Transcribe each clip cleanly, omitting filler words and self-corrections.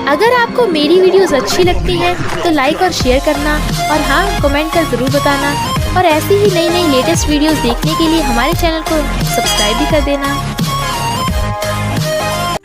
अगर आपको मेरी वीडियोस अच्छी लगती हैं तो लाइक और शेयर करना, और हाँ, कमेंट कर जरूर बताना। और ऐसी ही नई नई लेटेस्ट वीडियोस देखने के लिए हमारे चैनल को सब्सक्राइब भी कर देना।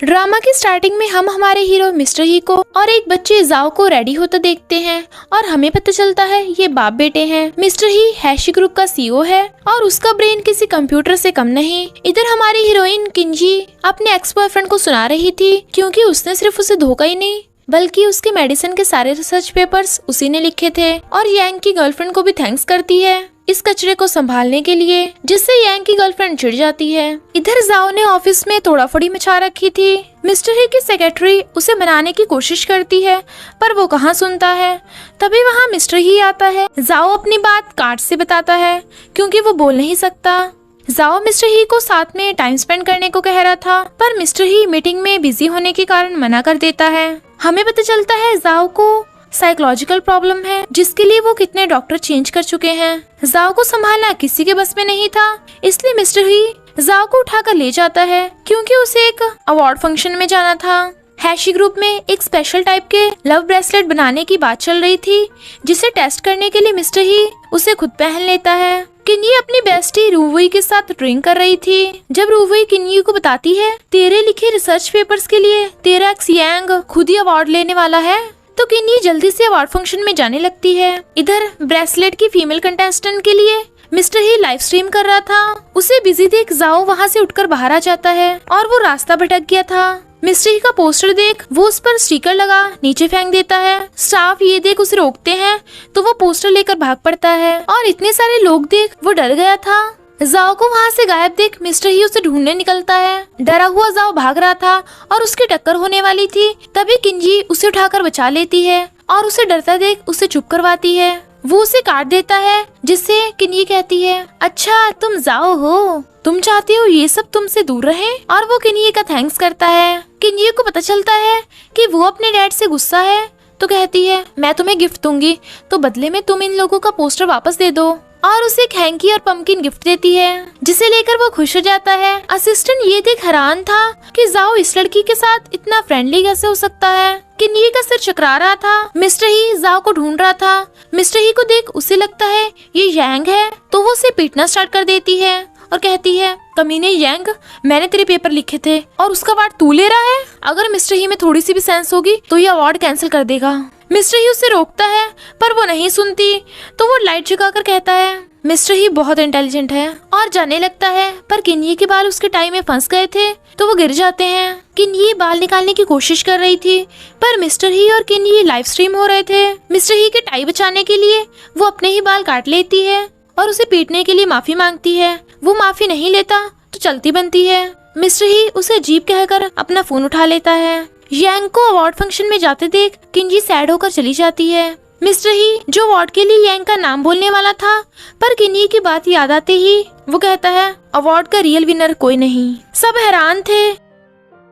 ड्रामा की स्टार्टिंग में हम हमारे हीरो मिस्टर ही को और एक बच्चे जाओ को रेडी होता देखते हैं और हमें पता चलता है ये बाप बेटे हैं। मिस्टर ही हैशी ग्रुप का सीईओ है और उसका ब्रेन किसी कंप्यूटर से कम नहीं। इधर हमारी हीरोइन किंजी अपने एक्स बॉयफ्रेंड को सुना रही थी क्योंकि उसने सिर्फ उसे धोखा ही नहीं बल्कि उसके मेडिसिन के सारे रिसर्च पेपर्स उसी ने लिखे थे। और यांग की गर्लफ्रेंड को भी थैंक्स करती है इस कचरे को संभालने के लिए, जिससे यांग की गर्लफ्रेंड चिढ़ जाती है। इधर जाओ ने ऑफिस में तोड़ाफोड़ी मचा रखी थी। मिस्टर ही की सेक्रेटरी उसे मनाने की कोशिश करती है पर वो कहाँ सुनता है। तभी वहाँ मिस्टर ही आता है। जाओ अपनी बात कार्ड से बताता है क्योंकि वो बोल नहीं सकता। जाओ मिस्टर ही को साथ में टाइम स्पेंड करने को कह रहा था पर मिस्टर ही मीटिंग में बिजी होने के कारण मना कर देता है। हमें पता चलता है जाओ को साइकोलॉजिकल प्रॉब्लम है जिसके लिए वो कितने डॉक्टर चेंज कर चुके हैं। जाओ को संभालना किसी के बस में नहीं था, इसलिए मिस्टर ही जाओ को उठाकर ले जाता है क्योंकि उसे एक अवार्ड फंक्शन में जाना था। हैशी ग्रुप में एक स्पेशल टाइप के लव ब्रेसलेट बनाने की बात चल रही थी जिसे टेस्ट करने के लिए मिस्टर ही उसे खुद पहन लेता है। किन्ही अपनी बेस्टी रूवई के साथ ड्रिंक कर रही थी। जब रूवई किन्ही को बताती है तेरे लिखे रिसर्च पेपर्स के लिए तेरा एक्स यांग खुद ही अवार्ड लेने वाला है, तो किन्ही जल्दी से अवार्ड फंक्शन में जाने लगती है। इधर ब्रेसलेट की फीमेल कंटेस्टेंट के लिए मिस्टर ही लाइव स्ट्रीम कर रहा था। उसे बिजी देख जाओ वहाँ से उठकर बाहर आ जाता है और वो रास्ता भटक गया था। मिस्टर ही का पोस्टर देख वो उस पर स्टिकर लगा नीचे फेंक देता है। स्टाफ ये देख उसे रोकते हैं तो वो पोस्टर लेकर भाग पड़ता है और इतने सारे लोग देख वो डर गया था। जाओ को वहाँ से गायब देख मिस्टर ही उसे ढूंढने निकलता है। डरा हुआ जाओ भाग रहा था और उसकी टक्कर होने वाली थी। तभी किंजी उसे उठाकर बचा लेती है और उसे डरता देख उसे चुप करवाती है। वो उसे काट देता है जिससे किन्ही कहती है अच्छा तुम जाओ हो, तुम चाहती हो ये सब तुमसे दूर रहे, और वो किन्ही का थैंक्स करता है। किन्ही को पता चलता है कि वो अपने डैड से गुस्सा है तो कहती है मैं तुम्हें गिफ्ट दूंगी तो बदले में तुम इन लोगों का पोस्टर वापस दे दो, और उसे एक हैंकी और पंपकिन गिफ्ट देती है जिसे लेकर वो खुश हो जाता है। असिस्टेंट ये देख हैरान था कि जाओ इस लड़की के साथ इतना फ्रेंडली कैसे हो सकता है। किन्ही का सिर चकरा रहा था। मिस्टर ही जाओ को ढूंढ रहा था। मिस्टर ही को देख उसे लगता है ये यांग है तो वो उसे पीटना स्टार्ट कर देती है और कहती है कमीने यांग, मैंने तेरे पेपर लिखे थे और उसका अवार्ड तू ले रहा है। अगर मिस्टर ही में थोड़ी सी भी सेंस होगी तो ये अवार्ड कैंसिल कर देगा। मिस्टर ही उसे रोकता है पर वो नहीं सुनती तो वो लाइट जगाकर कहता है मिस्टर ही बहुत इंटेलिजेंट है और जाने लगता है। पर किन्ही के बाल उसके टाई में फंस गए थे तो वो गिर जाते हैं। किन्ही बाल निकालने की कोशिश कर रही थी पर मिस्टर ही और किन्ही लाइव स्ट्रीम हो रहे थे। मिस्टर ही के टाई बचाने के लिए वो अपने ही बाल काट लेती है और उसे पीटने के लिए माफी मांगती है। वो माफी नहीं लेता तो चलती बनती है। मिस्टर ही उसे अजीब कहकर अपना फोन उठा लेता है। यांग को अवार्ड फंक्शन में जाते देख किंजी सैड होकर चली जाती है। मिस्टर ही जो अवार्ड के लिए यांग का नाम बोलने वाला था पर किन्ही की बात याद आते ही वो कहता है अवार्ड का रियल विनर कोई नहीं। सब हैरान थे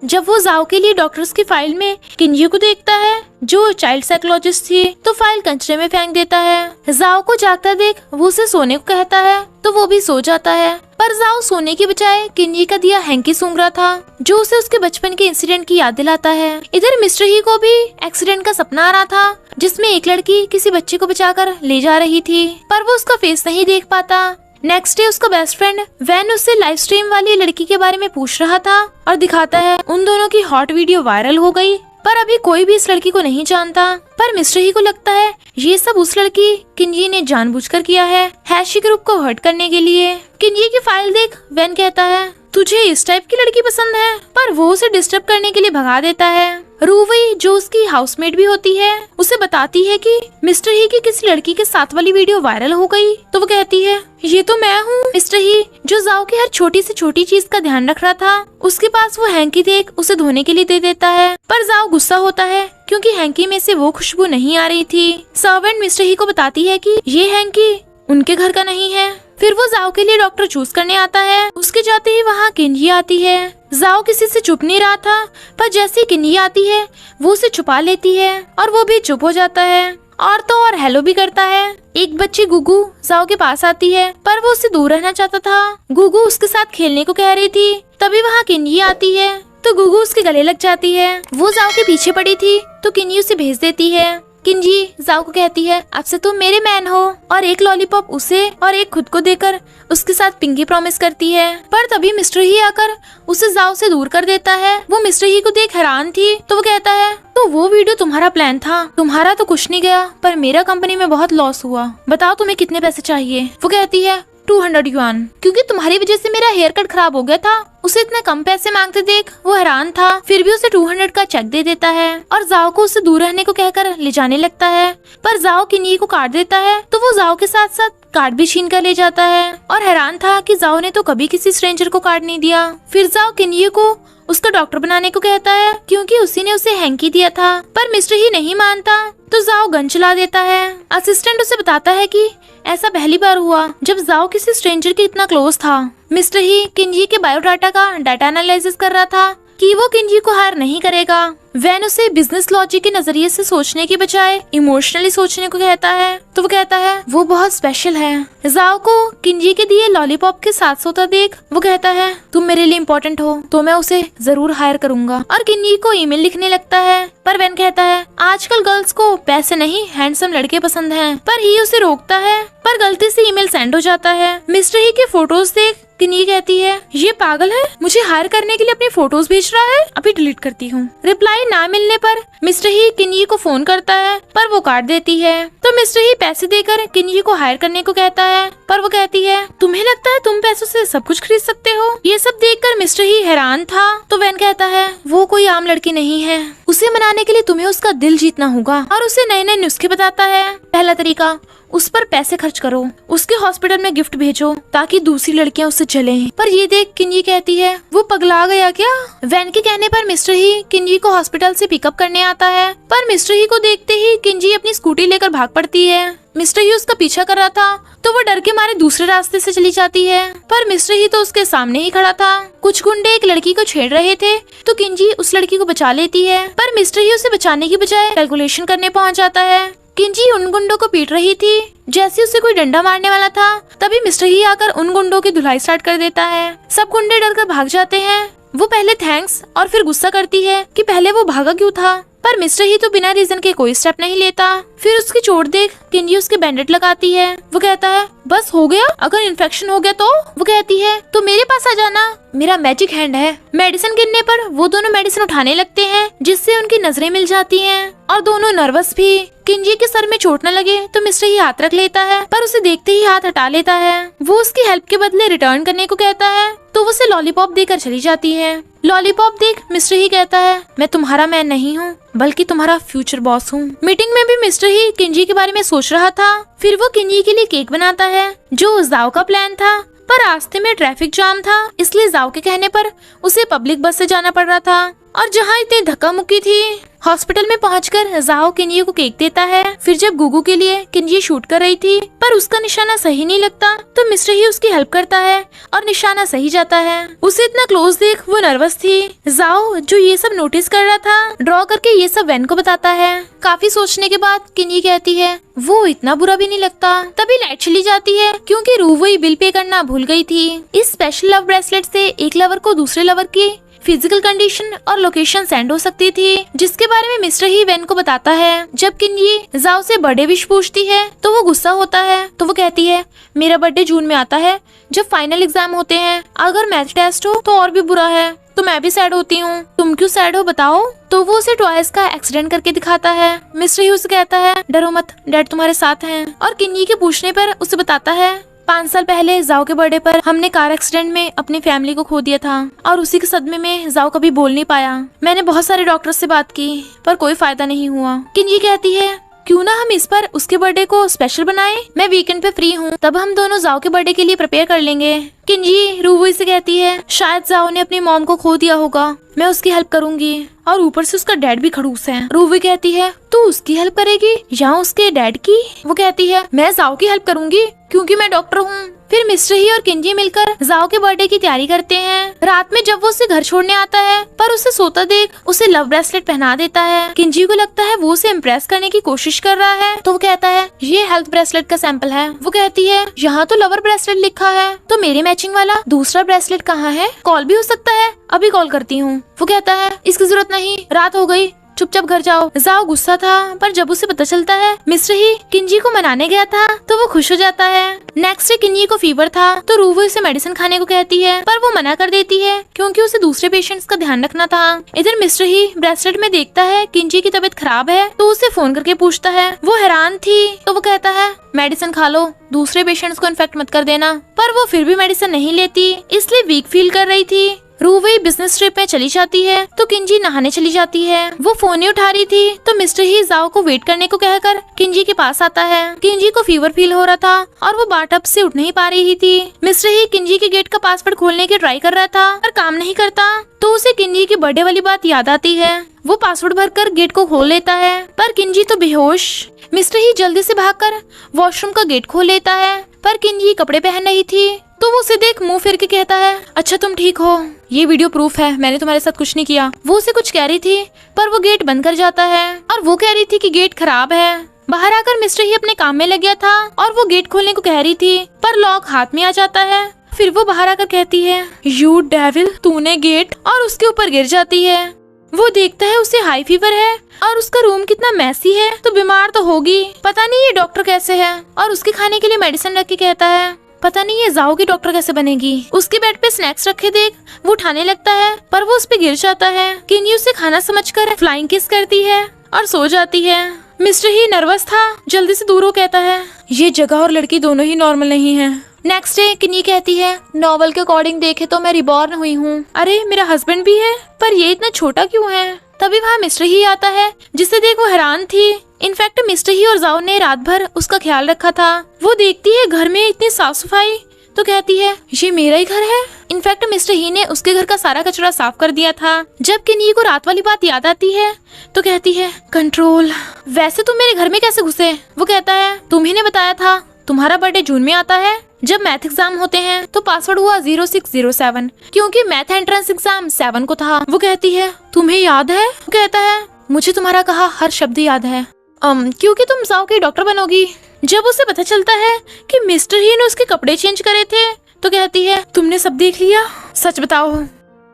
जब वो जाओ के लिए डॉक्टर्स की फाइल में किन्ही को देखता है जो चाइल्ड साइकोलॉजिस्ट थी, तो फाइल कचरे में फेंक देता है। जाओ को जागता देख वो उसे सोने को कहता है तो वो भी सो जाता है। पर जाओ सोने की बजाय किन्ही का दिया हैंकी सूंघ रहा था जो उसे उसके बचपन के इंसिडेंट की याद दिलाता है। इधर मिस्टर ही को भी एक्सीडेंट का सपना आ रहा था जिसमें एक लड़की किसी बच्चे को बचाकर ले जा रही थी पर वो उसका फेस नहीं देख पाता। नेक्स्ट डे उसका बेस्ट फ्रेंड वैन उससे लाइव स्ट्रीम वाली लड़की के बारे में पूछ रहा था और दिखाता है उन दोनों की हॉट वीडियो वायरल हो गई पर अभी कोई भी इस लड़की को नहीं जानता। पर मिस्टर ही को लगता है ये सब उस लड़की किन्ही ने जानबूझकर किया है हैशी ग्रुप को हर्ट करने के लिए। किन्ही की फाइल देख वैन कहता है तुझे इस टाइप की लड़की पसंद है, पर वो उसे डिस्टर्ब करने के लिए भगा देता है। रूवई जो उसकी हाउसमेट भी होती है उसे बताती है कि मिस्टर ही की किसी लड़की के साथ वाली वीडियो वायरल हो गई तो वो कहती है ये तो मैं हूँ। मिस्टर ही जो जाओ की हर छोटी से छोटी चीज का ध्यान रख रहा था उसके पास वो हैंकी देख उसे धोने के लिए दे देता है पर जाओ गुस्सा होता है क्योंकि हैंकी में से वो खुशबू नहीं आ रही थी। सर्वेंट मिस्टर ही को बताती है कि ये हैंकी उनके घर का नहीं है। फिर वो जाओ के लिए डॉक्टर चूज करने आता है। उसके जाते ही वहाँ किन्ही आती है। जाओ किसी से छुप नहीं रहा था पर जैसे ही किन्ही आती है वो उसे छुपा लेती है और वो भी चुप हो जाता है और तो और हेलो भी करता है। एक बच्ची गुगू जाओ के पास आती है पर वो उससे दूर रहना चाहता था। गुगू उसके साथ खेलने को कह रही थी। तभी वहाँ किन्ही आती है। तो गुगु उसके गले लग जाती है। वो जाओ के पीछे पड़ी थी तो किन्ही उसे भेज देती है। किन्ही जाओ को कहती है अब से तुम मेरे मैन हो, और एक लॉलीपॉप उसे और एक खुद को देकर उसके साथ पिंकी प्रॉमिस करती है। पर तभी मिस्टर ही आकर उसे जाओ से दूर कर देता है। वो मिस्टर ही को देख हैरान थी तो वो कहता है तो वो वीडियो तुम्हारा प्लान था, तुम्हारा तो कुछ नहीं गया पर मेरा कंपनी में बहुत लॉस हुआ, बताओ तुम्हें कितने पैसे चाहिए। वो कहती है 200 युआन, क्योंकि तुम्हारी वजह से मेरा हेयर कट खराब हो गया था। उसे इतने कम पैसे मांगते देख वो हैरान था, फिर भी उसे 200 का चेक दे देता है और जाओ को उससे दूर रहने को कहकर ले जाने लगता है। पर जाओ किन्ही को काट देता है तो वो जाओ के साथ साथ कार्ड भी छीन कर ले जाता है और हैरान था कि जाओ ने तो कभी किसी स्ट्रेंजर को कार्ड नहीं दिया। फिर जाओ किन्ही को उसका डॉक्टर बनाने को कहता है क्योंकि उसी ने उसे हैंकी दिया था, पर मिस्टर ही नहीं मानता तो जाओ गन चला देता है। असिस्टेंट उसे बताता है कि ऐसा पहली बार हुआ जब जाओ किसी स्ट्रेंजर के इतना क्लोज था। मिस्टर ही किन्ही के बायोडाटा का डाटा एनालिसिस कर रहा था कि वो किन्ही को हायर नहीं करेगा। वैन उसे बिजनेस लॉजिक के नजरिए से सोचने की बजाय इमोशनली सोचने को कहता है तो वो कहता है वो बहुत स्पेशल है। जाओ को किन्ही के दिए लॉलीपॉप के साथ सोता देख वो कहता है तुम मेरे लिए इम्पोर्टेंट हो तो मैं उसे जरूर हायर करूंगा, और किन्ही को ईमेल लिखने लगता है। पर वैन कहता है आजकल गर्ल्स को पैसे नहीं हैंडसम लड़के पसंद हैं, पर ही उसे रोकता है पर गलती से ईमेल सेंड हो जाता है। मिस्टर ही के फोटोज देख किन्ही कहती है ये पागल है, मुझे हायर करने के लिए अपनी फोटोज भेज रहा है, अभी डिलीट करती हूँ। रिप्लाई ना मिलने पर मिस्टर ही किन्ही को फोन करता है पर वो काट देती है। तो मिस्टर ही पैसे देकर किन्ही को हायर करने को कहता है पर वो कहती है तुम्हें लगता है तुम पैसों से सब कुछ खरीद सकते हो। ये सब देखकर मिस्टर ही हैरान था तो वैन कहता है वो कोई आम लड़की नहीं है, उसे मनाने के लिए तुम्हें उसका दिल जीतना होगा, और उसे नए नए नुस्खे बताता है। पहला तरीका उस पर पैसे खर्च करो, उसके हॉस्पिटल में गिफ्ट भेजो ताकि दूसरी लड़कियां उससे जलें। पर ये देख किन्ही कहती है वो पगला गया क्या। वैन के कहने पर मिस्टर ही किन्ही को हॉस्पिटल से पिकअप करने आता है, पर मिस्टर ही को देखते ही किन्ही अपनी स्कूटी लेकर भाग पड़ती है। मिस्टर ही उसका पीछा कर रहा था तो वो डर के मारे दूसरे रास्ते से चली जाती है, पर मिस्टर ही तो उसके सामने ही खड़ा था। कुछ गुंडे एक लड़की को छेड़ रहे थे तो किन्ही उस लड़की को बचा लेती है, पर मिस्टर ही उसे बचाने की बजाय कैलकुलेशन करने पहुंच जाता है। किन्ही उन गुंडों को पीट रही थी, जैसे उसे कोई डंडा मारने वाला था तभी मिस्टर ही आकर उन गुंडों की धुलाई स्टार्ट कर देता है। सब गुंडे डरकर भाग जाते हैं। वो पहले थैंक्स और फिर गुस्सा करती है कि पहले वो भागा क्यों था, पर मिस्टर ही तो बिना रीजन के कोई स्टेप नहीं लेता। फिर उसकी चोट देख किन्ही उसके बैंडेड लगाती है। वो कहता है बस हो गया, अगर इन्फेक्शन हो गया तो। वो कहती है तो मेरे पास आ जाना, मेरा मैजिक हैंड है। मेडिसिन गिरने पर वो दोनों मेडिसिन उठाने लगते हैं जिससे उनकी नजरें मिल जाती हैं और दोनों नर्वस भी। किन्ही के सर में चोट न लगे तो मिस्टर ही हाथ रख लेता है, पर उसे देखते ही हाथ हटा लेता है। वो उसकी हेल्प के बदले रिटर्न करने को कहता है तो वो उसे लॉलीपॉप देकर चली जाती है। लॉलीपॉप देख मिस्टर ही कहता है मैं तुम्हारा मैन नहीं हूँ बल्कि तुम्हारा फ्यूचर बॉस हूँ। मीटिंग में भी मिस्टर ही किन्ही के बारे में सोच रहा था। फिर वो किन्ही के लिए केक बनाता है जो जाओ का प्लान था, पर रास्ते में ट्रैफिक जाम था इसलिए जाओ के कहने पर उसे पब्लिक बस से जाना पड़ रहा था, और जहाँ इतनी धक्का मुक्की थी हॉस्पिटल में पहुंचकर जाओ किन्ही को केक देता है। फिर जब गुगु के लिए किन्ही शूट कर रही थी पर उसका निशाना सही नहीं लगता तो मिस्टर ही उसकी हेल्प करता है और निशाना सही जाता है। उसे इतना क्लोज देख वो नर्वस थी। जाओ जो ये सब नोटिस कर रहा था ड्रॉ करके ये सब वैन को बताता है। काफी सोचने के बाद किन्ही कहती है वो इतना बुरा भी नहीं लगता। तभी लाइट चली जाती है क्योंकि रूवई बिल पे करना भूल गई थी। इस स्पेशल लव ब्रेसलेट से एक लवर को दूसरे लवर की फिजिकल कंडीशन और लोकेशन सेंड हो सकती थी, जिसके बारे में मिस्टर ही वैन को बताता है। जब किन्ही जाओ से बर्थडे विश पूछती है तो वो गुस्सा होता है तो वो कहती है मेरा बर्थडे जून में आता है जब फाइनल एग्जाम होते हैं, अगर मैथ टेस्ट हो तो और भी बुरा है, तो मैं भी सैड होती हूँ, तुम क्यों सैड हो बताओ। तो वो उसे टॉयज का एक्सीडेंट करके दिखाता है। मिस्टर ही उसे कहता है डरो मत, डैड तुम्हारे साथ हैं, और किन्ही के पूछने पर उसे बताता है 5 साल पहले जाओ के बर्थडे पर हमने कार एक्सीडेंट में अपनी फैमिली को खो दिया था और उसी के सदमे में जाओ कभी बोल नहीं पाया। मैंने बहुत सारे डॉक्टर से बात की पर कोई फायदा नहीं हुआ। किन्ही कहती है क्यों ना हम इस पर उसके बर्थडे को स्पेशल बनाएं, मैं वीकेंड पे फ्री हूँ, तब हम दोनों जाओ के बर्थडे के लिए प्रिपेयर कर लेंगे। किन्ही रूवई से कहती है शायद जाओ ने अपनी मॉम को खो दिया होगा, मैं उसकी हेल्प करूंगी, और ऊपर से उसका डैड भी खड़ूस है। रूवई कहती है तू उसकी हेल्प करेगी या उसके डैड की। वो कहती है मैं जाओ की हेल्प करूंगी क्योंकि मैं डॉक्टर हूँ। फिर मिस्टर ही और किन्ही मिलकर जाओ के बर्थडे की तैयारी करते हैं। रात में जब वो उसे घर छोड़ने आता है पर उसे सोता देख उसे लव ब्रेसलेट पहना देता है। किन्ही को लगता है वो उसे इम्प्रेस करने की कोशिश कर रहा है तो वो कहता है ये हेल्थ ब्रेसलेट का सैंपल है। वो कहती है यहाँ तो लवर ब्रेसलेट लिखा है तो मेरे मैचिंग वाला दूसरा ब्रेसलेट कहाँ है, कॉल भी हो सकता है, अभी कॉल करती हूँ। वो कहता है इसकी जरूरत नहीं, रात हो गई, चुपचाप घर जाओ। जाओ गुस्सा था, पर जब उसे पता चलता है मिस्टर ही किंजी को मनाने गया था तो वो खुश हो जाता है। नेक्स्ट डे किंजी को फीवर था तो रूवो उसे मेडिसिन खाने को कहती है, पर वो मना कर देती है क्योंकि उसे दूसरे पेशेंट्स का ध्यान रखना था। इधर मिस्टर ही ब्रेसलेट में देखता है किंजी की तबीयत खराब है तो उसे फोन करके पूछता है। वो हैरान थी तो वो कहता है मेडिसिन खा लो, दूसरे पेशेंट्स को इन्फेक्ट मत कर देना, पर वो फिर भी मेडिसिन नहीं लेती, इसलिए वीक फील कर रही थी। रूवे बिजनेस ट्रिप में चली जाती है तो किंजी नहाने चली जाती है। वो फोन नहीं उठा रही थी तो मिस्टर ही जाओ को वेट करने को कहकर किंजी के पास आता है। किंजी को फीवर फील हो रहा था और वो बाथटब से उठ नहीं पा रही थी। मिस्टर ही किंजी के गेट का पासवर्ड खोलने की ट्राई कर रहा था पर काम नहीं करता, तो उसे किंजी की बर्थडे वाली बात याद आती है। वो पासवर्ड भरकर गेट को खोल लेता है पर किंजी तो बेहोश। मिस्टर ही जल्दी से भागकर वॉशरूम का गेट खोल लेता है पर किंजी कपड़े पहन रही थी तो वो उसे देख मुंह फिर के कहता है अच्छा तुम ठीक हो, ये वीडियो प्रूफ है, मैंने तुम्हारे साथ कुछ नहीं किया। वो उसे कुछ कह रही थी पर वो गेट बंद कर जाता है और वो कह रही थी कि गेट खराब है। बाहर आकर मिस्टर ही अपने काम में लग गया था और वो गेट खोलने को कह रही थी पर लॉक हाथ में आ जाता है। फिर वो बाहर आकर कहती है यू डेविल, तूने गेट, और उसके ऊपर गिर जाती है। वो देखता है उसे हाई फीवर है और उसका रूम कितना मैसी है, तो बीमार तो होगी, पता नहीं ये डॉक्टर कैसे है। और उसके खाने के लिए मेडिसिन रख के कहता है पता नहीं ये जाओ की डॉक्टर कैसे बनेगी। उसके बेड पे स्नैक्स रखे देख वो उठाने लगता है पर वो उस पे गिर जाता है। किंजी उसे खाना समझकर फ्लाइंग किस करती है और सो जाती है। मिस्टर ही नर्वस था, जल्दी से दूर हो कहता है ये जगह और लड़की दोनों ही नॉर्मल नहीं है। नेक्स्ट डे किन्नी कहती है नॉवल के अकॉर्डिंग देखे तो मैं रिबॉर्न हुई हूँ। अरे मेरा हस्बैंड भी है पर ये इतना छोटा क्यों है। तभी वहाँ मिस्टर ही आता है जिसे देख वो हैरान थी। इनफैक्ट मिस्टर ही और जाओ ने रात भर उसका ख्याल रखा था। वो देखती है घर में इतनी साफ सफाई तो कहती है ये मेरा ही घर है। इनफैक्ट मिस्टर ही ने उसके घर का सारा कचरा साफ कर दिया था। जब किन्नी को रात वाली बात याद आती है तो कहती है कंट्रोल, वैसे तुम मेरे घर में कैसे घुसे। वो कहता है तुम्ही ने बताया था तुम्हारा बर्थडे जून में आता है, जब मैथ एग्जाम होते हैं तो पासवर्ड हुआ 0607 क्योंकि मैथ एंट्रेंस एग्जाम 7 को था। वो कहती है तुम्हें याद है। वो कहता है मुझे तुम्हारा कहा हर शब्द याद है क्योंकि तुम जाओ की डॉक्टर बनोगी। जब उसे पता चलता है कि मिस्टर ही ने उसके कपड़े चेंज करे थे तो कहती है तुमने सब देख लिया, सच बताओ।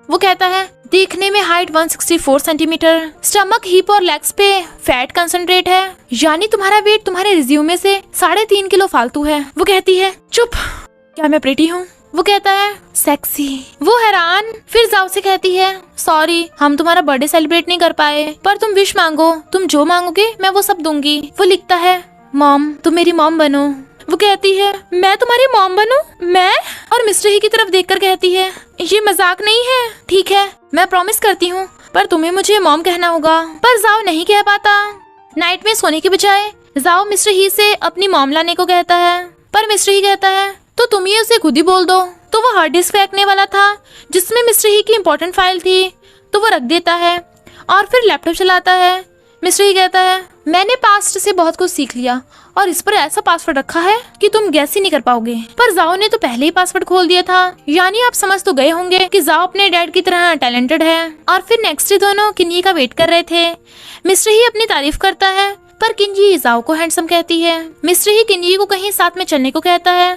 वो कहता है देखने में हाइट 164 सेंटीमीटर, स्टमक, हिप और लेग्स पे फैट कंसंट्रेट है, यानी तुम्हारा वेट तुम्हारे रिज्यूमे से 3.5 किलो फालतू है। वो कहती है चुप, क्या मैं प्रिटी हूँ। वो कहता है सेक्सी। वो हैरान, फिर जाओ से कहती है सॉरी हम तुम्हारा बर्थडे सेलिब्रेट नहीं कर पाए, पर तुम विश मांगो, तुम जो मांगोगे मैं वो सब दूंगी। वो लिखता है मॉम तुम मेरी मॉम बनो। वो कहती है मैं तुम्हारी मॉम बनूं, मैं। और मिस्टर ही की तरफ देखकर कहती है ये मजाक नहीं है, ठीक है मैं प्रॉमिस करती हूँ, पर तुम्हें मुझे मॉम कहना होगा। पर जाओ नहीं कह पाता। नाइट में सोने के बजाय जाओ मिस्टर ही से अपनी मॉम लाने को कहता है, पर मिस्टर ही कहता है तो तुम ही उसे खुद ही बोल दो। तो वो हार्ड डिस्क फेंकने वाला था जिसमें मिस्टर ही की इम्पोर्टेंट फाइल थी, तो वो रख देता है और फिर लैपटॉप चलाता है। मिस्टर ही कहता है मैंने पास्ट से बहुत कुछ सीख लिया और इस पर ऐसा पासवर्ड रखा है कि तुम गैस ही नहीं कर पाओगे। पर जाओ ने तो पहले ही पासवर्ड खोल दिया था, यानी आप समझ तो गए होंगे कि जाओ अपने डैड की तरह टैलेंटेड है। और फिर नेक्स्ट डे दोनों किन्नी का वेट कर रहे थे। मिस्टर ही अपनी तारीफ करता है पर किन्नी जाओ को हैंडसम कहती है। मिस्टर ही किन्नी को कहीं साथ में चलने को कहता है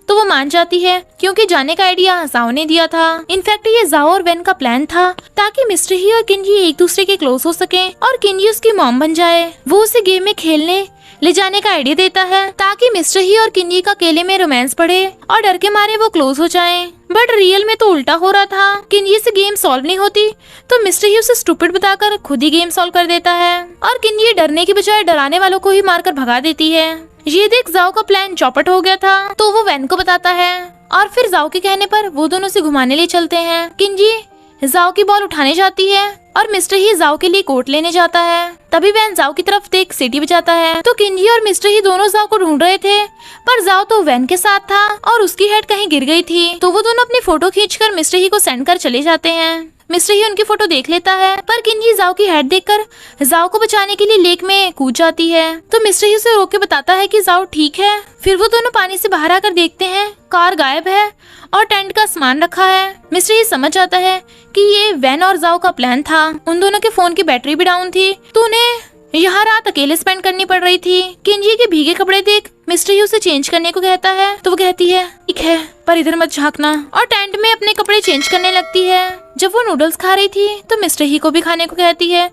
तो वो मान जाती है क्योंकि जाने का आइडिया जाओ ने दिया था। इनफैक्ट ये जाओ और वेन का प्लान था ताकि मिस्टर ही और किन्जी एक दूसरे के क्लोज हो सके और किन्जी उसकी मॉम बन जाए। वो उसे गेम में खेलने ले जाने का आइडिया देता है ताकि मिस्टर ही और किन्जी का अकेले में रोमांस बढ़े और डर के मारे वो क्लोज हो जाएं। बट रियल में तो उल्टा हो रहा था। किन्जी से गेम सॉल्व नहीं होती तो मिस्टर ही उसे स्टूपिड बताकर खुद ही गेम सॉल्व कर देता है और किन्जी डरने की बजाय डराने वालों को ही मारकर भगा देती है। ये देख जाओ का प्लान चौपट हो गया था तो वो वैन को बताता है और फिर जाओ के कहने पर वो दोनों से घुमाने ले चलते हैं। किन्जी जाओ की बॉल उठाने जाती है और मिस्टर ही जाओ के लिए कोट लेने जाता है। तभी वैन जाओ की तरफ देख सीटी बजाता है तो किन्जी और मिस्टर ही दोनों जाओ को ढूंढ रहे थे, पर जाओ तो वैन के साथ था और उसकी हेड कहीं गिर गई थी। तो वो दोनों अपनी फोटो खींचकर मिस्टर ही को सेंड कर चले जाते हैं। मिस्टर ही उनकी फोटो देख लेता है पर किन्जी जाओ की हेड देखकर जाओ को बचाने के लिए लेक में कूद जाती है। तो मिस्टर ही उसे रोक के बताता है कि जाओ ठीक है। फिर वो दोनों पानी से बाहर आकर देखते हैं कार गायब है और टेंट का सामान रखा है। मिस्टर ही समझ जाता है कि ये वैन और जाओ का प्लान था। उन दोनों के फोन की बैटरी भी डाउन थी तो उन्हें यहाँ रात अकेले स्पेंड करनी पड़ रही थी। किन्जी के भीगे कपड़े देख मिस्टर ही उसे चेंज करने को कहता है तो वो कहती है ठीक है पर इधर मत झांकना, और टेंट में अपने कपड़े चेंज करने लगती है। जब वो नूडल्स खा रही थी तो मिस्टर ही को भी खाने को कहती है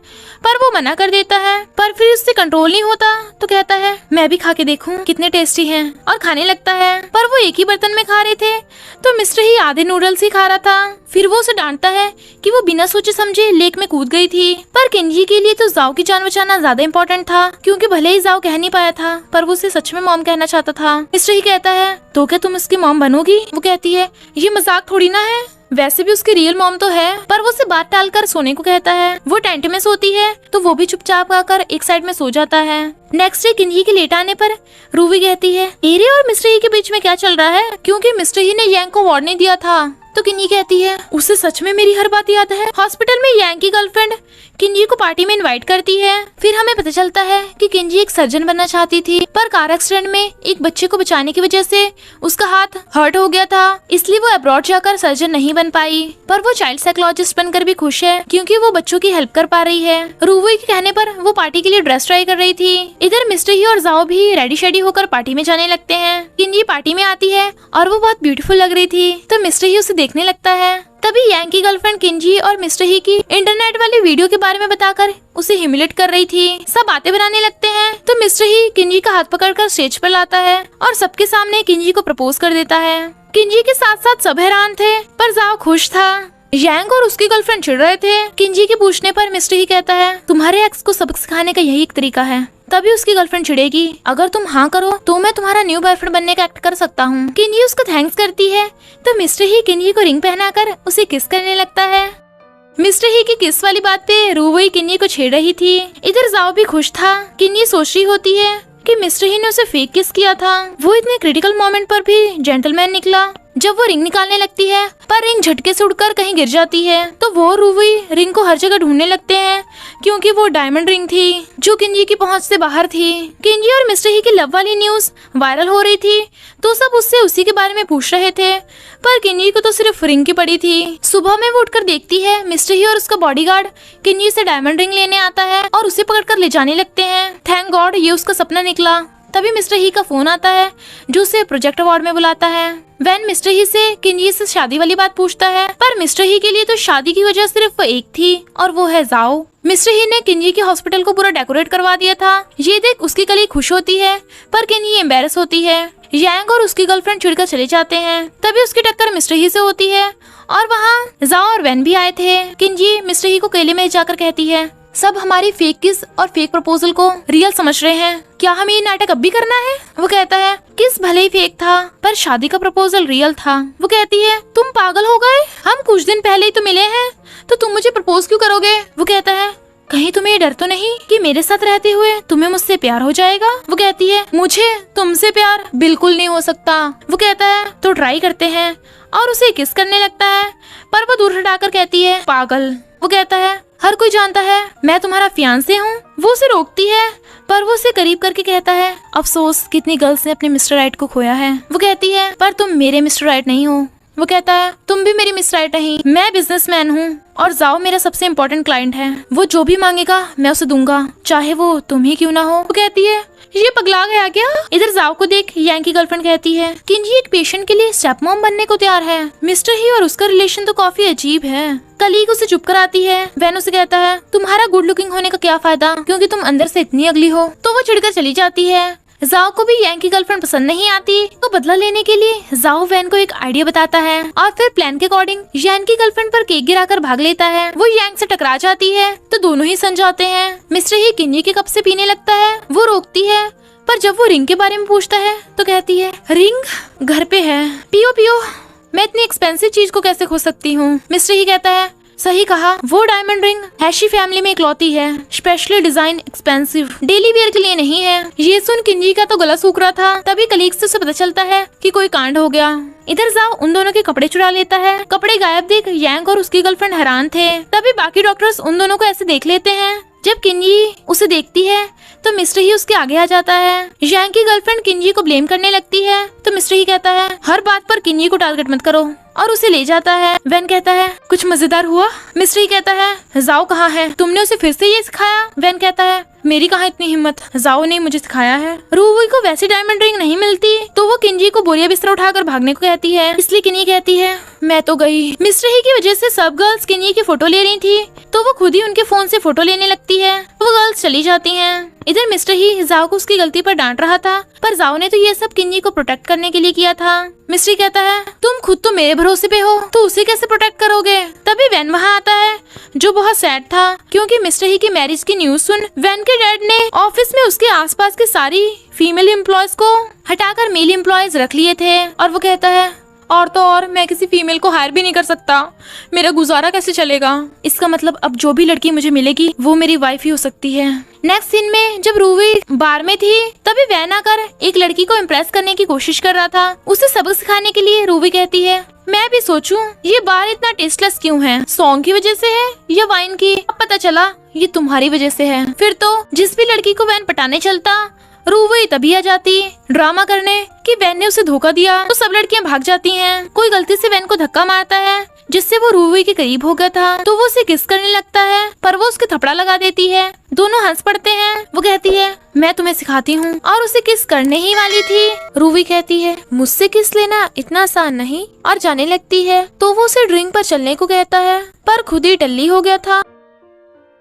पर वो मना कर देता है, पर फिर उससे कंट्रोल नहीं होता तो कहता है मैं भी खा के देखूं कितने टेस्टी हैं, और खाने लगता है। पर वो एक ही बर्तन में खा रहे थे तो मिस्टर ही आधे नूडल्स ही खा रहा था। फिर वो उसे डांटता है कि वो बिना सोचे समझे लेक में कूद गई थी। पर किंजी के लिए तो जाओ की जान बचाना ज्यादा इम्पोर्टेंट था, क्योंकि भले ही जाओ कह नहीं पाया था पर वो उसे सच में मॉम कहना चाहता था। मिस्टर ही कहता है तो क्या तुम उसकी मॉम बनोगी? वो कहती है ये मजाक थोड़ी ना है, वैसे भी उसकी रियल मॉम तो है। पर वो उसे बात टालकर सोने को कहता है। वो टेंट में सोती है तो वो भी चुपचाप आकर एक साइड में सो जाता है। नेक्स्ट डे किंजी के लेट आने पर रूबी कहती है एरे और मिस्टर ही के बीच में क्या चल रहा है, क्योंकि मिस्टर ही ने यांग को वार्निंग दिया था। तो किंजी कहती है उसे सच में मेरी हर बात याद है। हॉस्पिटल में यांग की गर्लफ्रेंड किंजी को पार्टी में इनवाइट करती है। फिर हमें पता चलता है कि किंजी एक सर्जन बनना चाहती थी, पर कार एक्सीडेंट में एक बच्चे को बचाने की वजह से उसका हाथ हर्ट हो गया था, इसलिए वो अब्रॉड जाकर सर्जन नहीं बन पाई। पर वो चाइल्ड साइकोलॉजिस्ट बनकर भी खुश है, क्योंकि वो बच्चों की हेल्प कर पा रही है। रूवी के कहने पर वो पार्टी के लिए ड्रेस ट्राई कर रही थी। इधर मिस्टर ही और जाओ भी रेडी शेडी होकर पार्टी में जाने लगते हैं। किंजी पार्टी में आती है और वो बहुत ब्यूटीफुल लग रही थी, तो मिस्टर ही उसे देखने लगता है। तभी यांग की गर्लफ्रेंड किंजी और मिस्टर ही की इंटरनेट वाली वीडियो के बारे में बताकर उसे ह्यूमिलेट कर रही थी। सब बातें बनाने लगते हैं तो मिस्टर ही किंजी का हाथ पकड़कर स्टेज पर लाता है और सबके सामने किंजी को प्रपोज कर देता है। किंजी के साथ साथ सब हैरान थे, पर जाओ खुश था। यांग और उसकी गर्लफ्रेंड चिढ़ रहे थे। किंजी के पूछने पर मिस्टर ही कहता है तुम्हारे एक्स को सबक सिखाने का यही एक तरीका है। तभी उसकी गर्लफ्रेंड चिढ़ेगी अगर तुम हाँ करो तो मैं तुम्हारा न्यू बॉयफ्रेंड बनने का एक्ट कर सकता हूँ। किंजी उसको थैंक्स करती है तो मिस्टर ही किंजी को रिंग पहनाकर उसे किस करने लगता है। मिस्टर ही की किस वाली बात पे रूवी किंजी को छेड़ रही थी। इधर जाओ भी खुश था। किंजी सोच रही होती है कि मिस्टर ही ने उसे फेक किस किया था। वो इतने क्रिटिकल मोमेंट पर भी जेंटलमैन निकला। जब वो रिंग निकालने लगती है पर रिंग झटके से उड़कर कहीं गिर जाती है, तो वो रूवी रिंग को हर जगह ढूंढने लगते हैं, क्योंकि वो डायमंड रिंग थी जो किंजी की पहुंच से बाहर थी। किंजी और मिस्टर ही की लव वाली न्यूज वायरल हो रही थी, तो सब उससे उसी के बारे में पूछ रहे थे, पर किंजी को तो सिर्फ रिंग की पड़ी थी। सुबह में वो उठकर देखती है मिस्टर ही और उसका बॉडीगार्ड किंजी से डायमंड रिंग लेने आता है और उसे पकड़कर ले जाने लगते हैं। थैंक गॉड ये उसका सपना निकला। तभी मिस्टर ही का फोन आता है जो उसे प्रोजेक्ट अवार्ड में बुलाता है। वैन मिस्टर ही से किंजी से शादी वाली बात पूछता है, पर मिस्टर ही के लिए तो शादी की वजह सिर्फ एक थी और वो है जाओ। मिस्टर ही ने किंजी के हॉस्पिटल को पूरा डेकोरेट करवा दिया था। ये देख उसकी कलीग खुश होती है, पर किंजी एम्बैरस होती है। यांग और उसकी गर्लफ्रेंड चिढ़कर चले जाते हैं। तभी उसकी टक्कर मिस्टर ही से होती है और वहाँ जाओ और वैन भी आए थे। किंजी मिस्टर ही को केले में जाकर कहती है सब हमारी फेक किस और फेक प्रपोजल को रियल समझ रहे हैं, क्या हमें ये नाटक अब भी करना है? वो कहता है किस भले ही फेक था पर शादी का प्रपोजल रियल था। वो कहती है तुम पागल हो गए, हम कुछ दिन पहले ही तो मिले हैं, तो तुम मुझे प्रपोज क्यों करोगे? वो कहता है कहीं तुम्हें ये डर तो नहीं कि मेरे साथ रहते हुए तुम्हें मुझसे प्यार हो जाएगा? वो कहती है मुझे तुमसे प्यार बिल्कुल नहीं हो सकता। वो कहता है तो ट्राई करते हैं, और उसे किस करने लगता है, पर वो दूर हटाकर कहती है पागल। वो कहता है हर कोई जानता है मैं तुम्हारा फियांसे हूँ। वो उसे रोकती है, पर वो उसे करीब करके कहता है अफसोस कितनी गर्ल्स ने अपने मिस्टर राइट को खोया है। वो कहती है पर तुम मेरे मिस्टर राइट नहीं हो। वो कहता है तुम भी मेरी मिस्टर राइट नहीं, मैं बिजनेसमैन हूँ और जाओ मेरा सबसे इम्पोर्टेंट क्लाइंट है। वो जो भी मांगेगा मैं उसे दूंगा, चाहे वो तुम ही क्यों ना हो। वो कहती है ये पगला गया क्या? इधर जाओ को देख यांग की गर्लफ्रेंड कहती है किंजी एक पेशेंट के लिए स्टेप मॉम बनने को तैयार है। मिस्टर ही और उसका रिलेशन तो काफी अजीब है। कलीग उसे चुप कराती है। वैन उसे कहता है तुम्हारा गुड लुकिंग होने का क्या फायदा, क्योंकि तुम अंदर से इतनी अगली हो। तो वो चिढ़कर चली जाती है। जाओ को भी यांग की गर्लफ्रेंड पसंद नहीं आती, तो बदला लेने के लिए जाओ वैन को एक आइडिया बताता है और फिर प्लान के अकॉर्डिंग यांग की गर्लफ्रेंड पर केक गिराकर भाग लेता है। वो यांग से टकरा जाती है तो दोनों ही सन जाते हैं। मिस्टर ही किंजी के कप से पीने लगता है। वो रोकती है, पर जब वो रिंग के बारे में पूछता है तो कहती है रिंग घर पे है, पियो पियो, मैं इतनी एक्सपेंसिव चीज को कैसे खो सकती हूँ। मिस्टर ही कहता है सही कहा, वो डायमंड रिंग हैशी फैमिली में इकलौती है, specially design, expensive, daily wear के लिए नहीं है। ये सुन किंजी का तो गला सूख रहा था। तभी कलीग से उसे पता चलता है कि कोई कांड हो गया। इधर जाओ उन दोनों के कपड़े चुरा लेता है। कपड़े गायब देख यांग और उसकी गर्लफ्रेंड हैरान थे। तभी बाकी डॉक्टर्स उन दोनों को ऐसे देख लेते हैं। जब किंजी उसे देखती है तो मिस्टर ही उसके आगे आ जाता है। यांग की गर्लफ्रेंड किंजी को ब्लेम करने लगती है तो मिस्टर ही कहता है हर बात पर किंजी को टारगेट मत करो, और उसे ले जाता है। वैन कहता है कुछ मजेदार हुआ? मिस्टर ही कहता है जाओ कहाँ है? तुमने उसे फिर से ये सिखाया? वैन कहता है मेरी कहाँ इतनी हिम्मत, जाओ ने मुझे सिखाया है। रूवी को वैसी डायमंड रिंग नहीं मिलती तो वो किंजी को बोरिया बिस्तर उठाकर भागने को कहती है। इसलिए किन्ही कहती है मैं तो गई। मिस्टर ही की वजह से सब गर्ल्स किन्ही की फोटो ले रही थी तो वो खुद ही उनके फोन से फोटो लेने लगती है। वो गर्ल्स चली जाती हैं। इधर मिस्टर ही जाओ को उसकी गलती पर डांट रहा था, पर जाओ ने तो ये सब किन्ही को प्रोटेक्ट करने के लिए किया था। मिस्टर कहता है तुम खुद तो मेरे भरोसे पे हो तो उसे कैसे प्रोटेक्ट करोगे? तभी वैन वहाँ आता है जो बहुत सैड था क्योंकि मिस्टर ही की मैरिज की न्यूज सुन वैन के डैड ने ऑफिस में उसके आसपास के सारी फीमेल एम्प्लॉयज को हटाकर मेल एम्प्लॉयज रख लिए थे। और वो कहता है और तो और मैं किसी फीमेल को हायर भी नहीं कर सकता, मेरा गुजारा कैसे चलेगा? इसका मतलब अब जो भी लड़की मुझे मिलेगी वो मेरी वाइफ ही हो सकती है। नेक्स्ट सीन में जब रूवी बार में थी तभी वैन आकर एक लड़की को इम्प्रेस करने की कोशिश कर रहा था। उसे सबक सिखाने के लिए रूवी कहती है मैं भी सोचूं ये बार इतना टेस्टलेस क्यों है, सॉन्ग की वजह से है या वाइन की? अब पता चला ये तुम्हारी वजह से है। फिर तो जिस भी लड़की को वैन पटाने चलता रूवी तभी आ जाती ड्रामा करने कि वैन ने उसे धोखा दिया तो सब लड़कियां भाग जाती हैं। कोई गलती से वैन को धक्का मारता है जिससे वो रूवी के करीब हो गया था तो वो उसे किस करने लगता है पर वो उसके थपड़ा लगा देती है। दोनों हंस पड़ते हैं। वो कहती है मैं तुम्हें सिखाती हूँ और उसे किस करने ही वाली थी। रूवी कहती है मुझसे किस लेना इतना आसान नहीं और जाने लगती है तो वो उसे ड्रिंक पर चलने को कहता है पर खुद ही टल्ली हो गया था।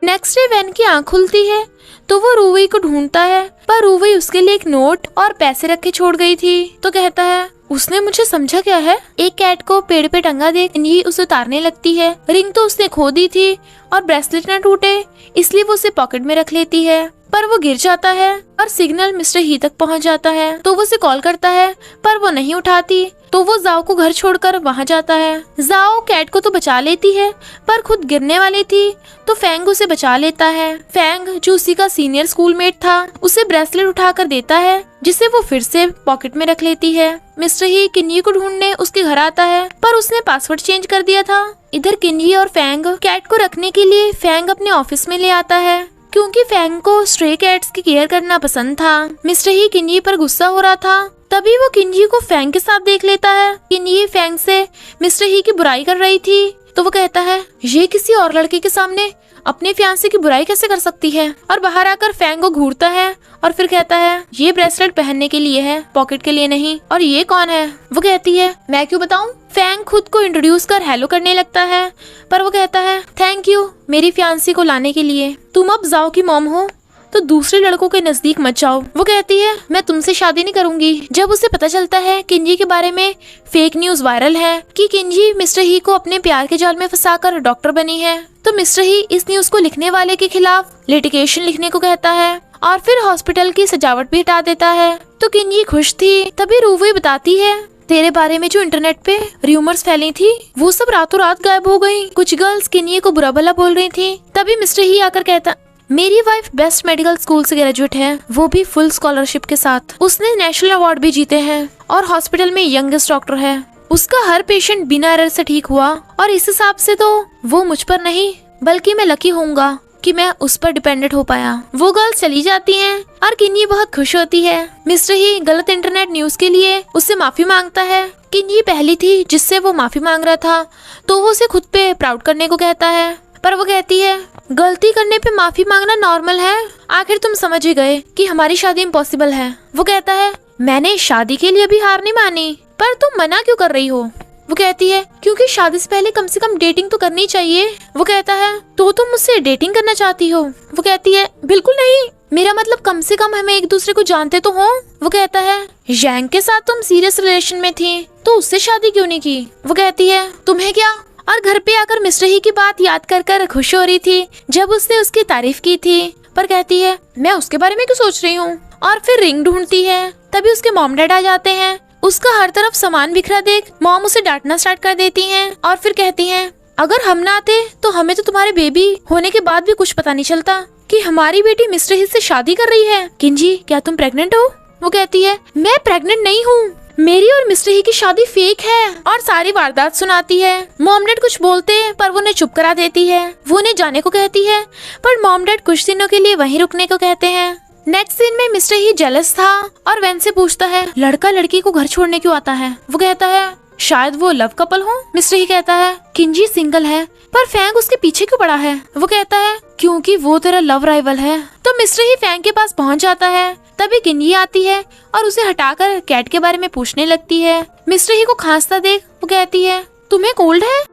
नेक्स्ट डे वैन की आँख खुलती है तो वो रूवी को ढूंढता है पर रूवी उसके लिए एक नोट और पैसे रख के छोड़ गई थी। तो कहता है उसने मुझे समझा क्या है? एक कैट को पेड़ पे टंगा देख ये उसे उतारने लगती है। रिंग तो उसने खो दी थी और ब्रेसलेट न टूटे इसलिए वो उसे पॉकेट में रख लेती है पर वो गिर जाता है और सिग्नल मिस्टर ही तक पहुंच जाता है तो वो उसे कॉल करता है पर वो नहीं उठाती तो वो जाओ को घर छोड़कर वहां जाता है। जाओ कैट को तो बचा लेती है पर खुद गिरने वाली थी तो फैंग उसे बचा लेता है। फैंग जो उसी का सीनियर स्कूलमेट था उसे ब्रेसलेट उठाकर देता है जिसे वो फिर से पॉकेट में रख लेती है। मिस्टर ही किन्ही को ढूंढने उसके घर आता है पर उसने पासवर्ड चेंज कर दिया था। इधर किन्ही और फैंग कैट को रखने के लिए फैंग अपने ऑफिस में ले आता है क्योंकि फैंग को स्ट्रे कैट्स की केयर करना पसंद था। मिस्टर ही किन्ही पर गुस्सा हो रहा था तभी वो किन्ही को फैंग के साथ देख लेता है। किन्ही फैंग से मिस्टर ही की बुराई कर रही थी तो वो कहता है ये किसी और लड़के के सामने अपने फियांसे की बुराई कैसे कर सकती है और बाहर आकर फैंग को घूरता है और फिर कहता है ये ब्रेसलेट पहनने के लिए है पॉकेट के लिए नहीं। और ये कौन है? वो कहती है मैं क्यों बताऊं? फैंग खुद को इंट्रोड्यूस कर हेलो करने लगता है पर वो कहता है थैंक यू मेरी फियांसी को लाने के लिए, तुम अब जाओ की मॉम हो तो दूसरे लड़कों के नजदीक मत जाओ। वो कहती है मैं तुमसे शादी नहीं करूंगी। जब उसे पता चलता है किन्ही के बारे में फेक न्यूज वायरल है कि किन्ही मिस्टर ही को अपने प्यार के जाल में फंसाकर डॉक्टर बनी है तो मिस्टर ही इस न्यूज को लिखने वाले के खिलाफ लिटिगेशन लिखने को कहता है और फिर हॉस्पिटल की सजावट भी हटा देता है। तो किन्ही खुश थी। तभी रूवी बताती है तेरे बारे में जो इंटरनेट पे र्यूमर्स फैली थी वो सब रातों रात गायब हो गई। कुछ गर्ल्स किन्ही को बुरा भला बोल रही थी। तभी मिस्टर ही आकर कहता मेरी वाइफ बेस्ट मेडिकल स्कूल से ग्रेजुएट है, वो भी फुल स्कॉलरशिप के साथ। उसने नेशनल अवार्ड भी जीते हैं और हॉस्पिटल में यंगेस्ट डॉक्टर है। उसका हर पेशेंट बिना एरर से ठीक हुआ और इस हिसाब से तो वो मुझ पर नहीं बल्कि मैं लकी होऊंगा कि मैं उस पर डिपेंडेंट हो पाया। वो गर्ल्स चली जाती हैं और किन्ही बहुत खुश होती है। मिस्टर ही गलत इंटरनेट न्यूज के लिए उससे माफी मांगता है। किन्ही पहली थी जिससे वो माफी मांग रहा था तो वो उसे खुद पे प्राउड करने को कहता है पर वो कहती है गलती करने पे माफी मांगना नॉर्मल है, आखिर तुम समझ ही गए कि हमारी शादी इम्पॉसिबल है। वो कहता है मैंने शादी के लिए भी हार नहीं मानी पर तुम मना क्यों कर रही हो? वो कहती है क्योंकि शादी से पहले कम से कम डेटिंग तो करनी चाहिए। वो कहता है तो तुम मुझसे डेटिंग करना चाहती हो? वो कहती है बिल्कुल नहीं, मेरा मतलब कम से कम हमें एक दूसरे को जानते तो हो। वो कहता है जैंग के साथ तुम सीरियस रिलेशन में थी तो उससे शादी क्यों नहीं की? वो कहती है तुम्हें क्या? और घर पे आकर मिस्टर ही की बात याद कर कर खुश हो रही थी जब उसने उसकी तारीफ की थी पर कहती है मैं उसके बारे में क्यों सोच रही हूँ। और फिर रिंग ढूंढती है तभी उसके मॉम डैड आ जाते हैं। उसका हर तरफ सामान बिखरा देख मॉम उसे डांटना स्टार्ट कर देती हैं और फिर कहती हैं अगर हम ना आते तो हमें तो तुम्हारे बेबी होने के बाद भी कुछ पता नहीं चलता कि हमारी बेटी मिस्टर ही से शादी कर रही है। किन्ही क्या तुम प्रेग्नेंट हो? वो कहती है मैं प्रेग्नेंट नहीं हूँ, मेरी और मिस्टर ही की शादी फेक है और सारी वारदात सुनाती है। मॉम डैड कुछ बोलते हैं पर वो उन्हें चुप करा देती है। वो उन्हें जाने को कहती है पर मॉम डैड कुछ दिनों के लिए वहीं रुकने को कहते हैं। नेक्स्ट सीन में मिस्टर ही जेलस था और वैन से पूछता है लड़का लड़की को घर छोड़ने क्यों आता है? वो कहता है शायद वो लव कपल हो। मिस्टर ही कहता है किंजी सिंगल है, पर फैंग उसके पीछे क्यों पड़ा है? वो कहता है क्योंकि वो तेरा लव राइवल है। तो मिस्टर ही फैंग के पास पहुंच जाता है। तभी किंजी आती है और उसे हटाकर कैट के बारे में पूछने लगती है। मिस्टर ही को खांसता देख वो कहती है तुम्हें कोल्ड है?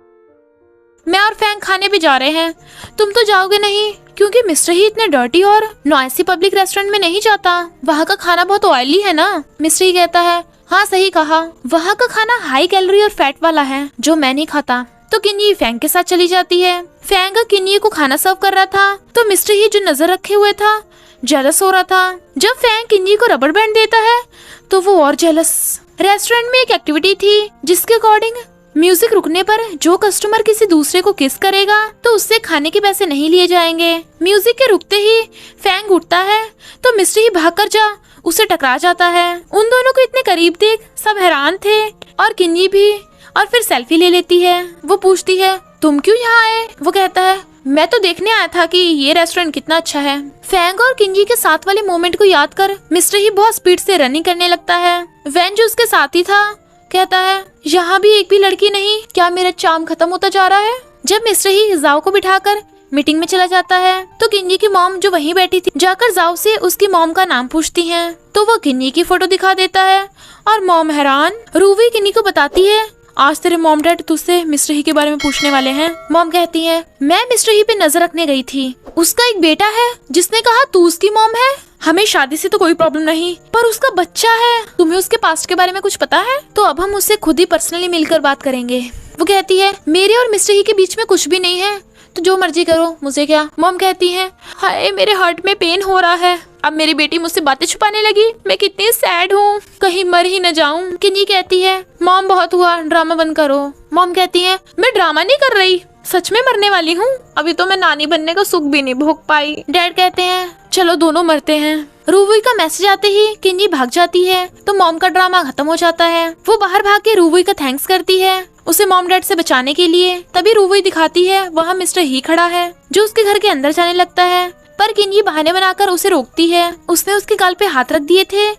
मैं और फैंग खाने भी जा रहे हैं, तुम तो जाओगे नहीं? क्योंकि मिस्टर ही इतने डर्टी और नॉइसी पब्लिक रेस्टोरेंट में नहीं जाता, वहाँ का खाना बहुत ऑयली है ना। मिस्टर ही कहता है हाँ सही कहा, वहाँ का खाना हाई कैलोरी और फैट वाला है जो मैं नहीं खाता। तो किन्नी फैंग के साथ चली जाती है। फैंग किन्नी को खाना सर्व कर रहा था तो मिस्टर ही जो नजर रखे हुए था जेलस हो रहा था। जब फैंग किन्नी को रबर बैंड देता है तो वो और जेलस। रेस्टोरेंट में एक एक्टिविटी थी जिसके अकॉर्डिंग म्यूजिक रुकने पर जो कस्टमर किसी दूसरे को किस करेगा तो उससे खाने के पैसे नहीं लिए जाएंगे। म्यूजिक के रुकते ही फैंग उठता है तो मिस्टर ही भागकर जा उसे टकरा जाता है। उन दोनों को इतने करीब देख सब हैरान थे और किन्नी भी, और फिर सेल्फी ले लेती है। वो पूछती है तुम क्यों यहाँ आए? वो कहता है मैं तो देखने आया था कि ये रेस्टोरेंट कितना अच्छा है। फैंग और किंजी के साथ वाले मोमेंट को याद कर मिस्टर ही बहुत स्पीड से रनिंग करने लगता है। वैन जो उसके साथी था कहता है यहाँ भी एक भी लड़की नहीं, क्या मेरा चार्म खत्म होता जा रहा है? जब मिस्टर ही जाओ को बिठाकर मीटिंग में चला जाता है तो किन्नी की मॉम जो वहीं बैठी थी जाकर जाओ से उसकी मॉम का नाम पूछती हैं। तो वो किन्नी की फोटो दिखा देता है और मॉम हैरान। रूवी किन्नी को बताती है आज तेरे मॉम डैड तुझसे मिस्टर ही के बारे में पूछने वाले हैं। मॉम कहती है मैं मिस्टर ही पे नजर रखने गई थी, उसका एक बेटा है जिसने कहा तू उसकी मॉम है। हमें शादी से तो कोई प्रॉब्लम नहीं, पर उसका बच्चा है, तुम्हें उसके पास्ट के बारे में कुछ पता है? तो अब हम उससे खुद ही पर्सनली मिलकर बात करेंगे। वो कहती है मेरे और मिस्टर ही के बीच में कुछ भी नहीं है, तो जो मर्जी करो, मुझे क्या। मॉम कहती है हाय मेरे हार्ट में पेन हो रहा है, अब मेरी बेटी मुझसे बातें छुपाने लगी, मैं कितनी सैड हूँ, कहीं मर ही न जाऊँ। किन्नी कहती है मॉम बहुत हुआ, ड्रामा बंद करो। मॉम कहती है मैं ड्रामा नहीं कर रही, सच में मरने वाली हूँ, अभी तो मैं नानी बनने का सुख भी नहीं भोग पाई। डैड कहते हैं चलो दोनों मरते हैं। रूवी का मैसेज आते ही किन्नी भाग जाती है तो मॉम का ड्रामा खत्म हो जाता है। वो बाहर भाग के रूवी का थैंक्स करती है उसे मॉम डैड से बचाने के लिए। तभी रूवी दिखाती है वहाँ मिस्टर ही खड़ा है जो उसके घर के अंदर जाने लगता है, पर किन्नी बहाने बनाकर उसे रोकती है। उसने उसके गाल पे हाथ रख दिए थे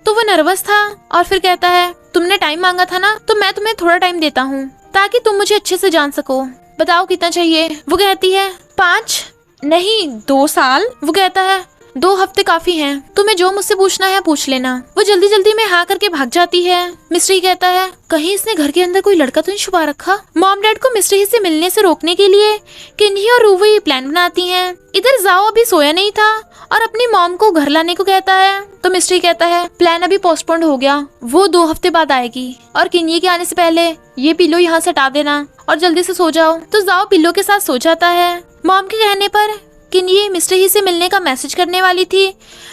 तो वो नर्वस था और फिर कहता है तुमने टाइम मांगा था ना, तो मैं तुम्हें थोड़ा टाइम देता हूँ ताकि तुम मुझे अच्छे से जान सको, बताओ कितना चाहिए? वो कहती है 5 नहीं 2 साल। वो कहता है 2 हफ्ते काफी हैं, तुम्हें जो मुझसे पूछना है पूछ लेना। वो जल्दी जल्दी में हाँ करके भाग जाती है। मिस्टर ही कहता है कहीं इसने घर के अंदर कोई लड़का तो नहीं छुपा रखा। मॉम डैड को मिस्टर ही से मिलने से रोकने के लिए किन्ही और रूवी प्लान बनाती हैं। इधर जाओ अभी सोया नहीं था और अपनी मॉम को घर लाने को कहता है तो मिस्टर ही कहता है प्लान अभी पोस्टपोन्ड हो गया, वो 2 हफ्ते बाद आएगी और किन्ही के आने से पहले ये पिल्लो यहाँ से हटा देना और जल्दी से सो जाओ। तो जाओ पिल्लो के साथ सो जाता है। मॉम के कहने पर किन्ही मिस्टर ही से मिलने का मैसेज करने वाली थी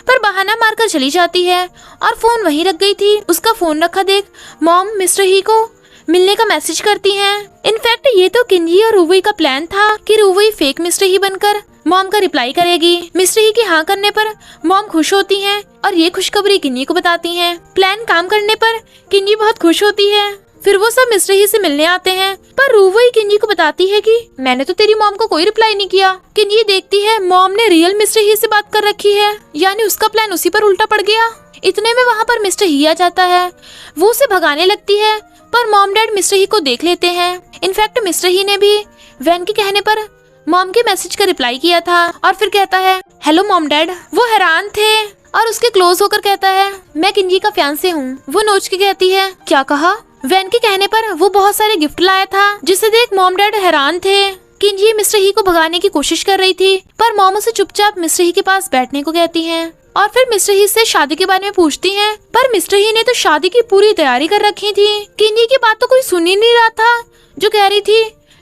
पर बहाना मारकर चली जाती है और फोन वहीं रख गई थी। उसका फोन रखा देख मॉम मिस्टर ही को मिलने का मैसेज करती हैं। इनफैक्ट ये तो किन्ही और रूवी का प्लान था कि रूवी फेक मिस्टर ही बनकर मॉम का रिप्लाई करेगी। मिस्टर ही की हाँ करने पर मॉम खुश होती हैं और ये खुशखबरी किन्ही को बताती हैं। प्लान काम करने पर किन्ही बहुत खुश होती है। फिर वो सब मिस्टर ही से मिलने आते हैं पर रूवी किन्ही को बताती है कि मैंने तो तेरी मॉम को कोई रिप्लाई नहीं किया। किन्ही देखती है मॉम ने रियल मिस्टर ही से बात कर रखी है, यानी उसका प्लान उसी पर उल्टा पड़ गया। इतने में वहाँ पर मिस्टर ही आ जाता है। वो उसे भगाने लगती है पर मॉम डैड मिस्टर ही को देख लेते हैं। इनफैक्ट मिस्टर ही ने भी वैन के कहने पर मॉम के मैसेज का रिप्लाई किया था और फिर कहता है हेलो मॉम डैड। वो हैरान थे और उसके क्लोज होकर कहता है मैं किन्ही का फियांसे हूँ। वो नोच के कहती है क्या कहा? वैन के कहने पर वो बहुत सारे गिफ्ट लाया था जिसे देख मॉम डैड हैरान थे। किन्ही मिस्टर ही को भगाने की कोशिश कर रही थी पर मॉम उसे चुपचाप मिस्टर ही के पास बैठने को कहती हैं और फिर मिस्टर ही से शादी के बारे में पूछती हैं पर मिस्टर ही ने तो शादी की पूरी तैयारी कर रखी थी। किन्ही की बात तो कोई सुन ही नहीं रहा था जो कह रही थी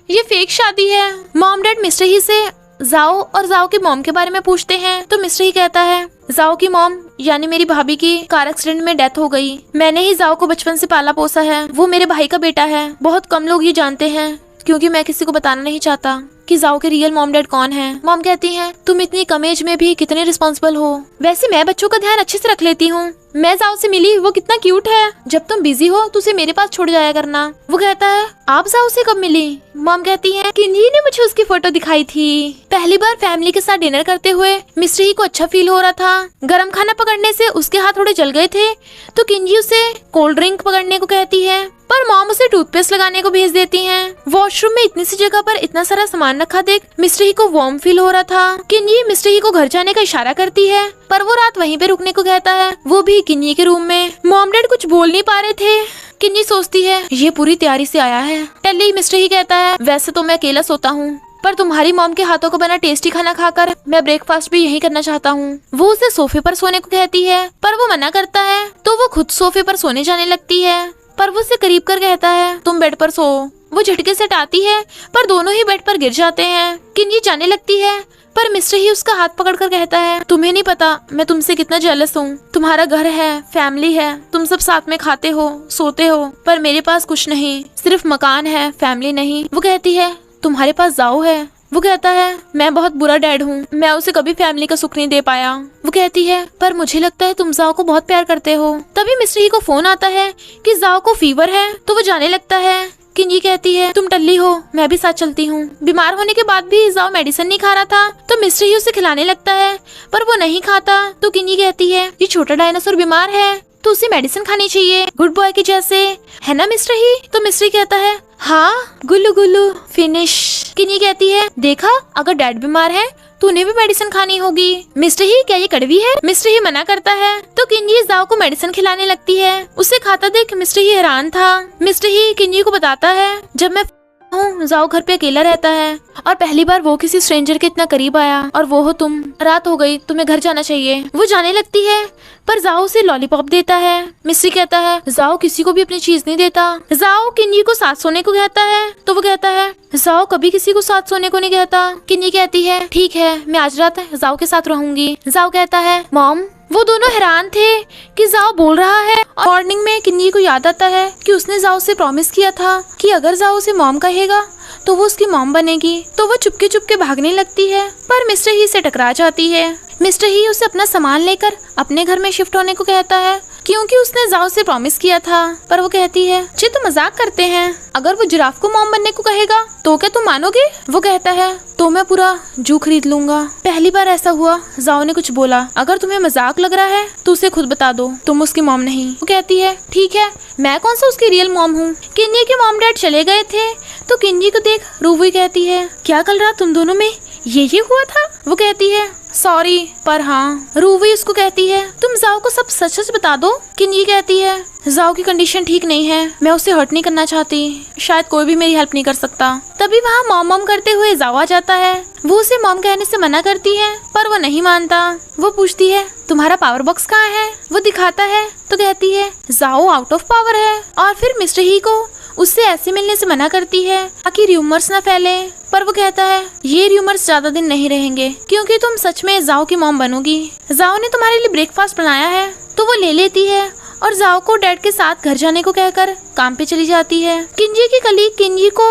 ये फेक शादी है। मॉम डैड मिस्टर ही से जाओ और जाओ की मॉम के बारे में पूछते हैं तो मिस्टर ही कहता है जाओ की मॉम यानी मेरी भाभी की कार एक्सीडेंट में डेथ हो गई। मैंने ही जाओ को बचपन से पाला पोसा है, वो मेरे भाई का बेटा है। बहुत कम लोग ये जानते हैं क्योंकि मैं किसी को बताना नहीं चाहता कि जाओ के रियल मॉम डैड कौन है। मॉम कहती हैं तुम इतनी कम एज में भी कितने रिस्पॉन्सिबल हो। वैसे मैं बच्चों का ध्यान अच्छे से रख लेती हूँ मैं जाओ से मिली, वो कितना क्यूट है। जब तुम बिजी हो तो उसे मेरे पास छोड़ जाया करना। वो कहता है आप जाओ से कब मिली? मॉम कहती है किंजी ने मुझे उसकी फोटो दिखाई थी। पहली बार फैमिली के साथ डिनर करते हुए मिस्टर ही को अच्छा फील हो रहा था। गरम खाना पकड़ने से उसके हाथ थोड़े जल गए थे तो किंजी उसे कोल्ड ड्रिंक पकड़ने को कहती है, पर मॉम उसे टूथपेस्ट लगाने को भेज देती हैं। वॉशरूम में इतनी सी जगह पर इतना सारा सामान रखा देख मिस्टर ही को वार्म फील हो रहा था। किंजी मिस्टर ही को घर जाने का इशारा करती है, पर वो रात वहीं पे रुकने को कहता है, वो भी किंजी के रूम में। मॉम डैड कुछ बोल नहीं पा रहे थे। किंजी सोचती है ये पूरी तैयारी से आया है। टेली मिस्टर ही कहता है वैसे तो मैं अकेला सोता हूँ, पर तुम्हारी मॉम के हाथों का बना टेस्टी खाना खाकर मैं ब्रेकफास्ट भी यही करना चाहता हूँ। वो उसे सोफे पर सोने को कहती है, पर वो मना करता है तो वो खुद सोफे पर सोने जाने लगती है, पर वो उसे करीब कर कहता है तुम बेड पर सो। वो झटके से हटाती है, पर दोनों ही बेड पर गिर जाते हैं। किंजी जाने लगती है, पर मिस्टर ही उसका हाथ पकड़कर कहता है तुम्हें नहीं पता मैं तुमसे कितना जेलस हूँ। तुम्हारा घर है, फैमिली है, तुम सब साथ में खाते हो, सोते हो, पर मेरे पास कुछ नहीं, सिर्फ मकान है, फैमिली नहीं। वो कहती है तुम्हारे पास जाओ है। वो कहता है मैं बहुत बुरा डैड हूँ, मैं उसे कभी फैमिली का सुख नहीं दे पाया। वो कहती है पर मुझे लगता है तुम जाओ को बहुत प्यार करते हो। तभी मिस्टर ही को फोन आता है कि जाओ को फीवर है, तो वो जाने लगता है। किंजी कहती है तुम टल्ली हो, मैं भी साथ चलती हूँ। बीमार होने के बाद भी जाओ मेडिसिन नहीं खा रहा था, तो मिस्टर ही उसे खिलाने लगता है, पर वो नहीं खाता। तो किंजी कहती है ये छोटा डायनासोर बीमार है तो उसे मेडिसिन खानी चाहिए, गुड बॉय के जैसे, है ना मिस्टर ही? तो मिस्टर ही कहता है हाँ गुल्लू गुल्लू फिनिश। किंजी कहती है देखा अगर डैड बीमार है तो उन्हें भी मेडिसिन खानी होगी। मिस्टर ही क्या ये कड़वी है? मिस्टर ही मना करता है, तो किंजी जाओ को मेडिसिन खिलाने लगती है। उसे खाता देख मिस्टर ही हैरान था। मिस्टर ही किंजी को बताता है जब मैं हूँ जाओ घर पे अकेला रहता है और पहली बार वो किसी स्ट्रेंजर के इतना करीब आया और वो हो तुम। रात हो गई, तुम्हें घर जाना चाहिए। वो जाने लगती है, पर जाओ उसे लॉलीपॉप देता है। मिस्टर कहता है जाओ किसी को भी अपनी चीज नहीं देता। जाओ किंजी को साथ सोने को कहता है, तो वो कहता है जाओ कभी किसी को साथ सोने को नहीं कहता। किंजी कहती है ठीक है मैं आज रात जाओ के साथ रहूंगी। जाओ कहता है मॉम। वो दोनों हैरान थे कि जाओ बोल रहा है। मॉर्निंग में किंजी को याद आता है कि उसने जाओ से प्रॉमिस किया था कि अगर जाओ उसे मॉम कहेगा तो वो उसकी मॉम बनेगी। तो वो चुपके चुपके भागने लगती है, पर मिस्टर ही से टकरा जाती है। मिस्टर ही उसे अपना सामान लेकर अपने घर में शिफ्ट होने को कहता है, क्योंकि उसने जाओ से प्रॉमिस किया था। पर वो कहती है जी तो मजाक करते हैं, अगर वो जिराफ को मॉम बनने को कहेगा तो क्या तुम मानोगे? वो कहता है तो मैं पूरा जू खरीद लूंगा। पहली बार ऐसा हुआ जाओ ने कुछ बोला, अगर तुम्हें मजाक लग रहा है तो उसे खुद बता दो तुम उसकी मॉम नहीं। वो कहती है ठीक है मैं कौन सा उसकी रियल मॉम हूँ। किंजी के मॉम डैड चले गए थे, तो किंजी को देख रूबी कहती है क्या कल रात तुम दोनों में ये हुआ था? वो कहती है सॉरी पर हाँ। रूबी उसको कहती है तुम जाओ को सब सच सच बता दो। किंजी कहती है जाओ की कंडीशन ठीक नहीं है, मैं उसे हर्ट नहीं करना चाहती, शायद कोई भी मेरी हेल्प नहीं कर सकता। तभी वहाँ मॉम मॉम करते हुए जाओ आ जाता है। वो उसे मॉम कहने से मना करती है, पर वो नहीं मानता। वो पूछती है तुम्हारा पावर बॉक्स कहाँ है? वो दिखाता है, तो कहती है जाओ आउट ऑफ पावर है। और फिर मिस्टर ही को उससे ऐसे मिलने से मना करती है ताकि रूमर्स न फैले, पर वो कहता है ये रूमर्स ज्यादा दिन नहीं रहेंगे क्योंकि तुम सच में जाओ की मॉम बनोगी। जाओ ने तुम्हारे लिए ब्रेकफास्ट बनाया है, तो वो ले लेती है और जाओ को डैड के साथ घर जाने को कहकर काम पे चली जाती है। किंजी की कलीग किंजी को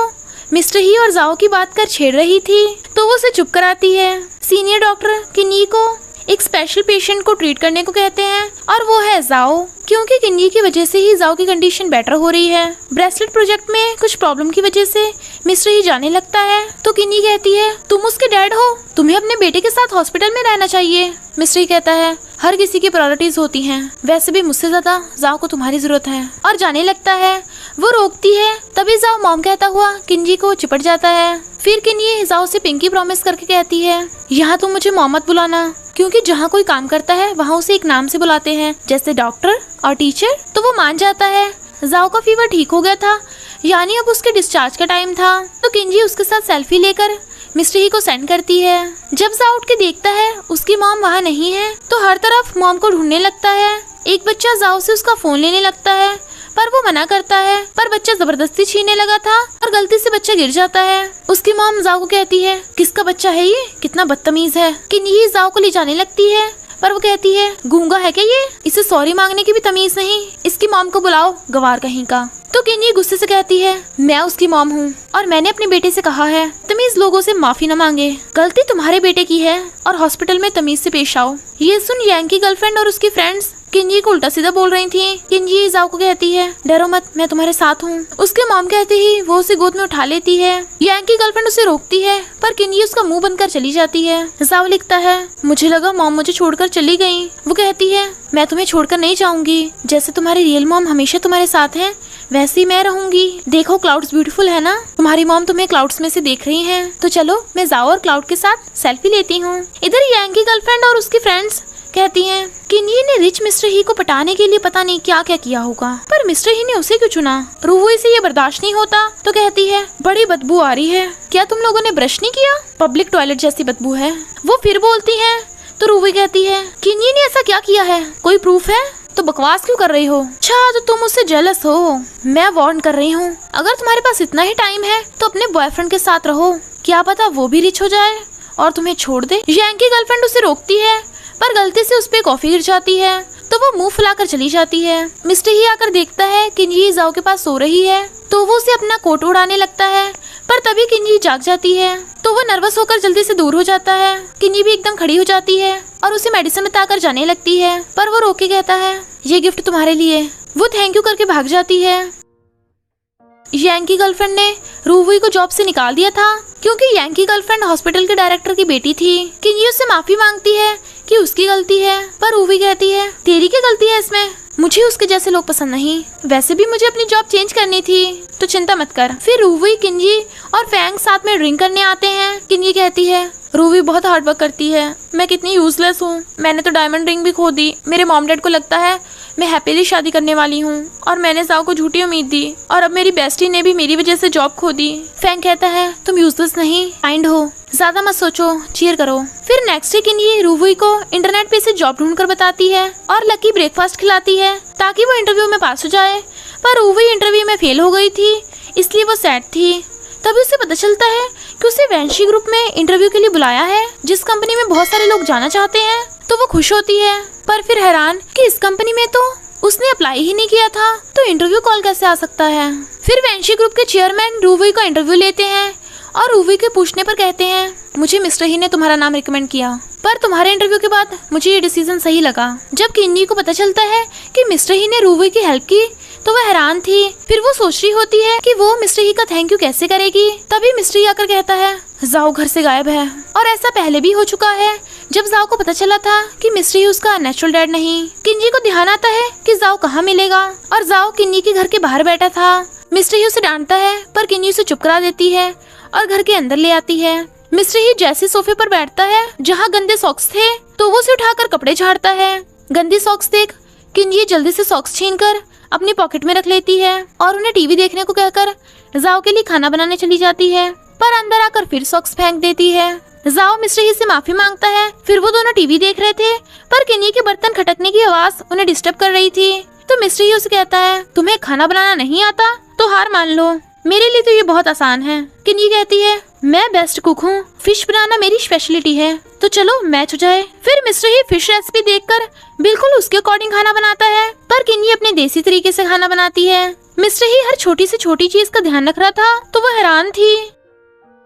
मिस्टर ही और जाओ की बात कर छेड़ रही थी, तो वो उसे चुप कराती है। सीनियर डॉक्टर किंजी को एक स्पेशल पेशेंट को ट्रीट करने को कहते हैं और वो है जाओ, क्योंकि किंजी की वजह से ही जाओ की कंडीशन बेटर हो रही है। ब्रेसलेट प्रोजेक्ट में कुछ प्रॉब्लम की वजह से मिस्टर ही जाने लगता है, तो किंजी कहती है तुम उसके डैड हो, तुम्हें अपने बेटे के साथ हॉस्पिटल में रहना चाहिए। मिस्टर ही कहता है हर किसी की प्रायोरिटीज होती हैं, वैसे भी मुझसे ज्यादा जाओ को तुम्हारी जरूरत है, और जाने लगता है। वो रोकती है, तभी जाओ मॉम कहता हुआ किंजी को चिपट जाता है। फिर किंजी जाओ से पिंकी प्रॉमिस करके कहती है यहाँ तुम मुझे मॉम मत बुलाना, क्योंकि जहाँ कोई काम करता है वहाँ उसे एक नाम से बुलाते हैं, जैसे डॉक्टर और टीचर। तो वो मान जाता है। जाओ का फीवर ठीक हो गया था, यानी अब उसके डिस्चार्ज का टाइम था। तो किंजी उसके साथ सेल्फी लेकर मिस्टर ही को सेंड करती है। जब जाओ उठ के देखता है उसकी मॉम वहाँ नहीं है, तो हर तरफ मॉम को ढूंढने लगता है। एक बच्चा जाओ से उसका फोन लेने लगता है, पर वो मना करता है, पर बच्चा जबरदस्ती छीनने लगा था और गलती से बच्चा गिर जाता है। उसकी मॉम जाओ को कहती है किसका बच्चा है ये, कितना बदतमीज है। किंजी जाओ को ले जाने लगती है, पर वो कहती है गूंगा है क्या ये, इसे सॉरी मांगने की भी तमीज नहीं, इसकी मॉम को बुलाओ गवार कहीं का। तो किंजी गुस्से से कहती है मैं उसकी मॉम हूँ और मैंने अपने बेटे से कहा है तमीज लोगों से माफी न मांगे, गलती तुम्हारे बेटे की है और हॉस्पिटल में तमीज से पेश आओ। ये सुन यांग की गर्लफ्रेंड और उसकी फ्रेंड्स किंजी को उल्टा सीधा बोल रही थी। किंजी जाओ को कहती है डरो मत, मैं तुम्हारे साथ हूँ। उसके मॉम कहते ही वो उसे गोद में उठा लेती है। यांग की गर्लफ्रेंड उसे रोकती है पर किंजी उसका मुंह बंद कर चली जाती है। जाओ लिखता है मुझे लगा मॉम मुझे छोड़कर चली गई। वो कहती है मैं तुम्हें छोड़कर नहीं जाऊंगी, जैसे तुम्हारी रियल मॉम हमेशा तुम्हारे साथ है वैसे ही मैं रहूंगी। देखो क्लाउड्स ब्यूटीफुल है ना, तुम्हारी मॉम तुम्हें क्लाउड्स में से देख रही हैं। तो चलो मैं जाओ और क्लाउड के साथ सेल्फी लेती हूँ। इधर यांग की गर्लफ्रेंड और उसकी फ्रेंड्स कहती हैं किंजी ने रिच मिस्टर ही को पटाने के लिए पता नहीं क्या क्या किया होगा, पर मिस्टर ही ने उसे क्यों चुना। रूवुई से ये बर्दाश्त नहीं होता तो कहती है बड़ी बदबू आ रही है, क्या तुम लोगों ने ब्रश नहीं किया, पब्लिक टॉयलेट जैसी बदबू है। वो फिर बोलती है तो रूवुई कहती है किंजी ने ऐसा क्या किया है, कोई प्रूफ है तो बकवास क्यों कर रही हो। अच्छा तो तुम उससे जेलस हो, मैं वार्न कर रही हूँ अगर तुम्हारे पास इतना ही टाइम है तो अपने बॉयफ्रेंड के साथ रहो, क्या पता वो भी रिच हो जाए और तुम्हें छोड़ दे। यांग की गर्लफ्रेंड उसे रोकती है पर गलती से उस पे कॉफी गिर जाती है तो वो मुंह फुलाकर चली जाती है। मिस्टर ही आकर देखता है किंजी जाओ के पास सो रही है तो वो उसे अपना कोट उड़ाने लगता है, पर तभी किंजी जाग जाती है तो वो नर्वस होकर जल्दी से दूर हो जाता है। किंजी भी एकदम खड़ी हो जाती है और उसे मेडिसिन बताकर जाने लगती है, पर वो रोक के कहता है ये गिफ्ट तुम्हारे लिए। वो थैंक यू करके भाग जाती है। यांग की गर्लफ्रेंड ने रूवुई को जॉब से निकाल दिया था क्योंकि यांग की गर्लफ्रेंड हॉस्पिटल के डायरेक्टर की बेटी थी। किंजी उससे माफी मांगती है कि उसकी गलती है, पर रूवुई कहती है तेरी क्या गलती है इसमें, मुझे उसके जैसे लोग पसंद नहीं, वैसे भी मुझे अपनी जॉब चेंज करनी थी तो चिंता मत कर। फिर रूवुई, किंजी और फैंग साथ में ड्रिंक करने आते हैं। किंजी कहती है रूवुई बहुत हार्ड वर्क करती है, मैं कितनी यूजलेस हूँ, मैंने तो डायमंड रिंग भी खो दी, मेरे मॉम डैड को लगता है मैं हैप्पीली शादी करने वाली हूँ और मैंने जाओ को झूठी उम्मीद दी और अब मेरी बेस्टी ने भी मेरी वजह से जॉब खो दी। फैंग कहता है तुम यूजलेस नहीं काइंड हो, ज्यादा मत सोचो, चीयर करो। फिर नेक्स्ट डे किंजी रूवुई को इंटरनेट पे से जॉब ढूंढकर बताती है और लकी ब्रेकफास्ट खिलाती है ताकि वो इंटरव्यू में पास हो जाए, पर रूवुई इंटरव्यू में फेल हो गई थी इसलिए वो सैड थी। तभी उसे पता चलता है कि उसे वैंशी ग्रुप में इंटरव्यू के लिए बुलाया है जिस कंपनी में बहुत सारे लोग जाना चाहते हैं, तो वो खुश होती है पर फिर हैरान कि इस कंपनी में तो उसने अप्लाई ही नहीं किया था तो इंटरव्यू कॉल कैसे आ सकता है। फिर वैंशी ग्रुप के चेयरमैन रूवुई का इंटरव्यू लेते हैं और रूवुई के पूछने पर कहते हैं मुझे मिस्टर ही ने तुम्हारा नाम रिकमेंड किया, पर तुम्हारे इंटरव्यू के बाद मुझे ये डिसीजन सही लगा। जब किंजी को पता चलता है कि मिस्टर ही ने रूवुई की हेल्प की तो वह हैरान थी। फिर वो सोच रही होती है कि वो मिस्टर ही का थैंक यू कैसे करेगी। तभी मिस्टर ही आकर कहता है जाओ घर से गायब है, और ऐसा पहले भी हो चुका है जब जाओ को पता चला था कि मिस्टर ही उसका नेचुरल डैड नहीं। किंजी को ध्यान आता है कि जाओ कहाँ मिलेगा और जाओ किंजी के घर के बाहर बैठा था। मिस्टर ही उसे डांटता है पर किंजी उसे चुप करा देती है और घर के अंदर ले आती है। मिस्टर ही जैसे सोफे पर बैठता है जहाँ गंदे सॉक्स थे तो वो उसे उठाकर कपड़े झाड़ता है। गंदी सॉक्स देख किंजी जल्दी से सॉक्स छीनकर अपनी पॉकेट में रख लेती है और उन्हें टीवी देखने को कहकर जाओ के लिए खाना बनाने चली जाती है, पर अंदर आकर फिर सॉक्स फेंक देती है। जाओ मिस्टर ही से माफी मांगता है। फिर वो दोनों टीवी देख रहे थे पर किंजी के बर्तन खटकने की आवाज उन्हें डिस्टर्ब कर रही थी, तो मिस्टर ही उसे कहता है तुम्हें खाना बनाना नहीं आता तो हार मान लो, मेरे लिए तो ये बहुत आसान है। किंजी कहती है मैं बेस्ट कुक हूँ, फिश बनाना मेरी स्पेशलिटी है, तो चलो मैच हो जाए। फिर मिस्टर ही फिश रेसिपी देखकर बिल्कुल उसके अकॉर्डिंग खाना बनाता है, पर किंजी अपने देसी तरीके से खाना बनाती है। मिस्टर ही हर छोटी से छोटी चीज का ध्यान रख रहा था तो वो हैरान थी।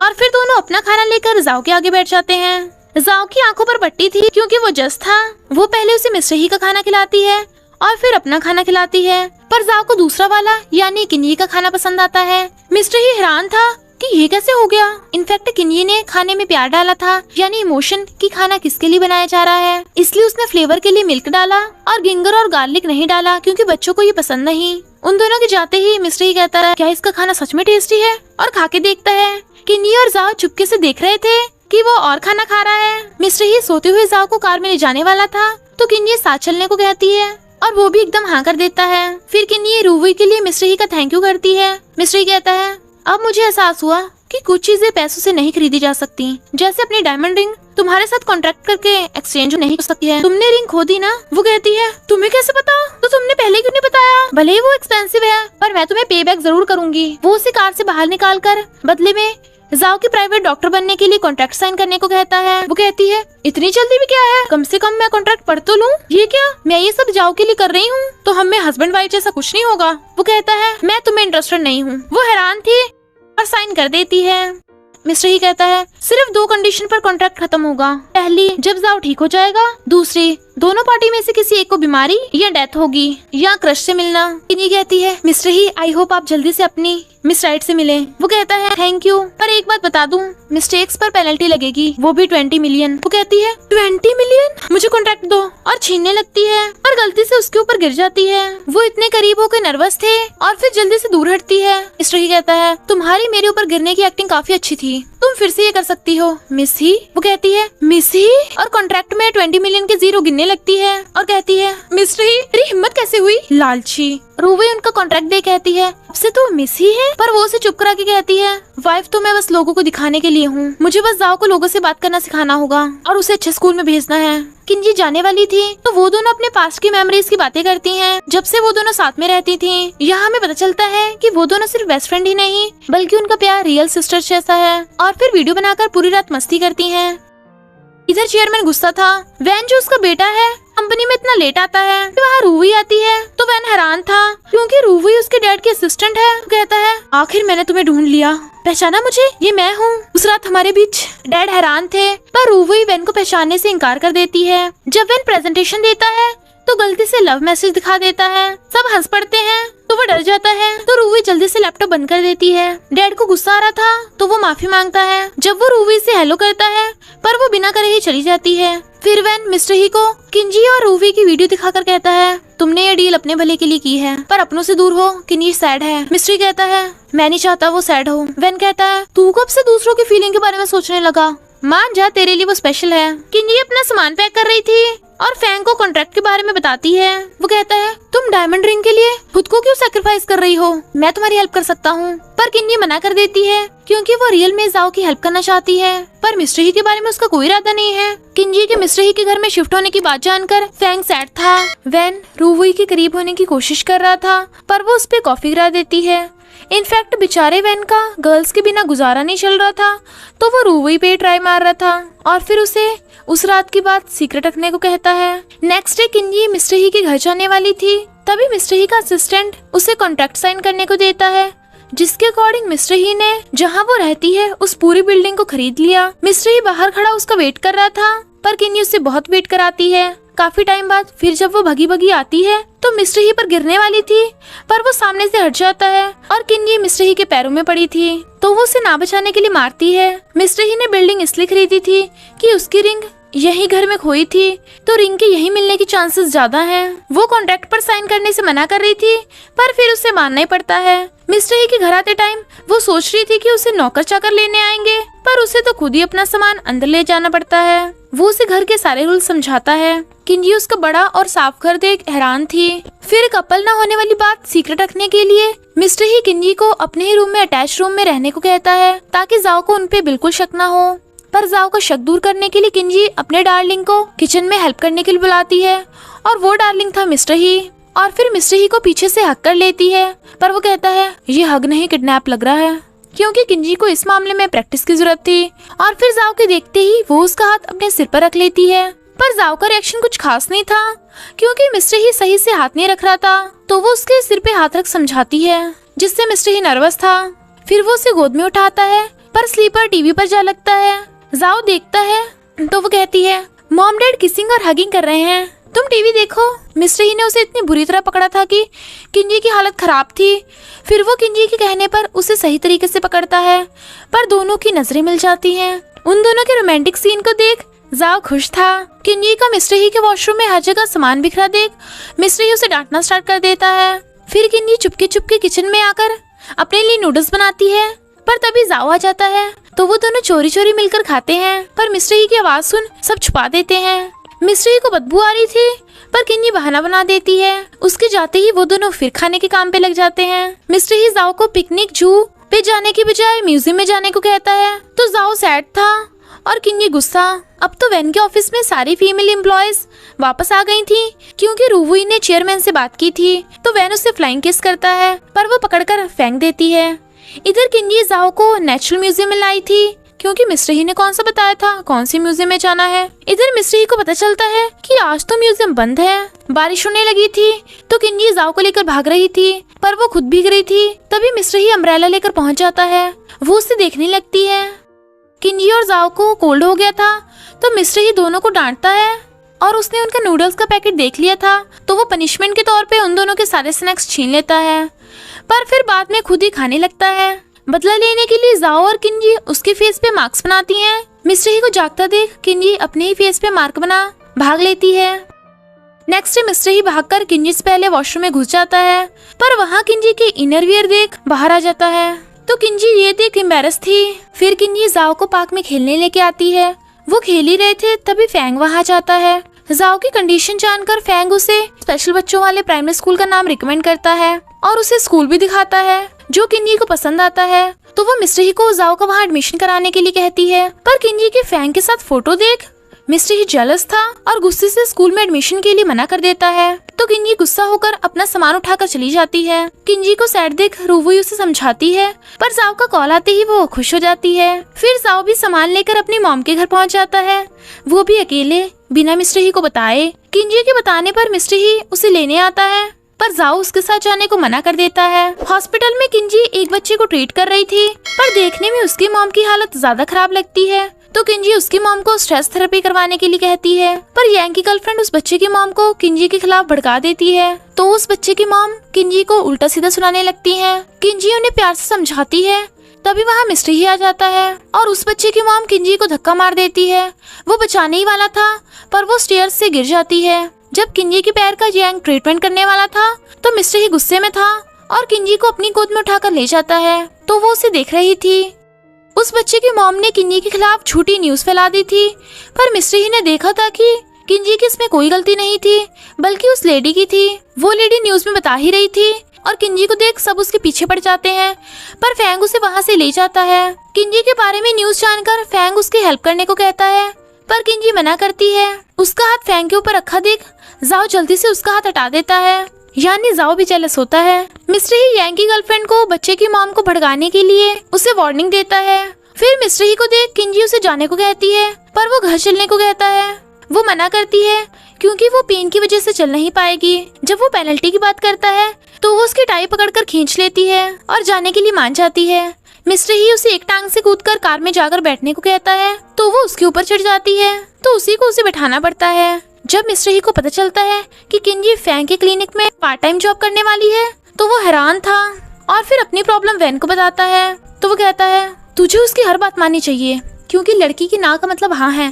और फिर दोनों अपना खाना लेकर जाओ के आगे बैठ जाते हैं। जाओ की आंखों पर पट्टी थी क्योंकि वो जज था। वो पहले उसे मिस्टर ही का खाना खिलाती है और फिर अपना खाना खिलाती है, पर जाओ को दूसरा वाला यानी किंजी का खाना पसंद आता है। मिस्टर ही हैरान था कि ये कैसे हो गया। इनफैक्ट किंजी ने खाने में प्यार डाला था यानी इमोशन कि खाना किसके लिए बनाया जा रहा है, इसलिए उसने फ्लेवर के लिए मिल्क डाला और गिंगर और गार्लिक नहीं डाला क्योंकि बच्चों को ये पसंद नहीं। उन दोनों के जाते ही मिस्टर ही कहता है क्या इसका खाना सच में टेस्टी है, और खा के देखता है। किंजी और जाओ चुपके से देख रहे थे कि वो और खाना खा रहा है। मिस्टर ही सोते हुए जाओ को कार में ले जाने वाला था तो किंजी साथ चलने को कहती है और वो भी एकदम हाँ कर देता है। फिर किंजी रूवुई के लिए मिस्टर ही का थैंक यू करती है। मिस्टर ही कहता है अब मुझे एहसास हुआ कि कुछ चीजें पैसों से नहीं खरीदी जा सकती, जैसे अपनी डायमंड रिंग तुम्हारे साथ कॉन्ट्रैक्ट करके एक्सचेंज नहीं कर सकती है। तुमने रिंग खो दी ना। वो कहती है तुम्हें कैसे पता, तो तुमने पहले क्यों नहीं बताया, भले ही वो एक्सपेंसिव है पर मैं तुम्हें पे बैक जरूर करूंगी। वो उसे कार से बाहर निकाल कर बदले में जाओ की प्राइवेट डॉक्टर बनने के लिए कॉन्ट्रैक्ट साइन करने को कहता है। वो कहती है इतनी जल्दी भी क्या है, कम से कम मैं कॉन्ट्रैक्ट पढ़ तो लूं। ये क्या, मैं ये सब जाओ के लिए कर रही हूँ तो हम में हस्बैंड वाइफ जैसा कुछ नहीं होगा। वो कहता है मैं तुम्हें इंटरेस्टेड नहीं हूँ। वो हैरान थी और साइन कर देती है। मिस्टर ही कहता है सिर्फ 2 कंडीशन पर कॉन्ट्रैक्ट खत्म होगा, पहली जब जाओ ठीक हो जाएगा, दूसरी दोनों पार्टी में से किसी एक को बीमारी या डेथ होगी या क्रश से मिलना। किन्ही कहती है मिस्टर ही, आई होप आप जल्दी से अपनी मिस राइट से मिलें। वो कहता है थैंक यू, पर एक बात बता दूं, मिस्टेक्स पर पेनल्टी लगेगी, वो भी 20 मिलियन। वो कहती है 20 मिलियन, मुझे कॉन्ट्रैक्ट दो, और छीनने लगती है और गलती से उसके ऊपर गिर जाती है। वो इतने करीब होकर नर्वस थे और फिर जल्दी से दूर हटती है। मिस्टर ही कहता है तुम्हारी मेरे ऊपर गिरने की एक्टिंग काफी अच्छी थी, तुम फिर से ये कर सकती हो मिस ही। वो कहती है मिस ही, और कॉन्ट्रैक्ट में 20 मिलियन के 0 गिनने लगती है और कहती है मिस्टर ही, तेरी हिम्मत कैसे हुई लालची। रूवी उनका कॉन्ट्रैक्ट दे कहती है अब से तो मिस ही है, पर वो उसे चुप करा के कहती है वाइफ तो मैं बस लोगों को दिखाने के लिए हूँ, मुझे बस जाओ को लोगों से बात करना सिखाना होगा और उसे अच्छे स्कूल में भेजना है। किंजी जाने वाली थी तो वो दोनों अपने पास्ट की मेमोरीज की बातें करती हैं, जब से वो दोनों साथ में रहती थी। यहाँ हमें पता चलता है कि वो दोनों सिर्फ बेस्ट फ्रेंड ही नहीं बल्कि उनका प्यार रियल सिस्टर जैसा है, और फिर वीडियो बनाकर पूरी रात मस्ती करती हैं। इधर चेयरमैन गुस्सा था। वैन जो उसका बेटा है कंपनी में इतना लेट आता है, वहाँ रूवी आती है तो वैन हैरान था क्योंकि रूवी उसके डैड की असिस्टेंट है। तो कहता है आखिर मैंने तुम्हें ढूंढ लिया, पहचाना मुझे, ये मैं हूँ। उस रात हमारे बीच डैड हैरान थे, पर रूवी वैन को पहचानने से इनकार कर देती है। जब वैन प्रेजेंटेशन देता है तो गलती से लव मैसेज दिखा देता है, सब हंस पड़ते हैं तो वो डर जाता है, तो रूवी जल्दी से लैपटॉप बंद कर देती है। डैड को गुस्सा आ रहा था तो वो माफी मांगता है। जब वो रूवी से हेलो करता है पर वो बिना करे ही चली जाती है। फिर वैन मिस्टर ही को किंजी और रूवी की वीडियो दिखाकर कहता है तुमने ये डील अपने भले के लिए की है, पर अपनों से दूर हो, किन्ही सैड है। मिस्टर ही कहता है मैं नहीं चाहता वो सैड हो। वैन कहता है तू कब से दूसरों की फीलिंग के बारे में सोचने लगा, मान जा तेरे लिए वो स्पेशल है। किंजी अपना सामान पैक कर रही थी और फैंग को कॉन्ट्रैक्ट के बारे में बताती है। वो कहता है तुम डायमंड रिंग के लिए खुद को क्यों सैक्रिफाइस कर रही हो, मैं तुम्हारी हेल्प कर सकता हूँ। पर किन्ही मना कर देती है क्योंकि वो रियल में जाओ की हेल्प करना चाहती है, पर मिस्टर ही के बारे में उसका कोई इरादा नहीं है। किंजी के मिस्टर ही के घर में शिफ्ट होने की बात जानकर फैंग सैड था। वैन रूवी के करीब होने की कोशिश कर रहा था पर वो उस पे कॉफी गिरा देती है। इनफैक्ट बेचारे वैन का गर्ल्स के बिना गुजारा नहीं चल रहा था, तो वो रूवी पे ट्राई मार रहा था और फिर उसे उस रात की बात सीक्रेट रखने को कहता है। नेक्स्ट डे किंजी मिस्टर ही के घर जाने वाली थी, तभी मिस्टर ही का असिस्टेंट उसे कॉन्ट्रैक्ट साइन करने को देता है, जिसके अकॉर्डिंग मिस्टर ही ने जहाँ वो रहती है उस पूरी बिल्डिंग को खरीद लिया। मिस्टर ही बाहर खड़ा उसका वेट कर रहा था, पर किन्ही उससे बहुत वेट कराती है। काफी टाइम बाद फिर जब वो भगी भगी आती है तो मिस्टर ही पर गिरने वाली थी, पर वो सामने से हट जाता है और किन्ही मिस्टर ही के पैरों में पड़ी थी, तो वो उसे ना बचाने के लिए मारती है। मिस्टर ही ने बिल्डिंग इसलिए खरीदी थी कि उसकी रिंग यही घर में खोई थी, तो रिंग के यही मिलने की चांसेस ज्यादा हैं। वो कॉन्ट्रैक्ट पर साइन करने से मना कर रही थी, पर फिर उसे मानना ही पड़ता है। मिस्टर ही के घर आते टाइम वो सोच रही थी कि उसे नौकर चाकर लेने आएंगे, पर उसे तो खुद ही अपना सामान अंदर ले जाना पड़ता है। वो उसे घर के सारे रूल समझाता है। किंजी उसका बड़ा और साफ घर देख हैरान थी। फिर कपल ना होने वाली बात सीक्रेट रखने के लिए मिस्टर ही किंजी को अपने ही रूम में अटैच रूम में रहने को कहता है, ताकि जाओ को उनपे बिल्कुल शक ना हो। पर जाओ का शक दूर करने के लिए किंजी अपने डार्लिंग को किचन में हेल्प करने के लिए बुलाती है, और वो डार्लिंग था मिस्टर ही। और फिर मिस्टर ही को पीछे से हक कर लेती है, पर वो कहता है ये हग नहीं किडनैप लग रहा है, क्योंकि किंजी को इस मामले में प्रैक्टिस की जरूरत थी। और फिर जाओ के देखते ही वो उसका हाथ अपने सिर पर रख लेती है, पर जाओ का रिएक्शन कुछ खास नहीं था, क्योंकि मिस्टर ही सही से हाथ नहीं रख रहा था, तो वो उसके सिर पे हाथ रख समझाती है, जिससे मिस्टर ही नर्वस था। फिर वो उसे गोद में उठाता है, पर स्लीपर टीवी पर जा लगता है। जाओ देखता है तो वो कहती है मॉम डैड किसिंग और हगिंग कर रहे हैं, तुम टीवी देखो। मिस्टर ही ने उसे इतनी बुरी तरह पकड़ा था कि किंजी की हालत खराब थी। फिर वो किंजी के कहने पर उसे सही तरीके से पकड़ता है, पर दोनों की नजरें मिल जाती हैं। उन दोनों के रोमांटिक सीन को देख जाओ खुश था। किंजी का मिस्टर ही के वॉशरूम में हर जगह सामान बिखरा देख मिस्टर ही उसे डांटना स्टार्ट कर देता है। फिर किंजी चुपके चुपके किचन में आकर अपने लिए नूडल्स बनाती है, पर तभी जाओ आ जाता है, तो वो दोनों चोरी चोरी मिलकर खाते हैं। पर मिस्टर ही की आवाज सुन सब छुपा देते हैं। मिस्टर ही को बदबू आ रही थी, पर किंजी बहाना बना देती है। उसके जाते ही वो दोनों फिर खाने के काम पे लग जाते हैं। मिस्टर ही जाओ को पिकनिक जू पे जाने की बजाय म्यूजियम में जाने को कहता है, तो जाओ सैड था और किंजी गुस्सा। अब तो वैन के ऑफिस में सारी फीमेल एम्प्लॉयज वापस आ गई थी, क्योंकि रूवी ने चेयरमैन से बात की थी, तो वैन उसे फ्लाइंग किस करता है, पर वो पकड़कर फेंक देती है। इधर किंजी जाओ को नेचुरल म्यूजियम में लाई थी, क्योंकि मिस्टर ही ने कौन सा बताया था कौन सी म्यूजियम में जाना है। इधर मिस्टर ही को पता चलता है कि आज तो म्यूजियम बंद है। बारिश होने लगी थी, तो किंजी जाओ को लेकर भाग रही थी, पर वो खुद भीग रही थी। तभी मिस्टर ही अम्ब्रेला लेकर पहुंच जाता है। वो उसे देखने लगती है। किंजी और जाओ को कोल्ड हो गया था, तो मिस्टर ही दोनों को डांटता है, और उसने उनका नूडल्स का पैकेट देख लिया था, तो वो पनिशमेंट के तौर पे उन दोनों के सारे स्नैक्स छीन लेता है, पर फिर बाद में खुद ही खाने लगता है। बदला लेने के लिए जाओ और किंजी उसके फेस पे मार्क्स बनाती हैं। मिस्टर ही को जागता देख किंजी अपने ही फेस पे मार्क बना भाग लेती है। नेक्स्ट डे मिस्टर ही भागकर किंजी से पहले वॉशरूम में घुस जाता है, पर वहाँ किंजी के इनरवियर देख बाहर आ जाता है, तो किंजी ये देख एम्बैरस थी। फिर किंजी जाओ को पार्क में खेलने लेके आती है। वो खेल ही रहे थे तभी फैंग वहाँ जाता है। जाओ की कंडीशन जानकर फैंग उसे स्पेशल बच्चों वाले प्राइमरी स्कूल का नाम रिकमेंड करता है और उसे स्कूल भी दिखाता है जो किंजी को पसंद आता है। तो वो मिस्टर ही को जाओ का वहाँ एडमिशन कराने के लिए कहती है, पर किंजी के फैंग के साथ फोटो देख मिस्टर ही जेलस था और गुस्से से स्कूल में एडमिशन के लिए मना कर देता है। तो किंजी गुस्सा होकर अपना सामान उठाकर चली जाती है। किंजी को सैड देख रूवुई उसे समझाती है, पर जाओ का कॉल आते ही वो खुश हो जाती है। फिर जाओ भी सामान लेकर अपनी मॉम के घर पहुंच जाता है, वो भी अकेले बिना मिस्टर ही को बताए। किंजी के बताने पर मिस्टर ही उसे लेने आता है, पर जाओ उसके साथ जाने को मना कर देता है। हॉस्पिटल में किंजी एक बच्चे को ट्रीट कर रही थी, पर देखने में उसकी मॉम की हालत ज्यादा खराब लगती है, तो किंजी उसकी मॉम को स्ट्रेस थेरेपी करवाने के लिए कहती है। पर यांग की गर्लफ्रेंड उस बच्चे की मॉम को किंजी के खिलाफ भड़का देती है, तो उस बच्चे की मॉम किंजी को उल्टा सीधा सुनाने लगती है। किंजी उन्हें प्यार से समझाती है, तभी वहाँ मिस्टर ही आ जाता है और उस बच्चे की मॉम किंजी को धक्का मार देती है। वो बचाने ही वाला था, पर वो स्टेयर्स से गिर जाती है। जब किंजी के पैर का यांग ट्रीटमेंट करने वाला था, तो मिस्टर ही गुस्से में था और किंजी को अपनी गोद में उठाकर ले जाता है, तो वो उसे देख रही थी। उस बच्चे की मॉम ने किंजी के खिलाफ झूठी न्यूज फैला दी थी, पर मिस्टर ही ने देखा था कि किंजी की इसमें कोई गलती नहीं थी, बल्कि उस लेडी की थी। वो लेडी न्यूज में बता ही रही थी और किंजी को देख सब उसके पीछे पड़ जाते हैं, पर फैंग उसे वहाँ से ले जाता है। किंजी के बारे में न्यूज जानकर फैंग उसकी हेल्प करने को कहता है, पर किंजी मना करती है। उसका हाथ फैंग के ऊपर रखा देख जाओ जल्दी से उसका हाथ हटा देता है, यानी जाओ भी जेलस होता है। मिस्टर ही यांग की गर्लफ्रेंड को बच्चे की मॉम को भड़काने के लिए उसे वार्निंग देता है। फिर मिस्टर ही को देख किंजी उसे जाने को कहती है, पर वो घर चलने को कहता है। वो मना करती है क्योंकि वो पेन की वजह से चल नहीं पाएगी। जब वो पेनल्टी की बात करता है, तो वो उसकी टाई पकड़कर खींच लेती है और जाने के लिए मान जाती है। मिस्टर ही उसे एक टांग से कूदकर कार में जाकर बैठने को कहता है, तो वो उसके ऊपर चढ़ जाती है, तो उसी को उसे बैठाना पड़ता है। जब मिस्टर ही को पता चलता है कि किंजी फैंग के क्लिनिक में पार्ट टाइम जॉब करने वाली है, तो वो हैरान था और फिर अपनी प्रॉब्लम वैन को बताता है। तो वो कहता है, तुझे उसकी हर बात माननी चाहिए, क्योंकि लड़की की ना का मतलब हाँ है।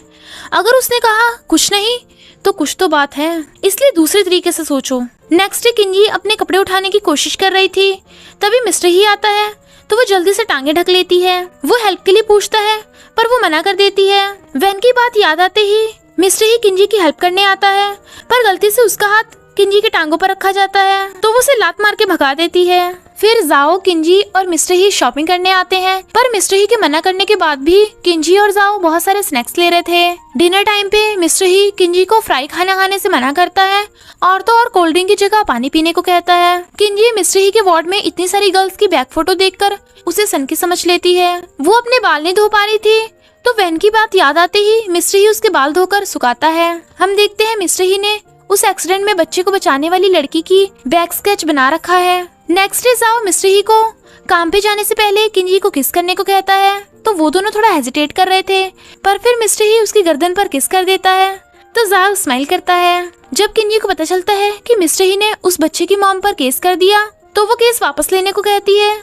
अगर उसने कहा कुछ नहीं तो कुछ तो बात है, इसलिए दूसरे तरीके से सोचो। नेक्स्ट डे किंजी अपने कपड़े उठाने की कोशिश कर रही थी, तभी मिस्टर ही आता है, तो वो जल्दी से टांगे ढक लेती है। वो हेल्प के लिए पूछता है, पर वो मना कर देती है। वैन की बात याद आते ही मिस्टर ही किंजी की हेल्प करने आता है, पर गलती से उसका हाथ किंजी के टांगों पर रखा जाता है, तो वो उसे लात मार के भगा देती है। फिर जाओ, किंजी और मिस्टर ही शॉपिंग करने आते हैं, पर मिस्टर ही के मना करने के बाद भी किंजी और जाओ बहुत सारे स्नैक्स ले रहे थे। डिनर टाइम पे मिस्टर ही किंजी को फ्राई खाना खाने से मना करता है और तो और कोल्ड ड्रिंक की जगह पानी पीने को कहता है। किंजी मिस्टर ही के वार्ड में इतनी सारी गर्ल्स की बैक फोटो देखकर उसे सनकी समझ लेती है। वो अपने बाल नहीं धो पा रही थी, तो वैन की बात याद आते ही मिस्टर ही उसके बाल धोकर सुखाता है। हम देखते हैं मिस्टर ही ने उस एक्सीडेंट में बच्चे को बचाने वाली लड़की की बैक स्केच बना रखा है। नेक्स्ट डे जाओ मिस्टर ही को काम पे जाने से पहले किंजी को किस करने को कहता है, तो वो दोनों थोड़ा हेजिटेट कर रहे थे, पर फिर मिस्टर ही उसकी गर्दन पर किस कर देता है, तो जाओ स्माइल करता है। जब किंजी को पता चलता है कि मिस्टर ही ने उस बच्चे की मॉम पर केस कर दिया, तो वो केस वापस लेने को कहती है।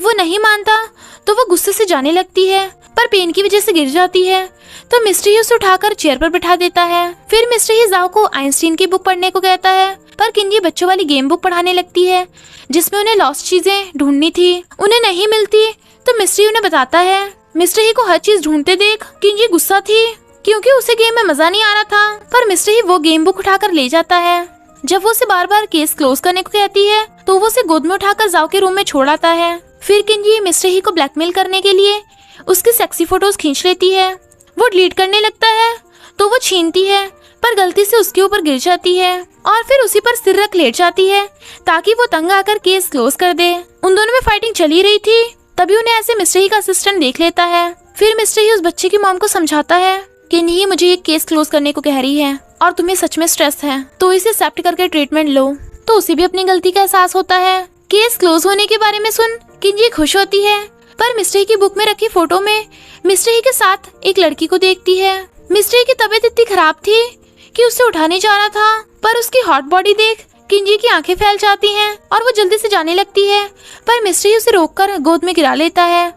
वो नहीं मानता, तो वो गुस्से से जाने लगती है, पर पेन की वजह से गिर जाती है, तो मिस्टर ही उसे उठाकर चेयर पर बिठा देता है। फिर मिस्टर ही जाओ को आइंस्टीन की बुक पढ़ने को कहता है, पर किंजी बच्चों वाली गेम बुक पढ़ाने लगती है, जिसमें उन्हें लॉस्ट चीजें ढूंढनी थी। उन्हें नहीं मिलती, तो मिस्टर ही उन्हें बताता है। मिस्टर ही को हर चीज ढूंढते देख किंजी गुस्सा थी, क्योंकि उसे गेम में मजा नहीं आ रहा था, पर मिस्टर ही वो गेम बुक उठाकर ले जाता है। जब वो उसे बार बार केस क्लोज करने को कहती है, तो वो उसे गोद में उठाकर जाओ के रूम में छोड़ आता है। फिर किंजी मिस्टर ही को ब्लैकमेल करने के लिए उसकी सेक्सी फोटोज खींच लेती है। वो डिलीट करने लगता है, तो वो छीनती है, पर गलती से उसके ऊपर गिर जाती है और फिर उसी पर सिर रख लेट जाती है, ताकि वो तंग आकर केस क्लोज कर दे। उन दोनों में फाइटिंग चली रही थी, तभी उन्हें ऐसे मिस्टर ही का असिस्टेंट देख लेता है। फिर मिस्टर ही उस बच्चे की मॉम को समझाता है कि नहीं, मुझे ये केस क्लोज करने को कह रही है और तुम्हें सच में स्ट्रेस है, तो इसे एक्सेप्ट करके ट्रीटमेंट लो। तो उसे भी अपनी गलती का एहसास होता है। केस क्लोज होने के बारे में सुन किंजी खुश होती है, पर मिस्टर ही की बुक में रखी फोटो में मिस्टर ही के साथ एक लड़की को देखती है। मिस्टर ही की तबीयत इतनी खराब थी कि उसे उठाने जा रहा था, पर उसकी हॉट बॉडी देख किंजी की आंखें फैल जाती हैं और वो जल्दी से जाने लगती है, पर मिस्टर ही उसे रोककर गोद में गिरा लेता है।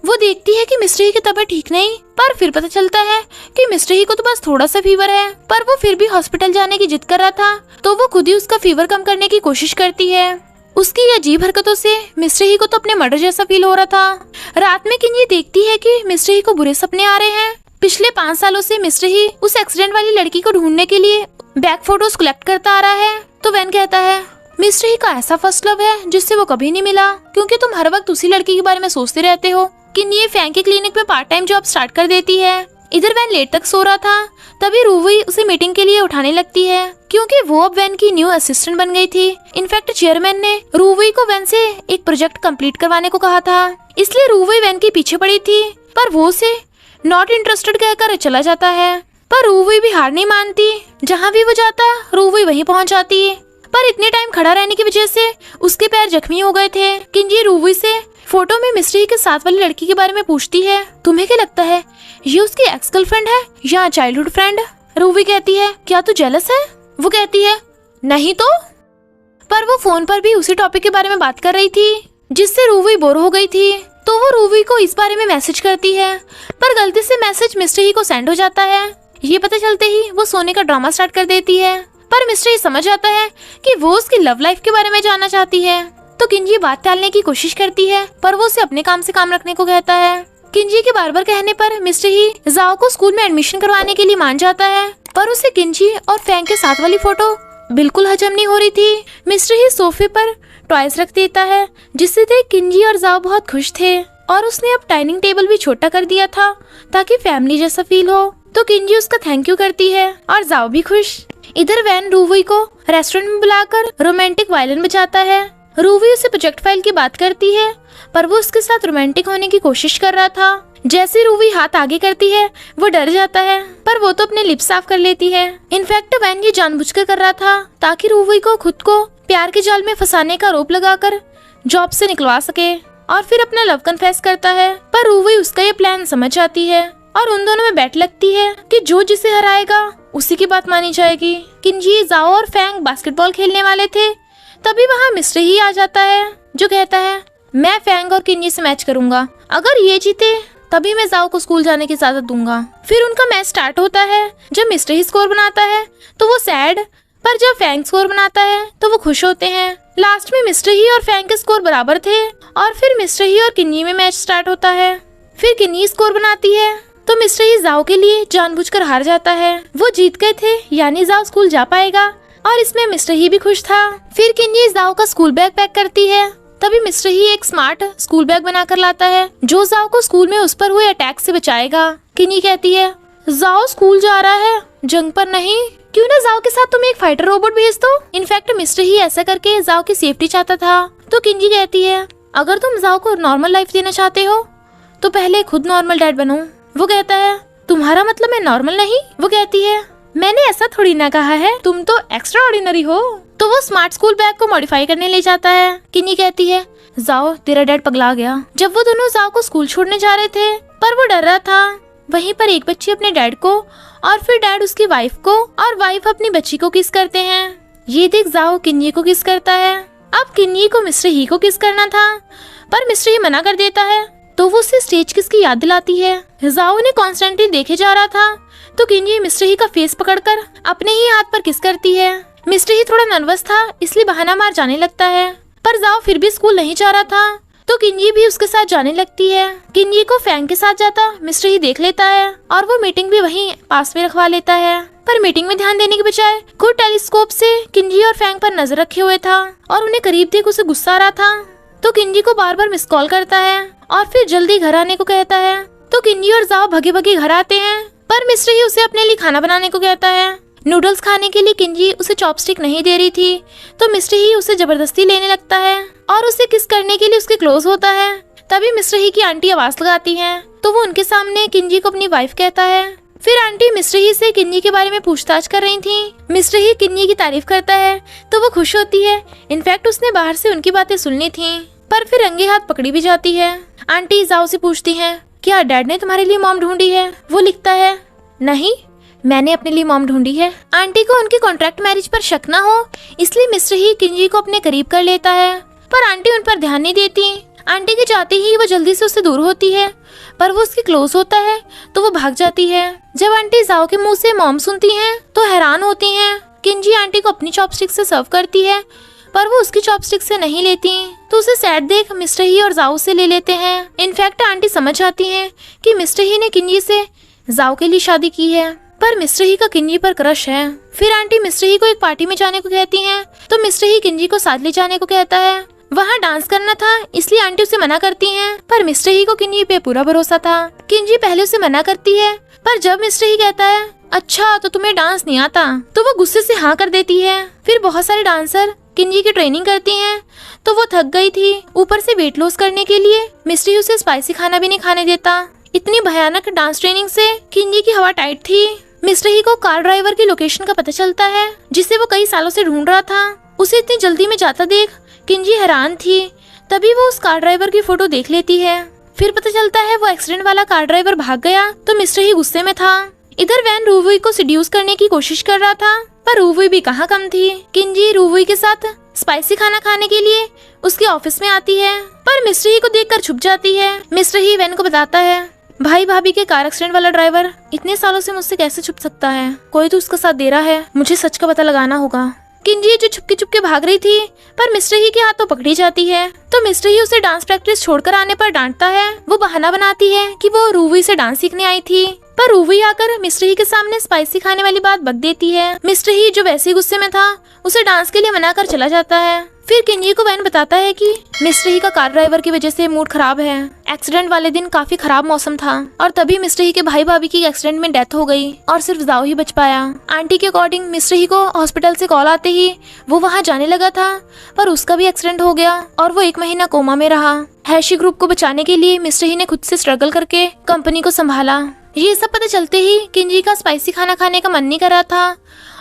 वो देखती है कि मिस्टर ही की तबीयत ठीक नहीं, पर फिर पता चलता है कि मिस्टर ही को तो बस थोड़ा सा फीवर है, पर वो फिर भी हॉस्पिटल जाने की जिद कर रहा था, तो वो खुद ही उसका फीवर कम करने की कोशिश करती है। उसकी अजीब हरकतों से मिस्टर ही को तो अपने मर्डर जैसा फील हो रहा था। रात में किंजी देखती है कि मिस्टर ही को बुरे सपने आ रहे हैं। पिछले 5 सालों से मिस्टर ही उस एक्सीडेंट वाली लड़की को ढूंढने के लिए बैक फोटोज कलेक्ट करता आ रहा है। तो वैन कहता है, मिस्टर ही का ऐसा फर्स्ट लव है जिससे वो कभी नहीं मिला, क्योंकि तुम हर वक्त उसी लड़की के बारे में सोचते रहते हो। किन्नी फैंग के क्लिनिक में पार्ट टाइम जॉब स्टार्ट कर देती है। इधर वैन लेट तक सो रहा था, तभी रूवी उसे मीटिंग के लिए उठाने लगती है, क्योंकि वो अब वैन की न्यू असिस्टेंट बन गई थी। इनफैक्ट चेयरमैन ने रूवी को वैन से एक प्रोजेक्ट कंप्लीट करवाने को कहा था, इसलिए रूवी वैन के पीछे पड़ी थी, पर वो उसे नॉट इंटरेस्टेड कहकर चला जाता है। पर रूवी भी हार नहीं मानती, जहाँ भी वो जाता रूवी वहीं पहुँच जाती। पर इतने टाइम खड़ा रहने की वजह से उसके पैर जख्मी हो गए थे। किंजी रूवी से फोटो में मिस्टर ही के साथ वाली लड़की के बारे में पूछती है, तुम्हें क्या लगता है ये उसकी एक्स गर्लफ्रेंड है या चाइल्डहुड फ्रेंड? रूवी कहती है, क्या तू जेलस है? वो कहती है, नहीं तो। पर वो फोन पर भी उसी टॉपिक के बारे में बात कर रही थी, जिससे रूवी बोर हो गई थी, तो वो रूवी को इस बारे में मैसेज करती है, पर गलती से मैसेज मिस्टर ही को सेंड हो जाता है। ये पता चलते ही वो सोने का ड्रामा स्टार्ट कर देती है, पर मिस्टर ही समझ आता है कि वो उसकी लव लाइफ के बारे में जानना चाहती है। तो किंजी बात टालने की कोशिश करती है, पर वो उसे अपने काम से काम रखने को कहता है। किंजी के बार बार कहने पर मिस्टर ही जाओ को स्कूल में एडमिशन करवाने के लिए मान जाता है, पर उसे किंजी और फैंग के साथ वाली फोटो बिल्कुल हजम नहीं हो रही थी। मिस्टर ही सोफे पर टॉयज रख देता है, जिससे देख किंजी और जाओ बहुत खुश थे, और उसने अब डाइनिंग टेबल भी छोटा कर दिया था ताकि फैमिली जैसा फील हो। तो किंजी उसका थैंक यू करती है और जाओ भी खुश। इधर वैन रूवी को रेस्टोरेंट में बुलाकर रोमांटिक वायलिन बजाता है। रूवी उसे प्रोजेक्ट फाइल की बात करती है, पर वो उसके साथ रोमांटिक होने की कोशिश कर रहा था। जैसे रूवी हाथ आगे करती है वो डर जाता है, पर वो तो अपने लिप्स साफ कर लेती है। इनफैक्ट वैन ये जानबूझकर कर रहा था ताकि रूवी को खुद को प्यार के जाल में फंसाने का आरोप लगाकर जॉब से निकलवा सके, और फिर अपना लव कन्फेस करता है। पर रूवी उसका ये प्लान समझ जाती है और उन दोनों में बैठ लगती है कि जो जिसे हराएगा उसी की बात मानी जाएगी। किंजी, जाओ और फैंग बास्केटबॉल खेलने वाले थे, तभी वहाँ मिस्टर ही आ जाता है, जो कहता है, मैं फैंग और किंजी से मैच करूंगा, अगर ये जीते तभी मैं जाओ को स्कूल जाने की इजाजत दूंगा। फिर उनका मैच स्टार्ट होता है। जब मिस्टर ही स्कोर बनाता है तो वो सैड, पर जब फैंग स्कोर बनाता है तो वो खुश होते हैं। लास्ट में मिस्टर ही और फैंग के स्कोर बराबर थे, और फिर मिस्टर ही और किन्नी में मैच स्टार्ट होता है। फिर किन्नी स्कोर बनाती है तो मिस्टर ही जाओ के लिए जानबूझकर हार जाता है। वो जीत गए थे, यानी जाओ स्कूल जा पाएगा, और इसमें मिस्टर ही भी खुश था। फिर किन्नी जाओ का स्कूल बैग पैक करती है, तभी मिस्टर ही एक स्मार्ट स्कूल बैग बनाकर लाता है जो जाओ को स्कूल में उस पर हुए अटैक से बचाएगा। किन्नी कहती है, जाओ स्कूल जा रहा है, जंग पर नहीं, क्यों ना जाओ के साथ तुम एक फाइटर रोबोट भेज दो। इनफैक्ट मिस्टर ही ऐसा करके जाओ की सेफ्टी चाहता था। तो किन्नी कहती है, अगर तुम जाओ को नॉर्मल लाइफ देना चाहते हो तो पहले खुद नॉर्मल डैड बनो। वो कहता है, तुम्हारा मतलब मैं नॉर्मल नहीं? वो कहती है, मैंने ऐसा थोड़ी ना कहा है, तुम तो एक्स्ट्रा ऑर्डिनरी हो। तो वो स्मार्ट स्कूल बैग को मॉडिफाई करने ले जाता है। किन्नी कहती है, जाओ तेरा डैड पगला गया। जब वो दोनों जाओ को स्कूल छोड़ने जा रहे थे, पर वो डर रहा था, वहीं पर एक बच्ची अपने डैड को और फिर डैड उसकी वाइफ को और वाइफ अपनी बच्ची को किस करते हैं। ये देख जाओ किन्नी को किस करता है। अब किन्नी को मिस्टर ही को किस करना था, पर मिस्टर ही मना कर देता है, तो वो उसे स्टेज किस की याद दिलाती है। जाओ ने कॉन्स्टेंटली देखे जा रहा था, तो किन्नी मिस्टर ही का फेस पकड़कर अपने ही हाथ पर किस करती है। मिस्टर ही थोड़ा नर्वस था, इसलिए बहाना मार जाने लगता है, पर जाओ फिर भी स्कूल नहीं जा रहा था, तो किन्नी भी उसके साथ जाने लगती है। किन्नी को फैंग के साथ जाता मिस्टर ही देख लेता है, और वो मीटिंग भी वहीं पास में रखवा लेता है। पर मीटिंग में ध्यान देने के बजाय खुद टेलीस्कोप से किन्नी और फैंग पर नजर रखे हुए था, और उन्हें करीब देख उसे गुस्सा आ रहा था। तो किन्नी को बार बार मिस कॉल करता है और फिर जल्दी घर आने को कहता है। तो किन्नी और जाओ भगे भगे घर आते हैं, पर मिस्टर ही उसे अपने लिए खाना बनाने को कहता है। नूडल्स खाने के लिए किन्नी उसे चॉपस्टिक नहीं दे रही थी, तो मिस्टर ही उसे जबरदस्ती लेने लगता है और उसे किस करने के लिए उसके क्लोज होता है। तभी मिस्टर ही की आंटी आवाज लगाती है, तो वो उनके सामने किन्नी को अपनी वाइफ कहता है। फिर आंटी मिस्टर ही से किन्नी के बारे में पूछताछ कर रही थी। मिस्टर ही किन्नी की तारीफ करता है तो वो खुश होती है। इनफैक्ट उसने बाहर से उनकी बातें सुननी थी, पर फिर रंगे हाथ पकड़ी भी जाती है। आंटी जाओ से पूछती है, क्या डैड ने तुम्हारे लिए मॉम ढूंढी है? वो लिखता है, नहीं, मैंने अपने लिए मॉम ढूंढी है। आंटी को उनकी कॉन्ट्रैक्ट मैरिज पर शक ना हो, इसलिए मिस्टर ही किंजी को अपने करीब कर लेता है, पर आंटी उन पर ध्यान नहीं देती। आंटी के जाते ही वो जल्दी से उससे दूर होती है, पर वो उसके क्लोज होता है तो वो भाग जाती है। जब आंटी जाओ के मुंह से मॉम सुनती हैं तो हैरान होती हैं। किंजी आंटी को अपनी चॉपस्टिक से सर्व करती है, पर वो उसकी चॉपस्टिक से नहीं लेती, तो उसे सैड देख मिस्टर ही और जाओ से ले लेते हैं। इनफैक्ट आंटी समझ जाती हैं कि मिस्टर ही ने किंजी से जाओ के लिए शादी की है, पर मिस्टर ही का किंजी पर क्रश है। फिर आंटी मिस्टर ही को एक पार्टी में जाने को कहती हैं, तो मिस्टर ही किंजी को साथ ले जाने को कहता है। वहाँ डांस करना था, इसलिए आंटी उसे मना करती हैं, पर मिस्टर ही को किंजी पे पूरा भरोसा था। किंजी पहले उसे मना करती है, पर जब मिस्टर ही कहता है अच्छा तो तुम्हें डांस नहीं आता, तो वो गुस्से से हाँ कर देती है। फिर बहुत सारे डांसर किंजी की ट्रेनिंग करती हैं, तो वो थक गई थी। ऊपर से वेट लॉस करने के लिए मिस्टर ही उसे स्पाइसी खाना भी नहीं खाने देता। इतनी भयानक डांस ट्रेनिंग से किंजी की हवा टाइट थी। मिस्टर ही को कार ड्राइवर की लोकेशन का पता चलता है, जिसे वो कई सालों से ढूंढ रहा था। उसे इतनी जल्दी में जाता देख किंजी हैरान थी। तभी वो उस कार ड्राइवर की फोटो देख लेती है। फिर पता चलता है वो एक्सीडेंट वाला कार ड्राइवर भाग गया, तो मिस्टर ही गुस्से में था। इधर वैन रूवुई को सिड्यूस करने की कोशिश कर रहा था, पर रूवुई भी कहाँ कम थी। किंजी रूवुई के साथ स्पाइसी खाना खाने के लिए उसके ऑफिस में आती है, पर मिस्टर ही को देखकर छुप जाती है। मिस्टर ही वैन को बताता है भाई भाभी के कार एक्सीडेंट वाला ड्राइवर इतने सालों से मुझसे कैसे छुप सकता है, कोई तो उसका साथ दे रहा है, मुझे सच का पता लगाना होगा। किंजी जो छुपके छुपके भाग रही थी, पर मिस्टर ही के हाथों पकड़ी जाती है, तो मिस्टर ही उसे डांस प्रैक्टिस छोड़कर आने पर डांटता है। वो बहाना बनाती है कि वो रूवुई से डांस सीखने आई थी, पर रूवुई आकर मिस्टर ही के सामने स्पाइसी खाने वाली बात बक देती है। मिस्टर ही जो वैसे ही गुस्से में था, उसे डांस के लिए मना कर चला जाता है। फिर किंजी को वैन बताता है कि मिस्टर ही का कार ड्राइवर की वजह से मूड खराब है। एक्सीडेंट वाले दिन काफी खराब मौसम था, और तभी मिस्टर ही के भाई भाभी की एक्सीडेंट में डेथ हो गई और सिर्फ जाओ ही बच पाया। आंटी के अकॉर्डिंग मिस्टर ही को हॉस्पिटल से कॉल आते ही वो वहाँ जाने लगा था, पर उसका भी एक्सीडेंट हो गया और वो 1 महीना कोमा में रहा। हैशी ग्रुप को बचाने के लिए मिस्टर ही ने खुद से स्ट्रगल करके कंपनी को संभाला। ये सब पता चलते ही किंजी का स्पाइसी खाना खाने का मन नहीं कर रहा था,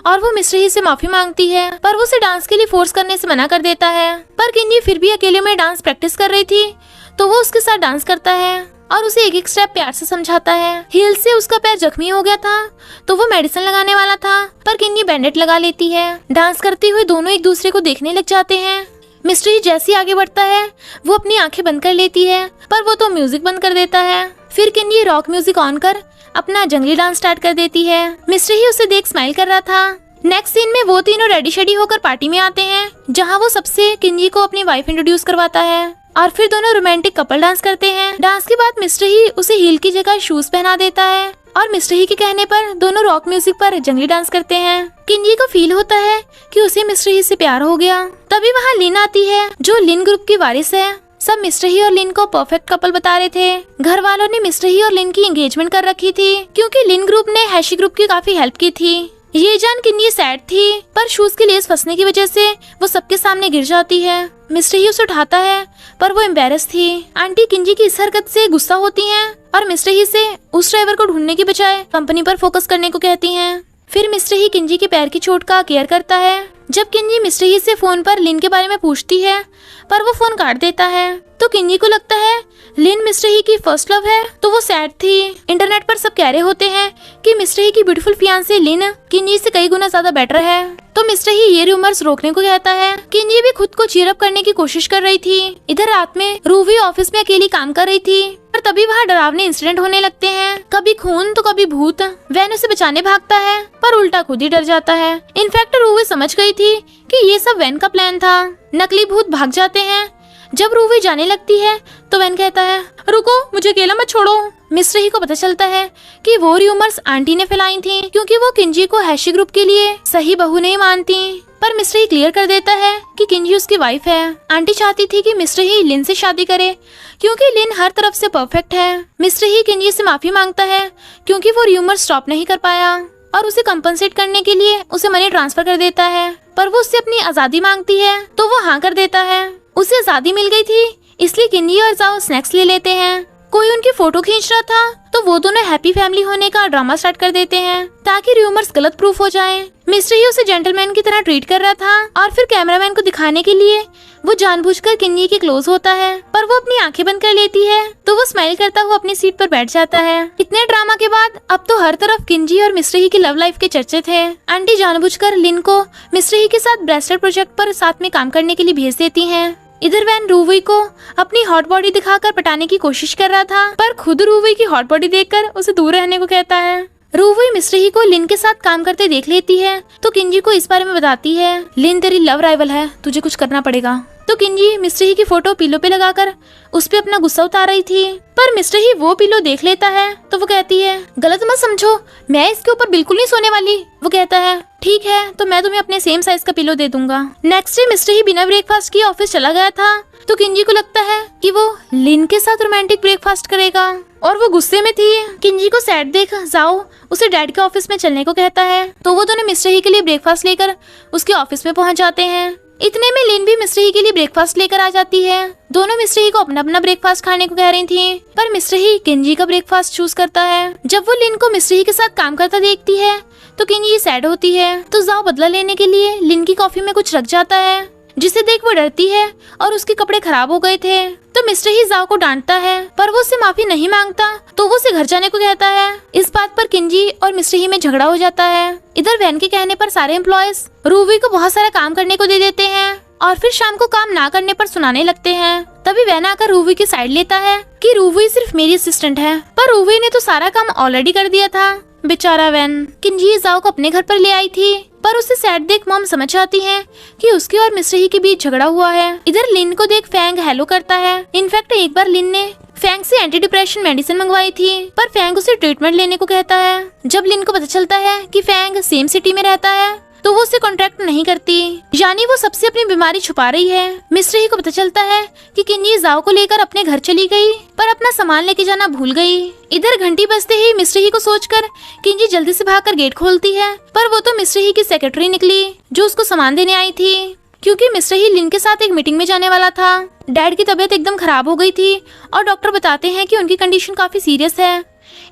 और वो मिस्टर ही से माफी मांगती है, पर वो उसे डांस के लिए फोर्स करने से मना कर देता है। पर किंजी फिर भी अकेले में डांस प्रैक्टिस कर रही थी, तो वो उसके साथ डांस करता है और उसे एक एक स्टेप प्यार से समझाता है। हील से उसका पैर जख्मी हो गया था, तो वो मेडिसिन लगाने वाला था, पर किंजी बैंडेड लगा लेती है। डांस करते हुए दोनों एक दूसरे को देखने लग जाते हैं। मिस्टर ही जैसे आगे बढ़ता है, वो अपनी आंखें बंद कर लेती है, पर वो तो म्यूजिक बंद कर देता है। फिर किंजी रॉक म्यूजिक ऑन कर अपना जंगली डांस स्टार्ट कर देती है। मिस्टर ही उसे देख स्माइल कर रहा था। नेक्स्ट सीन में वो तीनों रेडी शेडी होकर पार्टी में आते हैं, जहाँ वो सबसे किंजी को अपनी वाइफ इंट्रोड्यूस करवाता है, और फिर दोनों रोमांटिक कपल डांस करते हैं। डांस के बाद मिस्टर ही उसे हील की जगह शूज पहना देता है, और मिस्टर ही के कहने पर दोनों रॉक म्यूजिक पर जंगली डांस करते हैं। किंजी को फील होता है कि उसे मिस्टर ही से प्यार हो गया। तभी वहाँ लिन आती है, जो लिन ग्रुप की वारिस है। सब मिस्टर ही और लिन को परफेक्ट कपल बता रहे थे। घर वालों ने मिस्टर ही और लिन की एंगेजमेंट कर रखी थी, क्योंकि लिन ग्रुप ने हैशी ग्रुप की काफी हेल्प की थी। ये जान किंजी सैड थी, पर शूज के लेस फंसने की वजह से वो सबके सामने गिर जाती है। मिस्टर ही उसे उठाता है, पर वो एम्बेरस थी। आंटी किंजी की इस हरकत से गुस्सा होती हैं, और मिस्टर ही से उस ड्राइवर को ढूंढने की बजाय कंपनी पर फोकस करने को कहती हैं। फिर मिस्टर ही किंजी के पैर की चोट का केयर करता है। जब किंजी मिस्टर ही से फोन पर लिन के बारे में पूछती है, पर वो फोन काट देता है, तो किंजी को लगता है लिन मिस्टर ही की फर्स्ट लव है, तो वो सैड थी। इंटरनेट पर सब कह रहे होते हैं कि मिस्टर ही की ब्यूटीफुल फियांसे लिन किंजी से कई गुना ज्यादा बेटर है, तो मिस्टर ही ये रूमर्स रोकने को कहता है। किंजी भी खुद को चीयर अप करने की कोशिश कर रही थी। इधर रात में रूवी ऑफिस में अकेली काम कर रही थी, पर तभी वहाँ डरावने इंसिडेंट होने लगते हैं। कभी खून तो कभी भूत। वैन उसे बचाने भागता है, पर उल्टा खुद ही डर जाता है। इनफैक्ट रूवी समझ गई थी कि ये सब वैन का प्लान था। नकली भूत भाग जाते हैं। जब रूवी जाने लगती है, तो वैन कहता है रुको, मुझे अकेला मत छोड़ो। मिस्टर ही को पता चलता है कि वो रूमर्स आंटी ने फैलाई थी, क्योंकि वो किंजी को हैशी ग्रुप के लिए सही बहू नहीं मानती। पर मिस्टर ही क्लियर कर देता है कि किंजी उसकी वाइफ है। आंटी चाहती थी कि मिस्टर ही लिन से शादी करे, क्योंकि लिन हर तरफ से परफेक्ट है। मिस्टर ही किंजी से माफी मांगता है, क्योंकि वो रूमर स्टॉप नहीं कर पाया, और उसे कंपनसेट करने के लिए उसे मनी ट्रांसफर कर देता है। पर वो उससे अपनी आजादी मांगती है, तो वो हाँ कर देता है। उसे आजादी मिल गई थी, इसलिए किंजी और जाओ स्नैक्स ले लेते हैं। कोई उनकी फोटो खींच रहा था, तो वो दोनों हैप्पी फैमिली होने का ड्रामा स्टार्ट कर देते हैं, ताकि रूमर्स गलत प्रूफ हो जाएं। मिस्टर ही उसे जेंटलमैन की तरह ट्रीट कर रहा था, और फिर कैमरामैन को दिखाने के लिए वो जानबूझकर किंजी के क्लोज होता है, पर वो अपनी आंखें बंद कर लेती है तो वो स्माइल करता हुआ अपनी सीट पर बैठ जाता है। इतने ड्रामा के बाद अब तो हर तरफ किंजी और मिस्टर ही की लव लाइफ के चर्चे थे। आंटी जानबूझकर लिन को मिस्टर ही के साथ ब्रेसलेट प्रोजेक्ट पर साथ में काम करने के लिए भेज देती है। इधर वैन रूवी को अपनी हॉट बॉडी दिखाकर पटाने की कोशिश कर रहा था, पर खुद रूवी की हॉट बॉडी देखकर उसे दूर रहने को कहता है। रूवी मिस्टर ही को लिन के साथ काम करते देख लेती है तो किंजी को इस बारे में बताती है, लिन तेरी लव राइवल है, तुझे कुछ करना पड़ेगा। तो किंजी मिस्टर ही की फोटो पिलो पे लगाकर उस पे अपना गुस्सा उतार रही थी, पर मिस्टर ही वो पिलो देख लेता है तो वो कहती है, गलत मत समझो, मैं इसके ऊपर बिल्कुल नहीं सोने वाली। वो कहता है, ठीक है तो मैं तुम्हें अपने सेम साइज का पिलो दे दूंगा। नेक्स्ट डे मिस्टर ही बिना ब्रेकफास्ट किए ऑफिस चला गया था तो किंजी को लगता है कि वो लिन के साथ रोमांटिक ब्रेकफास्ट करेगा और वो गुस्से में थी। किंजी को सैड देख जाओ उसे डैड के ऑफिस में चलने को कहता है तो वो दोनों मिस्टर ही के लिए ब्रेकफास्ट लेकर उसके ऑफिस में पहुंच जाते हैं। इतने में लिन भी मिस्टर ही के लिए ब्रेकफास्ट लेकर आ जाती है। दोनों मिस्टर ही को अपना अपना ब्रेकफास्ट खाने को कह रही थी, पर मिस्टर ही किंजी का ब्रेकफास्ट चूज करता है। जब वो लिन को मिस्टर ही के साथ काम करता देखती है तो किंजी सैड होती है तो जाओ बदला लेने के लिए लिन की कॉफी में कुछ रख जाता है, जिसे देख वो डरती है और उसके कपड़े खराब हो गए थे। तो मिस्टर ही जाओ को डांटता है, पर वो उससे माफी नहीं मांगता तो वो उसे घर जाने को कहता है। इस बात पर किंजी और मिस्टर ही में झगड़ा हो जाता है। इधर वैन के कहने पर सारे एम्प्लॉयज रूवी को बहुत सारा काम करने को दे देते हैं और फिर शाम को काम ना करने पर सुनाने लगते हैं। तभी वैन आकर रूवी की साइड लेता है कि रूवी सिर्फ मेरी असिस्टेंट है, पर रूवी ने तो सारा काम ऑलरेडी कर दिया था। बेचारा वैन। किंजी जाओ को अपने घर पर ले आई थी, पर उसे सैड देख मॉम समझ जाती है कि उसके और मिस्टर ही के बीच झगड़ा हुआ है। इधर लिन को देख फैंग हेलो करता है। इनफैक्ट एक बार लिन ने फैंग से एंटी डिप्रेशन मेडिसिन मंगवाई थी, पर फैंग उसे ट्रीटमेंट लेने को कहता है। जब लिन को पता चलता है कि फैंग सेम सिटी में रहता है तो वो उससे कॉन्ट्रैक्ट नहीं करती, यानी वो सबसे अपनी बीमारी छुपा रही है। मिस्टर ही को पता चलता है कि किंजी जाओ को लेकर अपने घर चली गई, पर अपना सामान लेके जाना भूल गई। इधर घंटी बजते ही मिस्टर ही को सोचकर किंजी जल्दी से भागकर गेट खोलती है, पर वो तो मिस्टर ही की सेक्रेटरी निकली जो उसको सामान देने आई थी, क्योंकि मिस्टर ही लिन के साथ एक मीटिंग में जाने वाला था। डैड की तबीयत एकदम खराब हो गई थी और डॉक्टर बताते हैं कि उनकी कंडीशन काफी सीरियस है,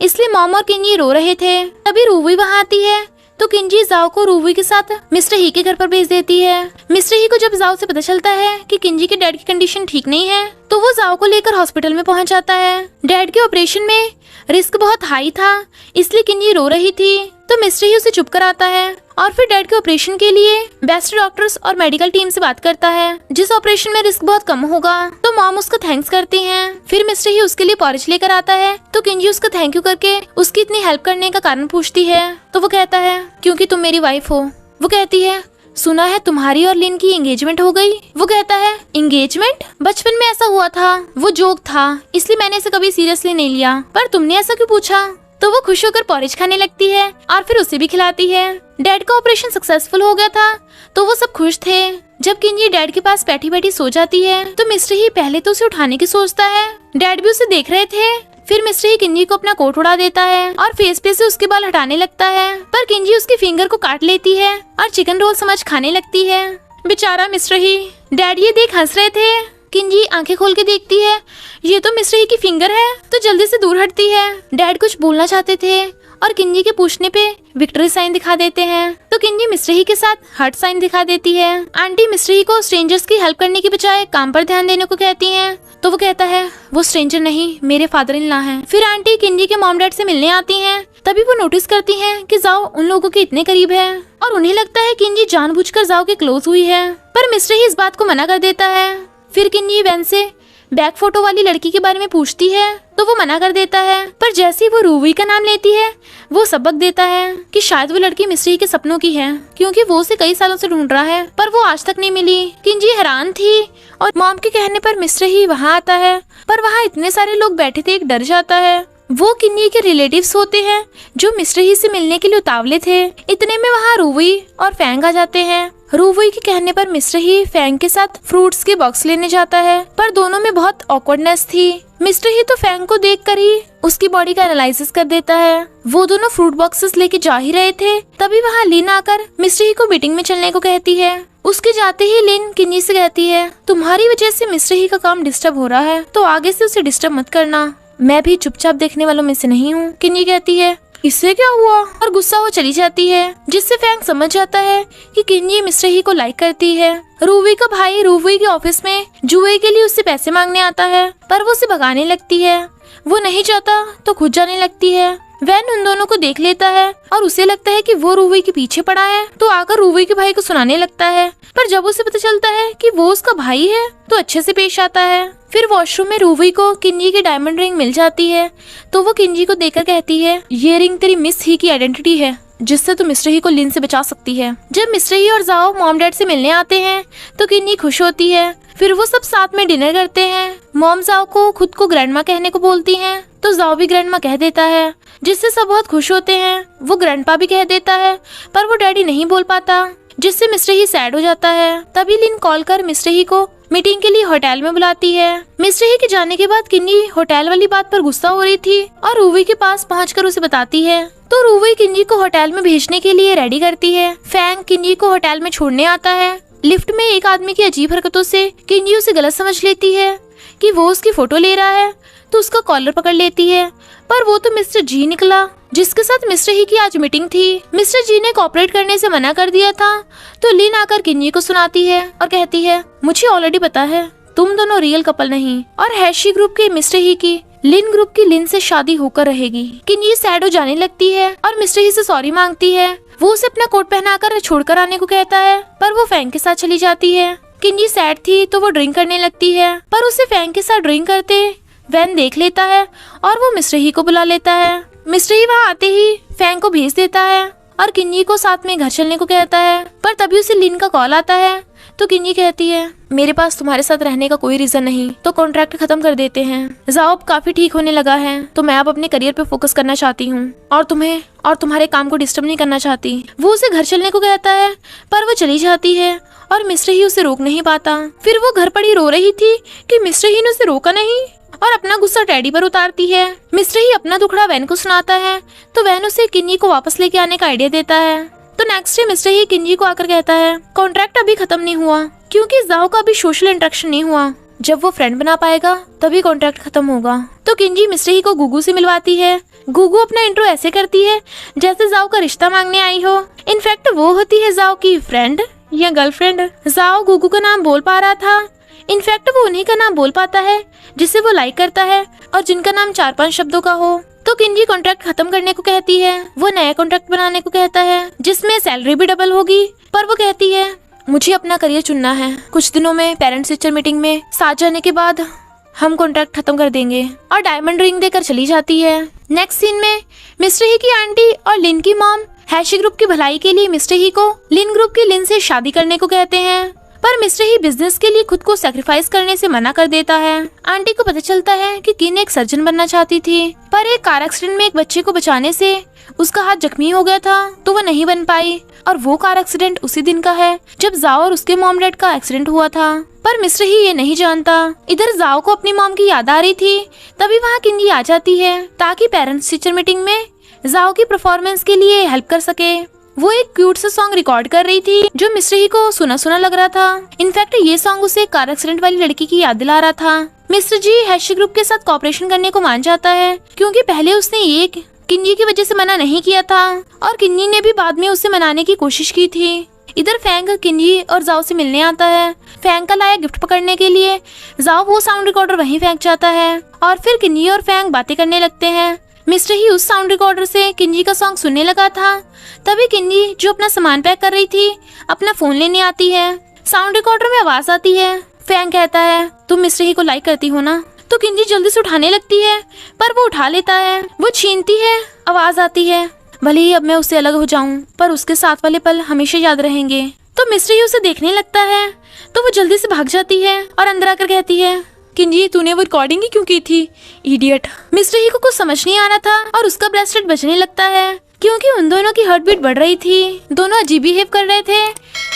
इसलिए मॉम और किंजी रो रहे थे। तभी रूवी वहाँ आती है तो किंजी जाओ को रूवी के साथ मिस्टर ही के घर पर भेज देती है। मिस्टर ही को जब जाओ से पता चलता है कि किंजी के डैड की कंडीशन ठीक नहीं है तो वो जाओ को लेकर हॉस्पिटल में पहुंच जाता है। डैड के ऑपरेशन में रिस्क बहुत हाई था, इसलिए किंजी रो रही थी तो मिस्टर ही उसे चुप कराता है और फिर डैड के ऑपरेशन के लिए बेस्ट डॉक्टर्स और मेडिकल टीम से बात करता है, जिस ऑपरेशन में रिस्क बहुत कम होगा। तो मॉम उसको थैंक्स करती हैं। फिर मिस्टर ही उसके लिए पॉरिज लेकर आता है तो किंजी उसको थैंक यू करके उसकी इतनी हेल्प करने का कारण पूछती है तो वो कहता है क्योंकि तुम मेरी वाइफ हो। वो कहती है सुना है तुम्हारी और लिन की एंगेजमेंट हो गई। वो कहता है एंगेजमेंट? बचपन में ऐसा हुआ था, वो जोक था, इसलिए मैंने इसे कभी सीरियसली नहीं लिया, पर तुमने ऐसा क्यों पूछा? तो वो खुश होकर पॉरिज खाने लगती है और फिर उसे भी खिलाती है। डैड का ऑपरेशन सक्सेसफुल हो गया था तो वो सब खुश थे। जब किंजी डैड के पास बैठी बैठी सो जाती है तो मिस्टर ही पहले तो उसे उठाने की सोचता है। डैड भी उसे देख रहे थे। फिर मिस्टर ही किंजी को अपना कोट उड़ा देता है और फेस पे से उसके बाल हटाने लगता है, पर किंजी उसके फिंगर को काट लेती है और चिकन रोल समझ खाने लगती है। बेचारा मिस्टर ही। डैड ये देख हंस रहे थे। किंजी आंखें खोल के देखती है, ये तो मिस्टर ही की फिंगर है, तो जल्दी से दूर हटती है। डैड कुछ बोलना चाहते थे और किंजी के पूछने पे विक्ट्री साइन दिखा देते हैं, तो किंजी मिस्टर ही के साथ हार्ट साइन दिखा देती है। आंटी मिस्टर ही को स्ट्रेंजर्स की हेल्प करने की बजाय काम पर ध्यान देने को कहती हैं, तो वो कहता है वो स्ट्रेंजर नहीं, मेरे फादर इन लॉ हैं। फिर आंटी किंजी के मॉम डैड से मिलने आती हैं। तभी वो नोटिस करती हैं कि जाओ उन लोगों के इतने करीब है और उन्हें लगता है किंजी जानबूझकर जाओ के क्लोज हुई है, पर मिस्टर ही इस बात को मना कर देता है। फिर किंजी वैन से बैक फोटो वाली लड़की के बारे में पूछती है तो वो मना कर देता है, पर जैसे ही वो रूवी का नाम लेती है वो सबक देता है कि शायद वो लड़की मिस्टर ही के सपनों की है, क्योंकि वो उसे कई सालों से ढूंढ रहा है पर वो आज तक नहीं मिली। किंजी हैरान थी और मॉम के कहने पर मिस्टर ही वहाँ आता है, पर वहाँ इतने सारे लोग बैठे थे, एक डर जाता है। वो किन्नी के रिलेटिव्स होते हैं जो मिस्टर ही से मिलने के लिए उतावले थे। इतने में वहाँ रूवी और फैंग आ जाते हैं। रूवी के कहने पर मिस्टर ही फैंग के साथ फ्रूट्स के बॉक्स लेने जाता है, पर दोनों में बहुत ऑकवर्डनेस थी। मिस्टर ही तो फैंग को देखकर ही उसकी बॉडी का एनालिसिस कर देता है। वो दोनों फ्रूट बॉक्सेस लेके जा ही रहे थे, तभी वहाँ लिन आकर मिस्टर ही को मीटिंग में चलने को कहती है। उसके जाते ही लिन किन्नी से कहती है तुम्हारी वजह से मिस्टर ही का काम डिस्टर्ब हो रहा है, तो आगे से उसे डिस्टर्ब मत करना। मैं भी चुपचाप देखने वालों में से नहीं हूँ। किन्नी कहती है इससे क्या हुआ, और गुस्सा हो चली जाती है, जिससे फैंग समझ जाता है कि किन्ही मिस्टर ही को लाइक करती है। रूवी का भाई रूवी के ऑफिस में जुए के लिए उससे पैसे मांगने आता है, पर वो उसे भगाने लगती है। वो नहीं चाहता तो खुद जाने लगती है। वैन उन दोनों को देख लेता है और उसे लगता है कि वो रूवी के पीछे पड़ा है, तो आकर रूवी के भाई को सुनाने लगता है। पर जब उसे पता चलता है कि वो उसका भाई है तो अच्छे से पेश आता है। फिर वॉशरूम में रूवी को किन्जी की डायमंड रिंग मिल जाती है, तो वो किन्जी को देखकर कहती है, ये रिंग तेरी मिस ही की आइडेंटिटी है, जिससे तू मिस्टर ही को लिन से बचा सकती है। जब मिस्टर ही और जाओ मॉम डैड से मिलने आते हैं तो किन्जी खुश होती है। फिर वो सब साथ में डिनर करते हैं। मॉम जाओ को खुद को ग्रैंडमा कहने को बोलती हैं, तो जाओ भी ग्रैंडमा कह देता है, जिससे सब बहुत खुश होते हैं। वो ग्रैंडपा भी कह देता है, पर वो डैडी नहीं बोल पाता, जिससे मिस्टर ही सैड हो जाता है। तभी लिन कॉल कर मिस्टर ही को मीटिंग के लिए होटल में बुलाती है। मिस्टर ही के जाने के बाद किन्जी होटल वाली बात पर गुस्सा हो रही थी और रूवी के पास पहुंचकर उसे बताती है, तो रूवी किन्जी को होटल में भेजने के लिए रेडी करती है। फैंग किन्जी को होटल में छोड़ने आता है। लिफ्ट में एक आदमी की अजीब हरकतों से किन्जी उसे गलत समझ लेती है कि वो उसकी फोटो ले रहा है, तो उसका कॉलर पकड़ लेती है, पर वो तो मिस्टर जी निकला, जिसके साथ मिस्टर ही की आज मीटिंग थी। मिस्टर जी ने कोऑपरेट करने से मना कर दिया था, तो लिन आकर किन्जी को सुनाती है और कहती है, मुझे ऑलरेडी पता है तुम दोनों रियल कपल नहीं, और हैशी ग्रुप के मिस्टर ही की लिन ग्रुप की लिन से शादी होकर रहेगी। किन्जी सैड हो जाने लगती है और मिस्टर ही से सॉरी मांगती है। वो उसे अपना कोट पहनाकर छोड़कर आने को कहता है, पर वो फैंग के साथ चली जाती है। किन्जी सैड थी तो वो ड्रिंक करने लगती है, पर उसे फैंग के साथ ड्रिंक करते वैन देख लेता है और वो मिस्टर ही को बुला लेता है। मिस्टर ही वहाँ आते ही फैंग को भेज देता है और किन्जी को साथ में घर चलने को कहता है, पर तभी उसे लिन का कॉल आता है, तो किन्जी कहती है, मेरे पास तुम्हारे साथ रहने का कोई रीजन नहीं, तो कॉन्ट्रैक्ट खत्म कर देते हैं। जाओ अब काफी ठीक होने लगा है, तो मैं अब अपने करियर पे फोकस करना चाहती हूँ और तुम्हें और तुम्हारे काम को डिस्टर्ब नहीं करना चाहती। वो उसे घर चलने को कहता है, पर वो चली जाती है और मिस्टर ही उसे रोक नहीं पाता। फिर वो घर पड़ी रो रही थी कि मिस्टर ही ने उसे रोका नहीं और अपना गुस्सा डैडी पर उतारती है। मिस्टर ही अपना दुखड़ा वैन को सुनाता है, तो वैन उसे किन्जी को वापस लेके आने का आइडिया देता है। तो नेक्स्ट डे मिस्टर ही किन्जी को आकर कहता है, कॉन्ट्रैक्ट अभी खत्म नहीं हुआ, क्योंकि जाओ का अभी सोशल इंटरेक्शन नहीं हुआ। जब वो फ्रेंड बना पाएगा तभी कॉन्ट्रैक्ट खत्म होगा। तो किन्जी मिस्टर ही को गुगू से मिलवाती है। गुगू अपना इंट्रो ऐसे करती है जैसे जाओ का रिश्ता मांगने आई हो। इनफैक्ट वो होती है जाओ की फ्रेंड या गर्लफ्रेंड। जाओ गुगू का नाम बोल पा रहा था, इनफैक्ट वो उन्हीं का नाम बोल पाता है जिसे वो लाइक करता है और जिनका नाम 4-5 शब्दों का हो। तो किन्जी कॉन्ट्रैक्ट खत्म करने को कहती है। वो नया कॉन्ट्रैक्ट बनाने को कहता है जिसमें सैलरी भी डबल होगी, पर वो कहती है, मुझे अपना करियर चुनना है। कुछ दिनों में पेरेंट्स टीचर मीटिंग में साथ जाने के बाद हम कॉन्ट्रैक्ट खत्म कर देंगे, और डायमंड रिंग देकर चली जाती है। नेक्स्ट सीन में मिस्टर ही की आंटी और लिन की मॉम हैशी ग्रुप की भलाई के लिए मिस्टर ही को लिन ग्रुप की लिन से शादी करने को कहते हैं, पर मिस्टर ही बिजनेस के लिए खुद को सैक्रिफाइस करने से मना कर देता है। आंटी को पता चलता है कि किन एक सर्जन बनना चाहती थी, पर एक कार एक्सीडेंट में एक बच्चे को बचाने से उसका हाथ जख्मी हो गया था, तो वो नहीं बन पाई, और वो कार एक्सीडेंट उसी दिन का है जब जाओ और उसके मॉम डैड का एक्सीडेंट हुआ था। पर मिस्टर ही ये नहीं जानता। इधर जाओ को अपनी मॉम की याद आ रही थी, तभी वहाँ किन्जी आ जाती है ताकि पेरेंट्स टीचर मीटिंग में जाओ की परफॉर्मेंस के लिए हेल्प कर सके। वो एक क्यूट सा सॉन्ग रिकॉर्ड कर रही थी जो मिस्टर ही को सुना सुना लग रहा था। इनफैक्ट ये सॉन्ग उसे कार एक्सीडेंट वाली लड़की की याद दिला रहा था। मिस्टर जी हैशी ग्रुप के साथ कॉपरेशन करने को मान जाता है, क्योंकि पहले उसने ये किन्जी की वजह से मना नहीं किया था और किन्जी ने भी बाद में उसे मनाने की कोशिश की थी। इधर फैंग किन्जी और जाओ से मिलने आता है। फैंग का लाया गिफ्ट पकड़ने के लिए जाओ वो साउंड रिकॉर्डर वहीं फेंक जाता है और फिर किन्जी और फैंग बातें करने लगते हैं। मिस्टर ही उस साउंड रिकॉर्डर से किन्जी का सॉन्ग सुनने लगा था। तभी किन्जी जो अपना सामान पैक कर रही थी अपना फोन लेने आती है। साउंड रिकॉर्डर में आवाज आती है। फैंग कहता है, तुम मिस्टर ही को लाइक करती हो ना? तो किन्जी जल्दी से उठाने लगती है, पर वो उठा लेता है। वो छीनती है, आवाज आती है, भले ही अब मैं उससे अलग हो जाऊं, पर उसके साथ वाले पल हमेशा याद रहेंगे। तो मिस्टर ही उसे देखने लगता है, तो वो जल्दी से भाग जाती है और अंदर आकर कहती है, किन्जी तूने वो रिकॉर्डिंग ही क्यों की थी, इडियट। मिस्टर ही को कुछ समझ नहीं आ रहा था और उसका ब्रेसलेट बजने लगता है, क्योंकि उन दोनों की हार्ट बीट बढ़ रही थी। दोनों अजीब बिहेव कर रहे थे।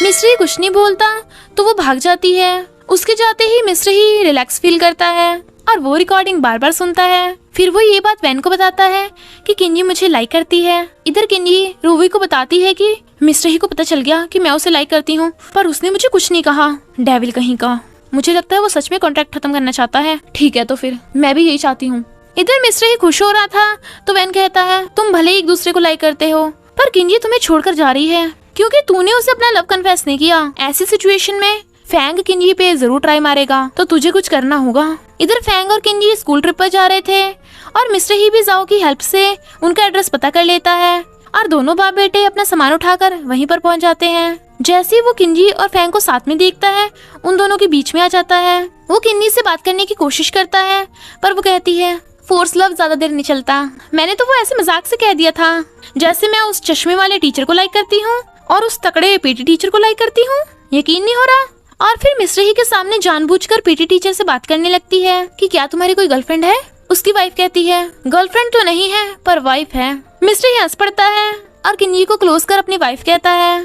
मिस्टर ही कुछ नहीं बोलता तो वो भाग जाती है। उसके जाते ही मिस्टर ही रिलैक्स फील करता है और वो रिकॉर्डिंग बार बार सुनता है। फिर वो ये बात वैन को बताता है कि किन्जी मुझे लाइक करती है। इधर किन्जी रूवी को बताती है कि मिस्टर ही को पता चल गया कि मैं उसे लाइक करती हूँ, पर उसने मुझे कुछ नहीं कहा, डेविल कहीं का। मुझे लगता है वो सच में कॉन्ट्रैक्ट खत्म करना चाहता है। ठीक है, तो फिर मैं भी यही चाहती हूँ। इधर मिस्टर ही खुश हो रहा था तो वैन कहता है तुम भले ही एक दूसरे को लाइक करते हो पर किंजी तुम्हें छोड़कर जा रही है क्योंकि तूने उसे अपना लव कन्फेस नहीं किया। ऐसी सिचुएशन में फैंग किंजी पे जरूर ट्राई मारेगा तो तुझे कुछ करना होगा। इधर फैंग और किंजी स्कूल ट्रिप पर जा रहे थे और मिस्टर ही भी जाओ की हेल्प से उनका एड्रेस पता कर लेता है और दोनों बाप बेटे अपना सामान उठाकर वहीं पर पहुंच जाते हैं। जैसे ही वो किंजी और फैंग को साथ में देखता है उन दोनों के बीच में आ जाता है। वो किंजी से बात करने की कोशिश करता है पर वो कहती है फोर्स लव ज्यादा देर नहीं चलता। मैंने तो वो ऐसे मजाक से कह दिया था जैसे मैं उस चश्मे वाले टीचर को लाइक करती हूँ और उस तकड़े पीटी टीचर को लाइक करती हूँ, यकीन नहीं हो रहा। और फिर मिस्टर ही के सामने जानबूझकर पीटी टीचर से बात करने लगती है कि क्या तुम्हारी कोई गर्लफ्रेंड है। उसकी वाइफ कहती है गर्लफ्रेंड तो नहीं है पर वाइफ है। मिस्टर ही हंस पड़ता है और किंजी को क्लोज कर अपनी वाइफ कहता है।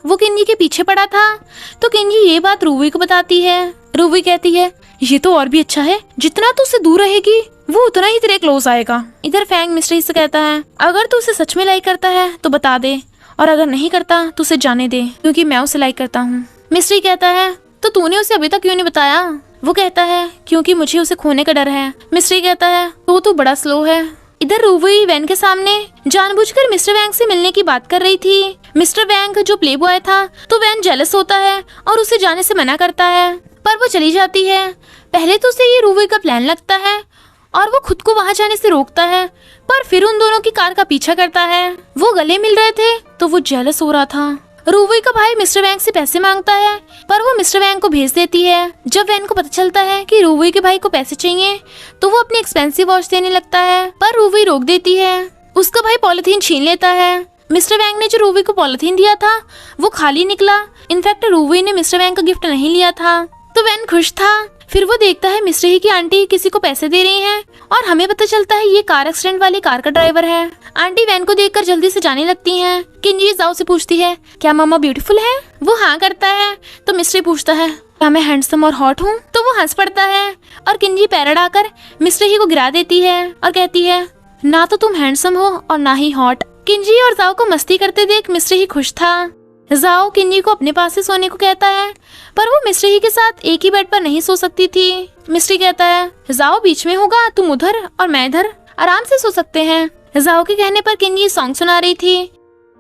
वो किंजी के पीछे पड़ा था तो किंजी ये बात रूवी को बताती है। रूवी कहती है ये तो और भी अच्छा है, जितना तू उससे दूर रहेगी वो उतना ही तेरे क्लोज आएगा। इधर फैंग मिस्टर ही से कहता है अगर तू उसे सच में लाइक करता है तो बता दे और अगर नहीं करता तो उसे जाने दे क्योंकि मैं उसे लाइक करता हूँ। मिस्टर ही कहता है तो तूने उसे अभी तक क्यों नहीं बताया। वो कहता है क्योंकि मुझे उसे खोने का डर है। मिस्टर ही कहता है तो तू बड़ा स्लो है। इधर रूवी वैन के सामने जानबूझकर मिस्टर वैंग से मिलने की बात कर रही थी। मिस्टर वैंग जो प्ले बॉय था तो वैन जेलस होता है और उसे जाने से मना करता है पर वो चली जाती है। पहले तो उसे ये रूवी का प्लान लगता है और वो खुद को वहां जाने से रोकता है पर फिर उन दोनों की कार का पीछा करता है। वो गले मिल रहे थे तो वो जेलस हो रहा था। रूवी का भाई मिस्टर वैंग से पैसे मांगता है पर वो मिस्टर वैंग को भेज देती है। जब वैन को पता चलता है कि रूवी के भाई को पैसे चाहिए तो वो अपनी एक्सपेंसिव वॉच देने लगता है पर रूवी रोक देती है। उसका भाई पॉलिथीन छीन लेता है। मिस्टर वैंग ने जो रूवी को पॉलिथीन दिया था वो खाली निकला। इनफैक्ट रूवी ने मिस्टर वैंग का गिफ्ट नहीं लिया था तो वैन खुश था। फिर वो देखता है मिस्टर ही की आंटी किसी को पैसे दे रही हैं और हमें पता चलता है ये कार एक्सीडेंट वाली कार का ड्राइवर है। आंटी वैन को देखकर जल्दी से जाने लगती हैं। किंजी जाओ से पूछती है क्या मामा ब्यूटीफुल है। वो हाँ करता है तो मिस्टर पूछता है क्या मैं हैंडसम और हॉट हूँ। तो वो हंस पड़ता है और किंजी पैर अड़ाकर मिस्टर ही को गिरा देती है और कहती है ना तो तुम हैंडसम हो और ना ही हॉट। किंजी और जाओ को मस्ती करते देख मिस्टर ही खुश था। जाओ किंजी को अपने पास से सोने को कहता है पर वो मिस्टर ही के साथ एक ही बेड पर नहीं सो सकती थी। मिस्टर कहता है जाओ बीच में होगा, तुम उधर और मैं इधर, आराम से सो सकते हैं। जाओ के कहने पर किंजी सॉन्ग सुना रही थी।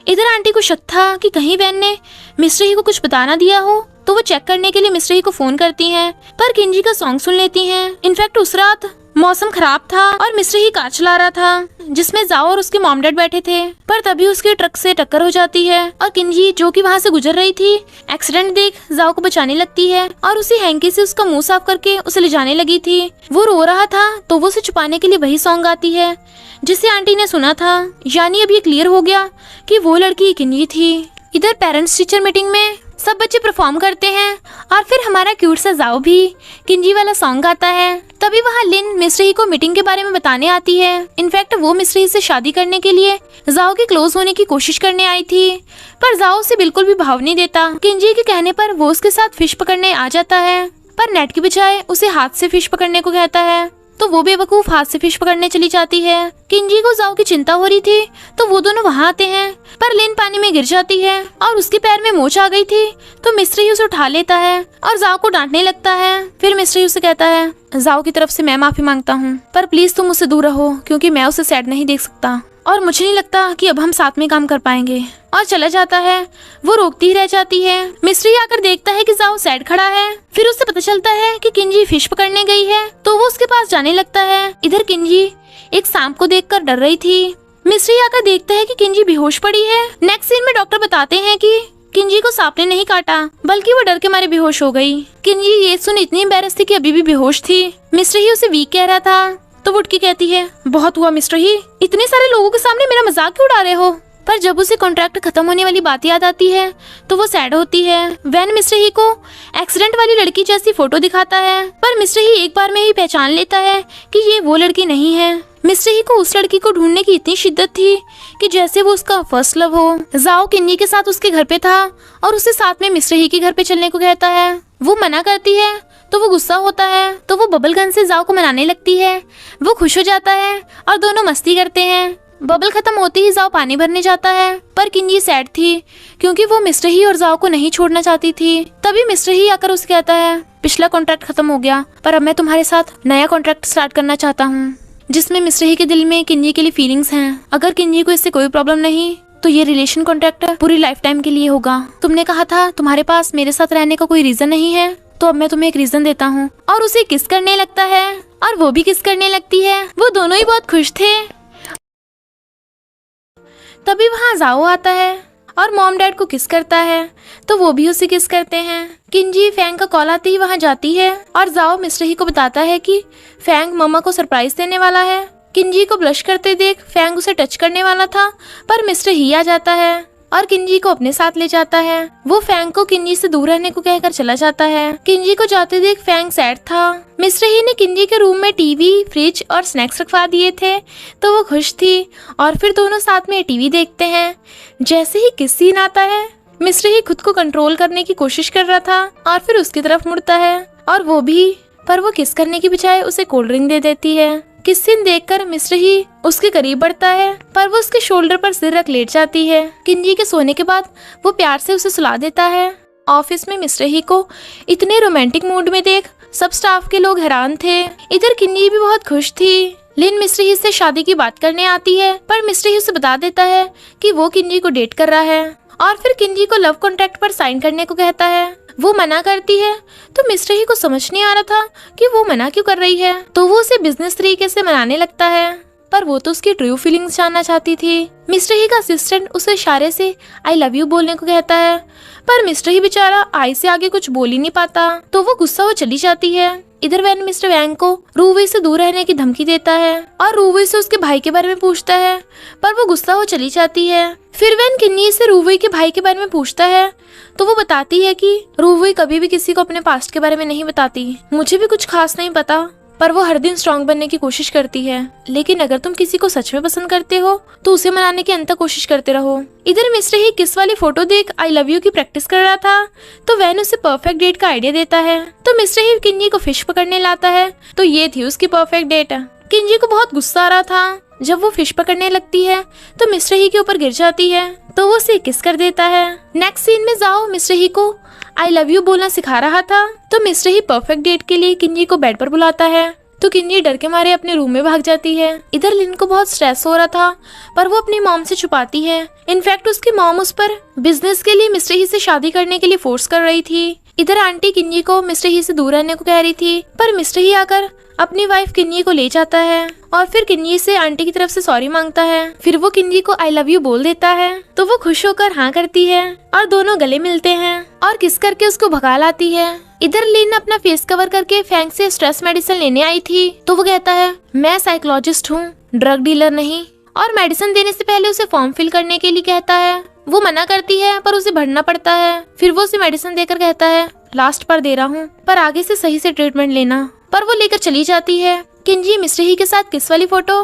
इधर आंटी को शक था कि कहीं वैन ने मिस्टर ही को कुछ बता ना दिया हो तो वो चेक करने के लिए मिस्टर ही को फोन करती हैं पर किंजी का सॉन्ग सुन लेती हैं। इनफैक्ट उस रात मौसम खराब था और मिस्टर ही कार चला रहा था जिसमें जाओ और उसके मॉम डैड बैठे थे पर तभी उसके ट्रक से टक्कर हो जाती है और किंजी जो कि वहां से गुजर रही थी एक्सीडेंट देख जाओ को बचाने लगती है और उसी हैंकी से उसका मुंह साफ करके उसे ले जाने लगी थी। वो रो रहा था तो वो उसे छुपाने के लिए वही सॉन्ग गाती है जिसे आंटी ने सुना था। यानी अब ये क्लियर हो गया कि वो लड़की किंजी थी। इधर पेरेंट्स टीचर मीटिंग में सब बच्चे परफॉर्म करते हैं और फिर हमारा क्यूट सा जाओ भी किंजी वाला सॉन्ग गाता है। तभी वहाँ लिन मिस्टर ही को मीटिंग के बारे में बताने आती है। इनफैक्ट वो मिस्टर ही से शादी करने के लिए जाओ के क्लोज होने की कोशिश करने आई थी पर जाओ से बिल्कुल भी भाव नहीं देता। किंजी के कहने पर वो उसके साथ फिश पकड़ने आ जाता है पर नेट की बजाय उसे हाथ से फिश पकड़ने को कहता है तो वो बेवकूफ हाथ से फिश पकड़ने चली जाती है। किंजी को जाओ की चिंता हो रही थी तो वो दोनों वहाँ आते हैं पर लिन पानी में गिर जाती है और उसके पैर में मोच आ गई थी तो मिस्टर ही उसे उठा लेता है और जाओ को डांटने लगता है। फिर मिस्टर ही उसे कहता है जाओ की तरफ से मैं माफी मांगता हूँ पर प्लीज तुम उससे दूर रहो क्योंकि मैं उसे सैड नहीं देख सकता और मुझे नहीं लगता कि अब हम साथ में काम कर पाएंगे। और चला जाता है। वो रोकती ही रह जाती है। मिस्टर ही आकर देखता है कि जाओ सैड खड़ा है। फिर उससे पता चलता है कि किंजी फिश पकड़ने गई है तो वो उसके पास जाने लगता है। इधर किंजी एक सांप को देखकर डर रही थी। मिस्टर ही आकर देखता है कि किंजी बेहोश पड़ी है। नेक्स्ट सीन में डॉक्टर बताते हैं कि किंजी को सांप ने नहीं काटा बल्कि वो डर के मारे बेहोश हो गई। किंजी ये सुन इतनी एम्बैरेस थी कि अभी भी बेहोश थी। मिस्टर ही उसे वीक कह रहा था तो वो उठ के कहती है बहुत हुआ मिस्टर ही, इतने सारे लोगों के सामने मेरा मजाक क्यों उड़ा रहे हो। पर जब उसे कॉन्ट्रैक्ट खत्म होने वाली बात याद आती है तो वो सैड होती है। वैन मिस्टर ही को एक्सीडेंट वाली लड़की जैसी फोटो दिखाता है पर मिस्टर ही एक बार में ही पहचान लेता है कि ये वो लड़की नहीं है। मिस्टर ही को उस लड़की को ढूंढने की इतनी शिद्दत थी कि जैसे वो उसका फर्स्ट लव हो। जाओ किन्नी के साथ उसके घर पे था और उसे साथ में मिस्टर ही के घर पे चलने को कहता है। वो मना करती है तो वो गुस्सा होता है तो वो बबल गन से जाओ को मनाने लगती है। वो खुश हो जाता है और दोनों मस्ती करते हैं। बबल खत्म होते ही जाओ पानी भरने जाता है, पर किंजी सैड थी क्योंकि वो मिस्टर ही और जाओ को नहीं छोड़ना चाहती थी। तभी मिस्टर ही आकर उसे कहता है, पिछला कॉन्ट्रैक्ट खत्म हो गया, पर अब मैं तुम्हारे साथ नया कॉन्ट्रैक्ट स्टार्ट करना चाहता हूँ, जिसमें मिस्टर ही के दिल में किंजी के लिए फीलिंग्स हैं। अगर किंजी को इससे कोई प्रॉब्लम नहीं तो ये रिलेशन कॉन्ट्रैक्ट पूरी लाइफ टाइम के लिए होगा। तुमने कहा था तुम्हारे पास मेरे साथ रहने का कोई रीजन नहीं है, तो अब मैं तुम्हें एक रीजन देता हूँ। और उसे किस करने लगता है और वो भी किस करने लगती है। वो दोनों ही बहुत खुश थे। तभी वहाँ जाओ आता है और मॉम डैड को किस करता है, तो वो भी उसे किस करते हैं। किंजी फैंग का कॉल आते ही वहाँ जाती है और जाओ मिस्टर ही को बताता है कि फैंग मम्मा को सरप्राइज देने वाला है। किंजी को ब्लश करते देख फैंग उसे टच करने वाला था, पर मिस्टर ही आ जाता है और किंजी को अपने साथ ले जाता है। वो फैंग को किंजी से दूर रहने को कहकर चला जाता है। किंजी को जाते देख फैंग सैड था। मिस्टर ही ने किंजी के रूम में टीवी, फ्रिज और स्नैक्स रखवा दिए थे, तो वो खुश थी और फिर दोनों साथ में टीवी देखते हैं। जैसे ही किस सीन आता है, मिस्टर ही खुद को कंट्रोल करने की कोशिश कर रहा था और फिर उसकी तरफ मुड़ता है और वो भी, पर वो किस करने की बजाय उसे कोल्ड ड्रिंक दे देती है। किस सीन देखकर मिस्टर ही उसके करीब बढ़ता है, पर वो उसके शोल्डर पर सिर रख लेट जाती है। किंजी के सोने के बाद वो प्यार से उसे सुला देता है। ऑफिस में मिस्टर ही को इतने रोमांटिक मूड में देख सब स्टाफ के लोग हैरान थे। इधर किंजी भी बहुत खुश थी। लिन मिस्टर ही से शादी की बात करने आती है, पर मिस्टर ही उसे बता देता है कि वो किंजी को डेट कर रहा है और फिर किंजी को लव कॉन्ट्रैक्ट पर साइन करने को कहता है। वो मना करती है, तो मिस्टर ही को समझ नहीं आ रहा था कि वो मना क्यों कर रही है, तो वो उसे बिजनेस तरीके से मनाने लगता है, पर वो तो उसकी ट्रू फीलिंग्स जानना चाहती थी। मिस्टर ही का असिस्टेंट उसे इशारे से आई लव यू बोलने को कहता है, पर मिस्टर ही बेचारा आई से आगे कुछ बोल ही नहीं पाता, तो वो गुस्सा हो चली जाती है। इधर वैन मिस्टर वैंग को रूवी से दूर रहने की धमकी देता है और रूवी से उसके भाई के बारे में पूछता है, पर वो गुस्सा हो चली जाती है। फिर वैन किन्नी से रूवी के भाई के बारे में पूछता है, तो वो बताती है कि रूवी कभी भी किसी को अपने पास्ट के बारे में नहीं बताती। मुझे भी कुछ खास नहीं पता, पर वो हर दिन स्ट्रॉन्ग बनने की कोशिश करती है। लेकिन अगर तुम किसी को सच में पसंद करते हो तो उसे मनाने की अंत तक कोशिश करते रहो। इधर मिस्टर ही किस वाली फोटो देख आई लव यू की प्रैक्टिस कर रहा था, तो वैन उसे परफेक्ट डेट का आइडिया देता है। तो मिस्टर ही किन्नी को फिश पकड़ने लाता है, तो ये थी उसकी परफेक्ट डेट। किंजी को बहुत गुस्सा आ रहा था। जब वो फिश पकड़ने लगती है तो मिस्टर ही के ऊपर गिर जाती है, तो वो उसे किस कर देता है। नेक्स्ट सीन में जाओ मिस्टर ही को आई लव यू बोलना सिखा रहा था, तो मिस्टर ही परफेक्ट डेट के लिए किंजी को बेड पर बुलाता है, तो किंजी डर के मारे अपने रूम में भाग जाती है। इधर लिन को बहुत स्ट्रेस हो रहा था, पर वो अपनी मॉम से छुपाती है। इनफैक्ट उसकी मॉम उस पर बिजनेस के लिए मिस्टर ही से शादी करने के लिए फोर्स कर रही थी। इधर आंटी किन्नी को मिस्टर ही से दूर रहने को कह रही थी, पर मिस्टर ही आकर अपनी वाइफ किन्नी को ले जाता है और फिर किन्नी से आंटी की तरफ से सॉरी मांगता है। फिर वो किन्नी को आई लव यू बोल देता है, तो वो खुश होकर हाँ करती है और दोनों गले मिलते हैं और किस करके उसको भगा लाती है। इधर लिन अपना फेस कवर करके फैंग से स्ट्रेस मेडिसिन लेने आई थी, तो वो कहता है मैं साइकोलॉजिस्ट हूँ, ड्रग डीलर नहीं, और मेडिसिन देने से पहले उसे फॉर्म फिल करने के लिए कहता है। वो मना करती है, पर उसे भरना पड़ता है। फिर वो उसे मेडिसिन देकर कहता है लास्ट पर दे रहा हूँ, पर आगे से सही से ट्रीटमेंट लेना, पर वो लेकर चली जाती है। किंजी मिस्टर ही के साथ किस वाली फोटो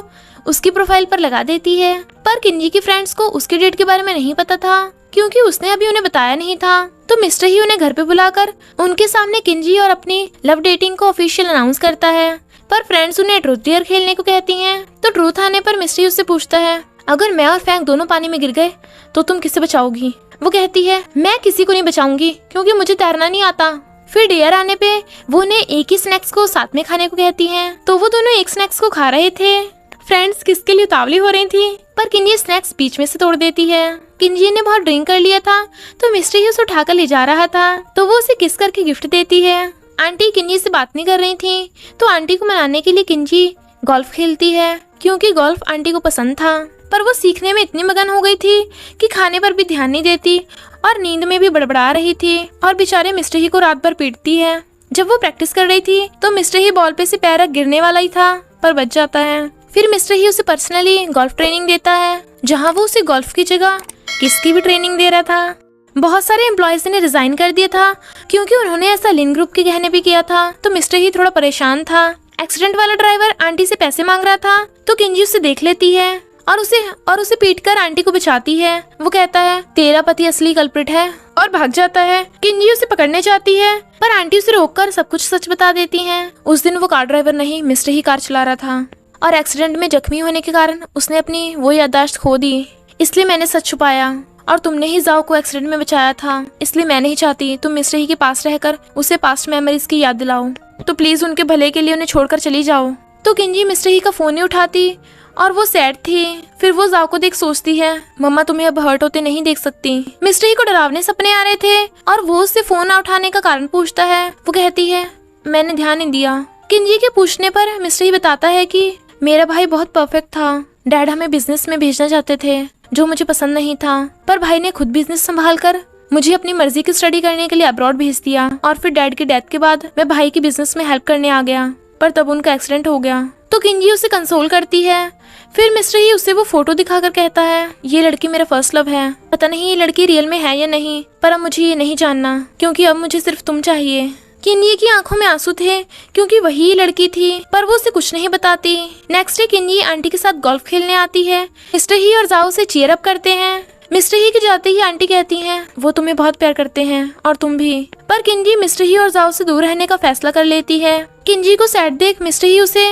उसकी प्रोफाइल पर लगा देती है, पर किंजी की फ्रेंड्स को उसके डेट के बारे में नहीं पता था, क्योंकि उसने अभी उन्हें बताया नहीं था। तो मिस्टर ही उन्हें घर पे बुलाकर उनके सामने किंजी और अपनी लव डेटिंग को ऑफिशियल अनाउंस करता है, पर फ्रेंड्स उन्हें ट्रूथ डेयर खेलने को कहती हैं। तो ट्रूथ आने पर मिस्टर ही उससे पूछता है अगर मैं और फैंग दोनों पानी में गिर गए तो तुम किसे बचाओगी। वो कहती है मैं किसी को नहीं बचाऊंगी क्योंकि मुझे तैरना नहीं आता। फिर डेयर आने पे वो उन्हें एक ही स्नैक्स को साथ में खाने को कहती हैं, तो वो दोनों एक स्नैक्स को खा रहे थे। फ्रेंड्स किसके लिए उतावली हो रही थी, पर किंजी स्नैक्स बीच में से तोड़ देती है। किंजी ने बहुत ड्रिंक कर लिया था, तो मिस्टर ही उसे उठाकर ले जा रहा था, तो वो उसे किस करके गिफ्ट देती है। आंटी किंजी से बात नहीं कर रही थी, तो आंटी को मनाने के लिए किंजी गोल्फ खेलती है, क्योंकि गोल्फ आंटी को पसंद था। पर वो सीखने में इतनी मगन हो गई थी कि खाने पर भी ध्यान नहीं देती और नींद में भी बड़बड़ा रही थी, और बेचारे मिस्टर ही को रात भर पीटती है। जब वो प्रैक्टिस कर रही थी तो मिस्टर ही बॉल पे से पैर रख गिरने वाला ही था, पर बच जाता है। फिर मिस्टर ही उसे पर्सनली गोल्फ ट्रेनिंग देता है, जहाँ वो उसे गोल्फ की जगह किसकी भी ट्रेनिंग दे रहा था। बहुत सारे एम्प्लॉयज ने रिजाइन कर दिया था, क्योंकि उन्होंने ऐसा लिन ग्रुप के कहने पे किया था, तो मिस्टर ही थोड़ा परेशान था। एक्सीडेंट वाला ड्राइवर आंटी से पैसे मांग रहा था, तो किंजी उसे देख लेती है और उसे पीटकर आंटी को बचाती है। वो कहता है तेरा पति असली कल्प्रिट है, और भाग जाता है। किंजी उसे पकड़ने जाती है, पर आंटी उसे रोककर सब कुछ सच बता देती हैं। उस दिन वो कार ड्राइवर नहीं मिस्टर ही कार चला रहा था। और एक्सीडेंट में जख्मी होने के कारण उसने अपनी वो याददाश्त खो दी, इसलिए मैंने सच छुपाया और तुमने ही जाओ को एक्सीडेंट में बचाया था, इसलिए मैं नहीं चाहती तुम मिस्टर ही के पास रहकर उसे पास्ट मेमोरीज की याद दिलाओ, तो प्लीज उनके भले के लिए उन्हें छोड़कर चली जाओ। तो किंजी मिस्टर ही का फोन नहीं उठाती और वो सैड थी। फिर वो जाओ को देख सोचती है, मम्मा तुम्हें अब हर्ट होते नहीं देख सकती। मिस्टर ही को डरावने सपने आ रहे थे और वो उससे फोन ना उठाने का कारण पूछता है। वो कहती है मैंने ध्यान नहीं दिया। किंजी के पूछने पर मिस्टर ही बताता है कि मेरा भाई बहुत परफेक्ट था, डैड हमें बिजनेस में भेजना चाहते थे जो मुझे पसंद नहीं था, पर भाई ने खुद बिजनेस संभाल कर मुझे अपनी मर्जी की स्टडी करने के लिए अब्रॉड भेज दिया और फिर डैड की डेथ के बाद मैं भाई की बिजनेस में हेल्प करने आ गया, पर तब उनका एक्सीडेंट हो गया। तो किंजी उसे कंसोल करती है। फिर मिस्टर ही उसे वो फोटो दिखाकर कहता है ये लड़की मेरा फर्स्ट लव है, पता नहीं ये लड़की रियल में है या नहीं, पर अब मुझे ये नहीं जानना क्योंकि अब मुझे सिर्फ तुम चाहिए। किंजी की आंखों में आंसू थे क्योंकि वही लड़की थी, पर वो उसे कुछ नहीं बताती। नेक्स्ट डे किंजी आंटी के साथ गोल्फ खेलने आती है। मिस्टर ही और जाओ से चीयर अप करते हैं। मिस्टर ही के जाते ही आंटी कहती हैं वो तुम्हें बहुत प्यार करते हैं और तुम भी, पर किंजी मिस्टर ही और जाओ से दूर रहने का फैसला कर लेती है। किंजी को सैड देख मिस्टर ही उसे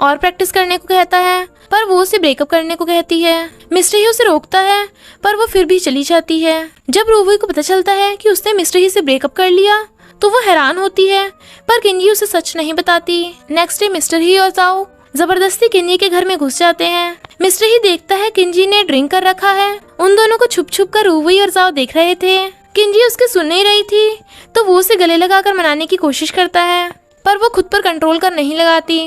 और प्रैक्टिस करने को कहता है, पर वो उसे ब्रेकअप करने को कहती है। मिस्टर ही उसे रोकता है, पर वो फिर भी चली जाती है। जब रूवी को पता चलता है कि उसने मिस्टर ही से ब्रेकअप कर लिया तो वो हैरान होती है, पर किंजी उसे सच नहीं बताती। नेक्स्ट डे मिस्टर ही और जाओ जबरदस्ती किंजी के घर में घुस जाते हैं। मिस्टर ही देखता है किंजी ने ड्रिंक कर रखा है। उन दोनों को छुप छुप कर रूवी और जाओ देख रहे थे। किंजी उसके सुन नहीं रही थी तो वो उसे गले लगाकर मनाने की कोशिश करता है, पर वो खुद पर कंट्रोल कर नहीं लगाती।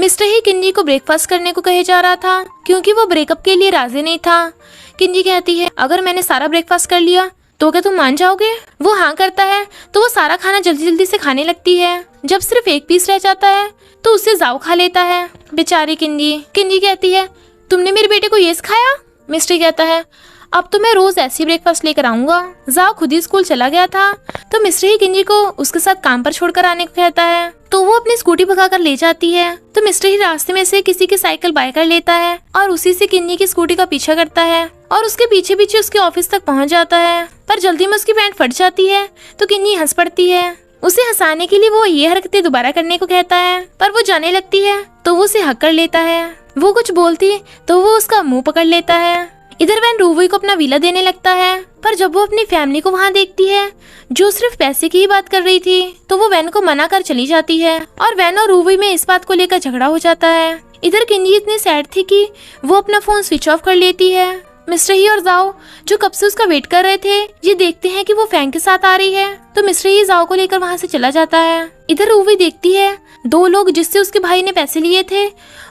मिस्टर ही किंजी को ब्रेकफास्ट करने को कहे जा रहा था क्योंकि वो ब्रेकअप के लिए राजी नहीं था। किंजी कहती है अगर मैंने सारा ब्रेकफास्ट कर लिया तो क्या तुम मान जाओगे? वो हाँ करता है तो वो सारा खाना जल्दी जल्दी से खाने लगती है। जब सिर्फ एक पीस रह जाता है तो उसे जाओ खा लेता है। बेचारी किंजी। किंजी कहती है तुमने मेरे बेटे को ये सिखाया? मिस्टर कहता है अब तो मैं रोज ऐसी ब्रेकफास्ट लेकर आऊंगा। जाओ खुद ही स्कूल चला गया था तो मिस्टर ही किंजी को उसके साथ काम पर छोड़कर आने को कहता है, तो वो अपनी स्कूटी भगाकर ले जाती है। तो मिस्टर ही रास्ते में से किसी की साइकिल बाय कर लेता है और उसी से किंजी की स्कूटी का पीछा करता है और उसके पीछे पीछे उसके ऑफिस तक पहुंच जाता है, पर जल्दी में उसकी पैंट फट जाती है तो किंजी हंस पड़ती है। उसे हंसाने के लिए वो ये हरकतें दोबारा करने को कहता है, पर वो जाने लगती है तो वो उसे हक कर लेता है। वो कुछ बोलती तो वो उसका मुंह पकड़ लेता है। इधर वैन रूवी को अपना विला देने लगता है, पर जब वो अपनी फैमिली को वहाँ देखती है जो सिर्फ पैसे की ही बात कर रही थी तो वो वैन को मना कर चली जाती है और वैन और रूवी में इस बात को लेकर झगड़ा हो जाता है। इधर किंजी इतनी सैड थी कि वो अपना फोन स्विच ऑफ कर लेती है। मिस्टर ही और जाओ जो कब से उसका वेट कर रहे थे ये देखते हैं कि वो फैंग के साथ आ रही है तो मिस्टर ही जाओ को लेकर वहाँ से चला जाता है। इधर रूवी देखती है दो लोग जिससे उसके भाई ने पैसे लिए थे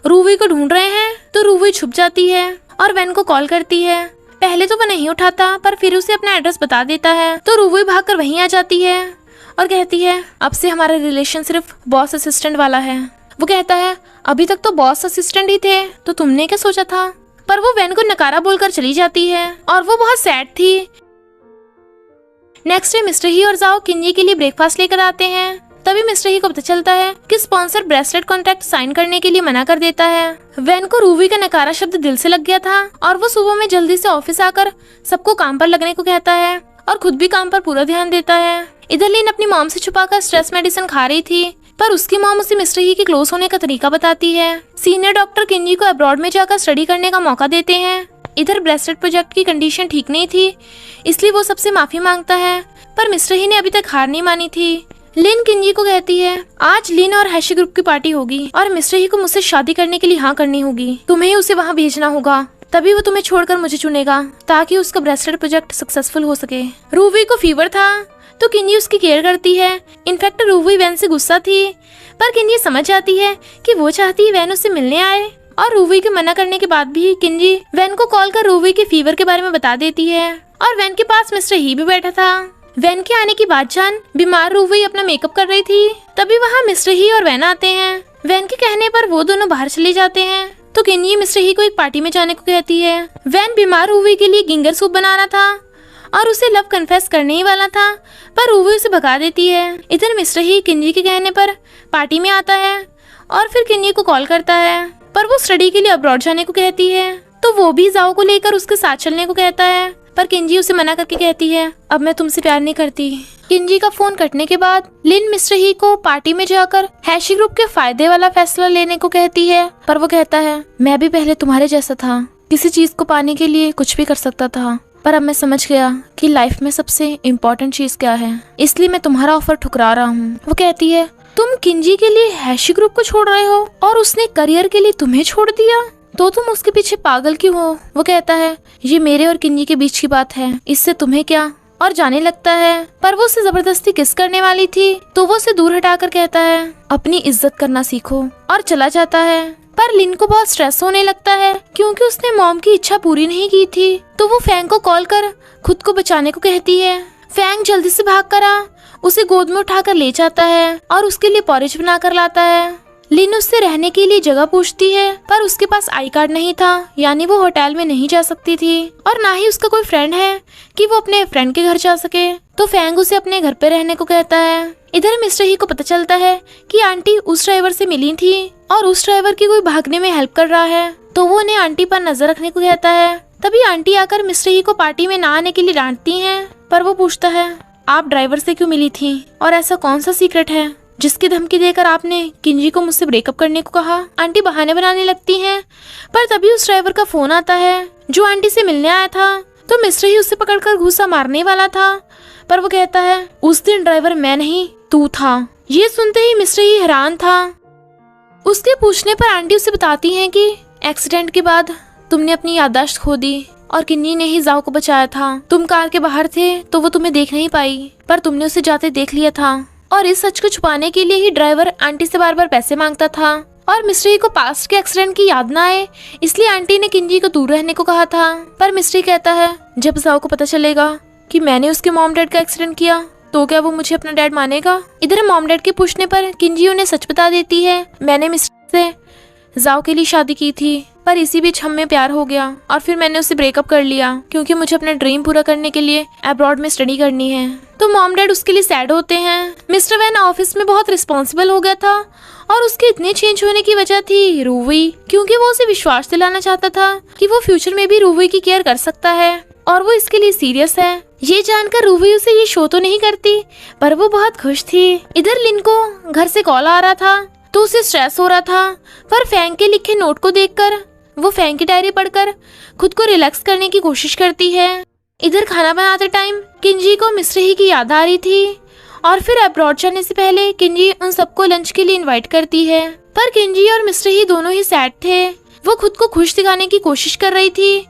रूवी को ढूंढ रहे हैं, तो रूवी छुप जाती है और वैन को कॉल करती है। पहले तो वो नहीं उठाता पर फिर उसे अपना एड्रेस बता देता है, तो रूवी भागकर वहीं आ जाती है और कहती है अब से हमारा रिलेशन सिर्फ बॉस असिस्टेंट वाला है। वो कहता है अभी तक तो बॉस असिस्टेंट ही थे तो तुमने क्या सोचा था? पर वो वैन को नकारा बोलकर चली जाती है और वो बहुत सैड थी। नेक्स्ट डे मिस्टर ही और जाओ किंजी के लिए ब्रेकफास्ट लेकर आते हैं। तभी मिस्टर ही को पता चलता है कि स्पॉन्सर ब्रेसलेट कॉन्ट्रैक्ट साइन करने के लिए मना कर देता है। वैन को रूवी का नकारा शब्द दिल से लग गया था और वो सुबह में जल्दी से ऑफिस आकर सबको काम पर लगने को कहता है और खुद भी काम पर पूरा ध्यान देता है। इधर लीन अपनी मॉम से छुपाकर स्ट्रेस मेडिसिन खा रही थी, पर उसकी मॉम उसे मिस्टर ही के क्लोज होने का तरीका बताती है। सीनियर डॉक्टर किंजी को अब्रॉड में जाकर स्टडी करने का मौका देते हैं। इधर ब्रेसलेट प्रोजेक्ट की कंडीशन ठीक नहीं थी इसलिए वो सबसे माफी मांगता है, पर मिस्टर ही ने अभी तक हार नहीं मानी थी। लिन किंजी को कहती है आज लिन और हैशी ग्रुप की पार्टी होगी और मिस्टर ही को मुझसे शादी करने के लिए हाँ करनी होगी। तुम्हें उसे वहाँ भेजना होगा, तभी वो तुम्हें छोड़कर मुझे चुनेगा ताकि उसका ब्रेसलेट प्रोजेक्ट सक्सेसफुल हो सके। रूवी को फीवर था तो किंजी उसकी केयर करती है। इनफैक्ट रूवी वैन से गुस्सा थी, पर किंजी समझ जाती है कि वो चाहती है वैन उससे मिलने आए और रूवी के मना करने के बाद भी किंजी वैन को कॉल कर रूवी के फीवर के बारे में बता देती है और वैन के पास मिस्टर ही भी बैठा था। वैन के आने की बात जान बीमार रूवी अपना मेकअप कर रही थी, तभी वहाँ मिस्टर ही और वैन आते हैं। वैन के कहने पर वो दोनों बाहर चले जाते हैं तो किंजी मिस्टर ही को एक पार्टी में जाने को कहती है। वैन बीमार रूवी के लिए गिंगर सूप बनाना था और उसे लव कन्फेस करने ही वाला था, पर रूवी उसे भगा देती है। इधर मिस्टर ही किंजी के कहने पर पार्टी में आता है और फिर किंजी को कॉल करता है, पर वो स्टडी के लिए अब्रॉड जाने को कहती है तो वो भी जाओ को लेकर उसके साथ चलने को कहता है, पर किंजी उसे मना करके कहती है अब मैं तुमसे प्यार नहीं करती। किंजी का फोन कटने के बाद लिन मिस्टर ही को पार्टी में जाकर हैशी ग्रुप के फायदे वाला फैसला लेने को कहती है, पर वो कहता है मैं भी पहले तुम्हारे जैसा था, किसी चीज को पाने के लिए कुछ भी कर सकता था, पर अब मैं समझ गया कि लाइफ में सबसे इम्पोर्टेंट चीज क्या है, इसलिए मैं तुम्हारा ऑफर ठुकरा रहा हूँ। वो कहती है तुम किंजी के लिए हैशी ग्रुप को छोड़ रहे हो और उसने करियर के लिए तुम्हें छोड़ दिया, तो तुम उसके पीछे पागल क्यों हो। वो कहता है ये मेरे और किंजी के बीच की बात है, इससे तुम्हें क्या, और जाने लगता है। पर वो उसे जबरदस्ती किस करने वाली थी तो वो उसे दूर हटाकर कहता है अपनी इज्जत करना सीखो, और चला जाता है। पर लिन को बहुत स्ट्रेस होने लगता है क्योंकि उसने मॉम की इच्छा पूरी नहीं की थी, तो वो फैंग को कॉल कर खुद को बचाने को कहती है। फैंग जल्दी से भाग कर उसे गोद में उठाकर ले जाता है और उसके लिए पॉरेज बना कर लाता है। लिन उससे रहने के लिए जगह पूछती है, पर उसके पास आई कार्ड नहीं था, यानी वो होटल में नहीं जा सकती थी, और ना ही उसका कोई फ्रेंड है कि वो अपने फ्रेंड के घर जा सके। तो फैंग उसे अपने घर पे रहने को कहता है। इधर मिस्टर ही को पता चलता है कि आंटी उस ड्राइवर से मिली थी और उस ड्राइवर की कोई भागने में हेल्प कर रहा है, तो वो उन्हें आंटी पर नजर रखने को कहता है। तभी आंटी आकर मिस्टर ही को पार्टी में ना आने के लिए डांटती हैं, पर वो पूछता है आप ड्राइवर से क्यों मिली थी और ऐसा कौन सा सीक्रेट है जिसकी धमकी देकर आपने किंजी को मुझसे ब्रेकअप करने को कहा। आंटी बहाने बनाने लगती हैं, पर तभी उस ड्राइवर का फोन आता है जो आंटी से मिलने आया था, तो मिस्टर ही उसे पकड़कर घूसा मारने वाला था, पर वो कहता है उस दिन ड्राइवर मैं नहीं तू था। ये सुनते ही मिस्टर ही हैरान था। उसके पूछने पर आंटी उसे बताती हैं कि एक्सीडेंट के बाद तुमने अपनी याददाश्त खो दी और किन्नी ने ही जाओ को बचाया था। तुम कार के बाहर थे तो वो तुम्हें देख नहीं पाई, पर तुमने उसे जाते देख लिया था, और इस सच को छुपाने के लिए ही ड्राइवर आंटी से बार बार पैसे मांगता था, और मिस्टर ही को पास्ट के एक्सीडेंट की याद ना आए, इसलिए आंटी ने किंजी को दूर रहने को कहा था। पर मिस्टर ही कहता है जब जाओ को पता चलेगा कि मैंने उसके मॉम डैड का एक्सीडेंट किया तो क्या वो मुझे अपना डैड मानेगा। इधर मॉम डैड के पूछने पर किंजी उन्हें सच बता देती है मैंने मिस्टर से जाओ के लिए शादी की थी, पर इसी बीच हम में प्यार हो गया और फिर मैंने उससे ब्रेकअप कर लिया क्योंकि मुझे अपना ड्रीम पूरा करने के लिए अब्रॉड में स्टडी करनी है। तो मॉम डैड उसके लिए सैड होते हैं। मिस्टर वैन ऑफिस में बहुत रिस्पॉन्सिबल हो गया था और उसके इतने चेंज होने की वजह थी रूवी, क्योंकि वो उसे विश्वास दिलाना चाहता था कि वो फ्यूचर में भी रूवी की केयर कर सकता है और वो इसके लिए सीरियस है। ये जानकर रूवी उसे ये शो तो नहीं करती, पर वो बहुत खुश थी। इधर लिन को घर से कॉल आ रहा था तो उसे स्ट्रेस हो रहा था, पर फैंग के लिखे नोट को देखकर वो फैंग की डायरी पढ़कर खुद को रिलैक्स करने की कोशिश करती है। इधर खाना बनाते टाइम किंजी को मिस्टर ही की याद आ रही थी और फिर अब्रॉड जाने से पहले किंजी उन सबको लंच के लिए इनवाइट करती है, पर किंजी और मिस्टर ही दोनों ही सैड थे। वो खुद को खुश दिखाने की कोशिश कर रही थी,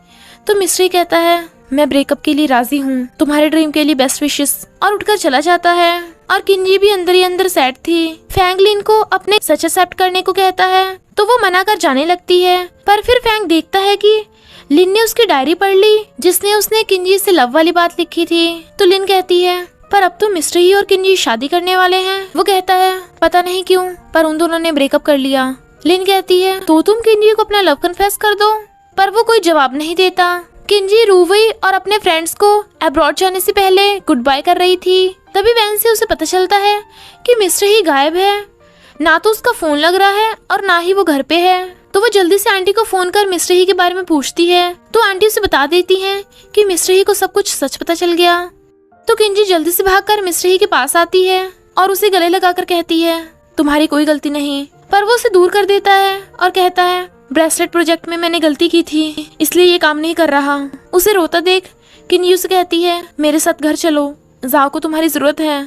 तो मिस्टर ही कहता है मैं ब्रेकअप के लिए राजी हूँ, तुम्हारे ड्रीम के लिए बेस्ट विशेस, और उठकर चला जाता है। और किंजी भी अंदर ही अंदर सैड थी। फैंग लिन को अपने सच एक्सेप्ट करने को कहता है तो वो मना कर जाने लगती है, पर फिर फैंग देखता है कि लिन ने उसकी डायरी पढ़ ली जिसने उसने किंजी से लव वाली बात लिखी थी। तो लिन कहती है पर अब तो मिस्टर ही और किंजी शादी करने वाले हैं। वो कहता है पता नहीं क्यों, पर उन दोनों ने ब्रेकअप कर लिया। लिन कहती है तो तुम किंजी को अपना लव कन्फेस कर दो, पर वो कोई जवाब नहीं देता। किंजी रूवी और अपने फ्रेंड्स को अब्रॉड जाने से पहले गुड बाय कर रही थी। तभी वैन से उसे पता चलता है कि मिस्टर ही गायब है, ना तो उसका फोन लग रहा है और ना ही वो घर पे है। तो वो जल्दी से आंटी को फोन कर मिस्टर ही के बारे में पूछती है, तो आंटी उसे बता देती हैं कि मिस्टर ही को सब कुछ सच पता चल गया। तो किंजी जल्दी से भागकर मिस्टर ही के पास आती है और उसे गले लगाकर कहती है तुम्हारी कोई गलती नहीं, पर वो उसे दूर कर देता है और कहता है ब्रेसलेट प्रोजेक्ट में मैंने गलती की थी, इसलिए ये काम नहीं कर रहा। उसे रोता देख किंजी उसे कहती है मेरे साथ घर चलो, जाओ को तुम्हारी जरूरत है।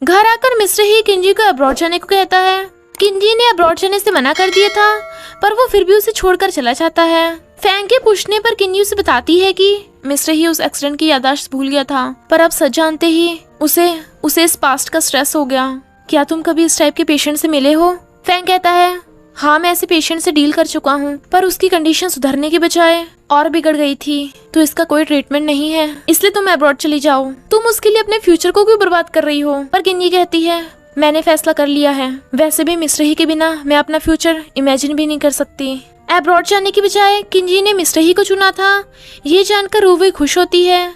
घर आकर मिस्टर ही किंजी को अब्रॉड जाने को कहता है। किंजी ने अब्रॉड जाने से मना कर दिया था, पर वो फिर भी उसे छोड़कर चला जाता है। फैंग के पूछने पर किंजी उसे बताती है कि मिस्टर ही उस एक्सीडेंट की याददाश्त भूल गया था, पर अब सच जानते ही उसे इस पास्ट का स्ट्रेस हो गया। क्या तुम कभी इस टाइप के पेशेंट से मिले हो? फैंग कहता है हाँ मैं ऐसे पेशेंट से डील कर चुका हूँ, पर उसकी कंडीशन सुधरने के बजाय और बिगड़ गई थी, तो इसका कोई ट्रीटमेंट नहीं है, इसलिए तुम अब्रॉड चली जाओ। तुम उसके लिए अपने फ्यूचर को क्यों बर्बाद कर रही हो? पर किंजी कहती है मैंने फैसला कर लिया है, वैसे भी मिस्टर ही के बिना मैं अपना फ्यूचर इमेजिन भी नहीं कर सकती। अब्रॉड जाने की बजाय किंजी ने मिस्टर ही को चुना था। ये जानकर रूवी खुश होती है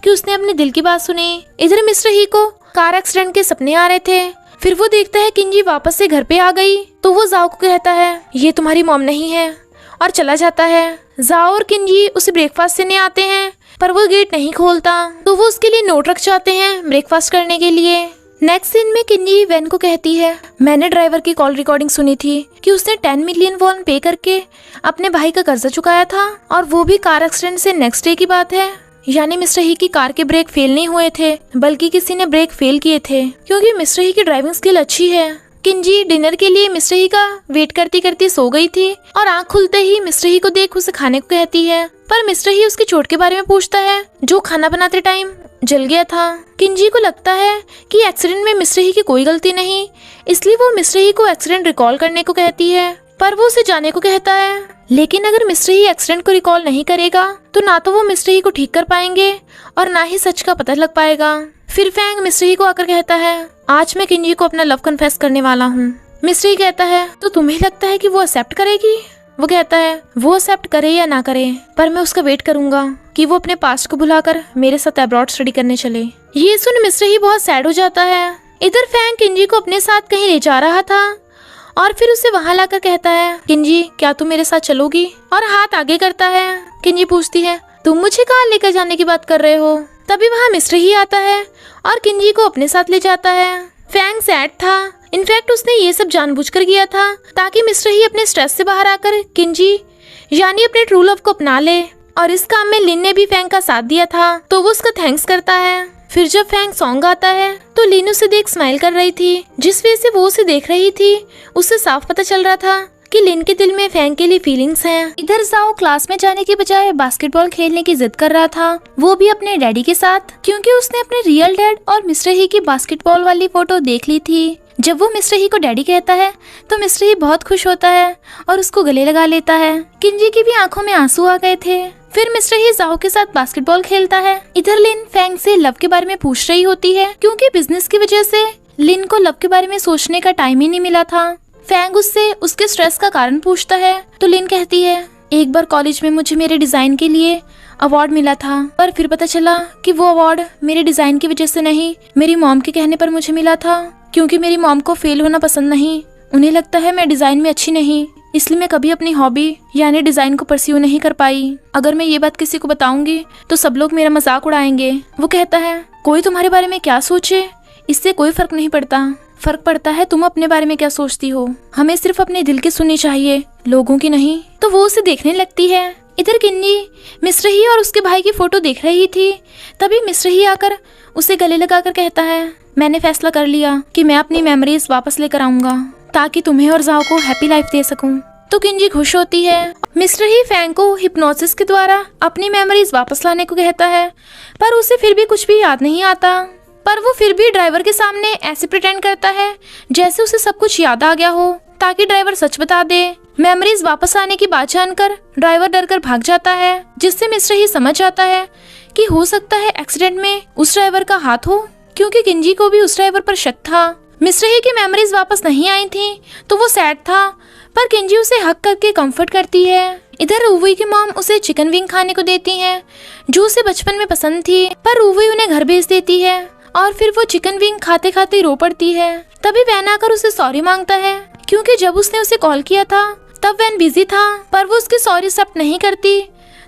कि उसने अपने दिल की बात सुनी। इधर मिस्टर ही को कार एक्सीडेंट के सपने आ रहे थे, फिर वो देखता है किंजी वापस से घर पे आ गई, तो वो जाओ को कहता है ये तुम्हारी मॉम नहीं है और चला जाता है। जाओ और किंजी उसे ब्रेकफास्ट देने आते हैं, पर वो गेट नहीं खोलता, तो वो उसके लिए नोट रख जाते हैं ब्रेकफास्ट करने के लिए। नेक्स्ट सीन में किंजी वैन को कहती है, मैंने ड्राइवर की कॉल रिकॉर्डिंग सुनी थी कि उसने 10 मिलियन वॉन पे करके अपने भाई का कर्जा चुकाया था, और वो भी कार एक्सीडेंट से नेक्स्ट डे की बात है। यानी मिस्टर ही की कार के ब्रेक फेल नहीं हुए थे, बल्कि किसी ने ब्रेक फेल किए थे, क्योंकि मिस्टर ही की ड्राइविंग स्किल अच्छी है। किंजी डिनर के लिए मिस्टर ही का वेट करती करती सो गई थी, और आंख खुलते ही मिस्टर ही को देख उसे खाने को कहती है, पर मिस्टर ही उसकी चोट के बारे में पूछता है जो खाना बनाते टाइम जल गया था। किंजी को लगता है कि एक्सीडेंट में मिस्टर ही की कोई गलती नहीं, इसलिए वो मिस्टर ही को एक्सीडेंट रिकॉल करने को कहती है, पर वो उसे जाने को कहता है। लेकिन अगर मिस्टर ही एक्सीडेंट को रिकॉल नहीं करेगा तो ना तो वो मिस्टर ही को ठीक कर पाएंगे और ना ही सच का पता लग पाएगा। फिर फैंग मिस्टर ही को आकर कहता है, आज मैं किंजी को अपना लव कन्फेस करने वाला हूँ। मिस्टर ही कहता है, तो तुम्हें लगता है कि वो एक्सेप्ट करेगी? वो कहता है, वो एक्सेप्ट करे या ना करे, पर मैं उसका वेट करूंगा कि वो अपने पास्ट को भुलाकर मेरे साथ अब्रॉड स्टडी करने चले। ये सुन मिस्टर ही बहुत सैड हो जाता है। इधर फैंग किंजी को अपने साथ कहीं ले जा रहा था, और फिर उसे वहां लाकर कहता है, किंजी क्या तुम मेरे साथ चलोगी? और हाथ आगे करता है। किंजी पूछती है, तुम मुझे कहाँ लेकर जाने की बात कर रहे हो? तभी वहाँ मिस्टर ही आता है और किंजी को अपने साथ ले जाता है। फैंग सैड था, इनफैक्ट उसने ये सब जानबूझकर किया था ताकि मिस्टर ही अपने स्ट्रेस से बाहर आकर किंजी यानी अपने ट्रू लव को अपना ले। और इस काम में लिन ने भी फैंग का साथ दिया था, तो वो उसका थैंक्स करता है। फिर जब फैंग सॉन्ग गाता है तो लिन उसे देख स्माइल कर रही थी, जिस वजह से वो उसे देख रही थी उससे साफ पता चल रहा था कि लिन के दिल में फैंग के लिए फीलिंग्स हैं। इधर जाओ क्लास में जाने की बजाय बास्केटबॉल खेलने की जिद कर रहा था, वो भी अपने डैडी के साथ, क्योंकि उसने अपने रियल डैड और मिस्टर ही की बास्केटबॉल वाली फोटो देख ली थी। जब वो मिस्टर ही को डैडी कहता है तो मिस्टर ही बहुत खुश होता है और उसको गले लगा लेता है। किंजी की भी आंखों में आंसू आ गए थे। फिर मिस्टर ही जाओ के साथ बास्केटबॉल खेलता है। इधर लिन फैंग से लव के बारे में पूछ रही होती है, क्योंकि बिजनेस की वजह से लिन को लव के बारे में सोचने का टाइम ही नहीं मिला था। फैंग उससे उसके स्ट्रेस का कारण पूछता है, तो लिन कहती है, एक बार कॉलेज में मुझे मेरे डिजाइन के लिए अवार्ड मिला था, पर फिर पता चला कि वो अवार्ड मेरे डिजाइन की वजह से नहीं, मेरी मॉम के कहने पर मुझे मिला था, क्योंकि मेरी मॉम को फेल होना पसंद नहीं। उन्हें लगता है मैं डिजाइन में अच्छी नहीं, इसलिए मैं कभी अपनी हॉबी यानी डिजाइन को परस्यू नहीं कर पाई। अगर मैं ये बात किसी को बताऊंगी तो सब लोग मेरा मजाक उड़ाएंगे। वो कहता है, कोई तुम्हारे बारे में क्या सोचे इससे कोई फर्क नहीं पड़ता, फर्क पड़ता है तुम अपने बारे में क्या सोचती हो। हमें सिर्फ अपने दिल की सुननी चाहिए, लोगों की नहीं। तो वो उसे देखने लगती है। इधर किन्नी मिस्टर ही और उसके भाई की फोटो देख रही थी, तभी मिस्टर ही आकर उसे गले लगाकर कहता है, मैंने फैसला कर लिया कि मैं अपनी मेमोरीज वापस लेकर आऊंगा ताकि तुम्हें और जाओ को हैप्पी लाइफ दे सकूं। तो किंजी खुश होती है। मिस्टर ही फैंग को हिप्नोसिस के द्वारा अपनी मेमोरीज वापस लाने को कहता है, पर उसे फिर भी कुछ भी याद नहीं आता। पर वो फिर भी ड्राइवर के सामने ऐसे प्रिटेंड करता है जैसे उसे सब कुछ याद आ गया हो, ताकि ड्राइवर सच बता दे। मेमोरीज वापस आने की बात जानकर ड्राइवर डरकर भाग जाता है, जिससे मिस्टर ही समझ जाता है कि हो सकता है एक्सीडेंट में उस ड्राइवर का हाथ हो, क्योंकि किंजी को भी उस ड्राइवर पर शक था। मिस्टर ही की मेमोरीज वापस नहीं आई थी तो वो सैड था, पर किंजी उसे हक करके कंफर्ट करती है। इधर रूवी की मॉम उसे चिकन विंग खाने को देती है, जो उसे बचपन में पसंद थी, पर रूवी उन्हें घर भेज देती है और फिर वो चिकन विंग खाते खाते रो पड़ती है। तभी वैन आकर उसे सॉरी मांगता है, क्योंकि जब उसने उसे कॉल किया था तब वैन बिजी था, पर वो उसकी सॉरी एक्सेप्ट नहीं करती।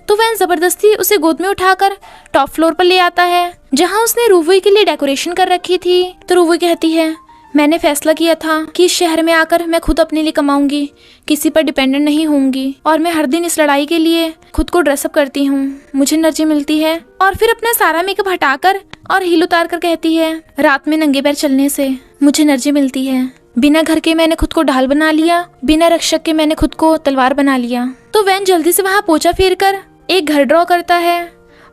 तो वैन जबरदस्ती उसे गोद में उठाकर टॉप फ्लोर पर ले आता है, जहाँ उसने रूवी के लिए डेकोरेशन कर रखी थी। तो रूवी कहती है, मैंने फैसला किया था कि इस शहर में आकर मैं खुद अपने लिए कमाऊंगी, किसी पर डिपेंडेंट नहीं होंगी, और मैं हर दिन इस लड़ाई के लिए खुद को ड्रेसअप करती हूँ, मुझे एनर्जी मिलती है। और फिर अपना सारा मेकअप हटाकर और हील उतार कर कहती है, रात में नंगे पैर चलने से मुझे एनर्जी मिलती है। बिना घर के मैंने खुद को ढाल बना लिया, बिना रक्षक के मैंने खुद को तलवार बना लिया। तो वैन जल्दी से वहाँ पोछा फेर कर एक घर ड्रॉ करता है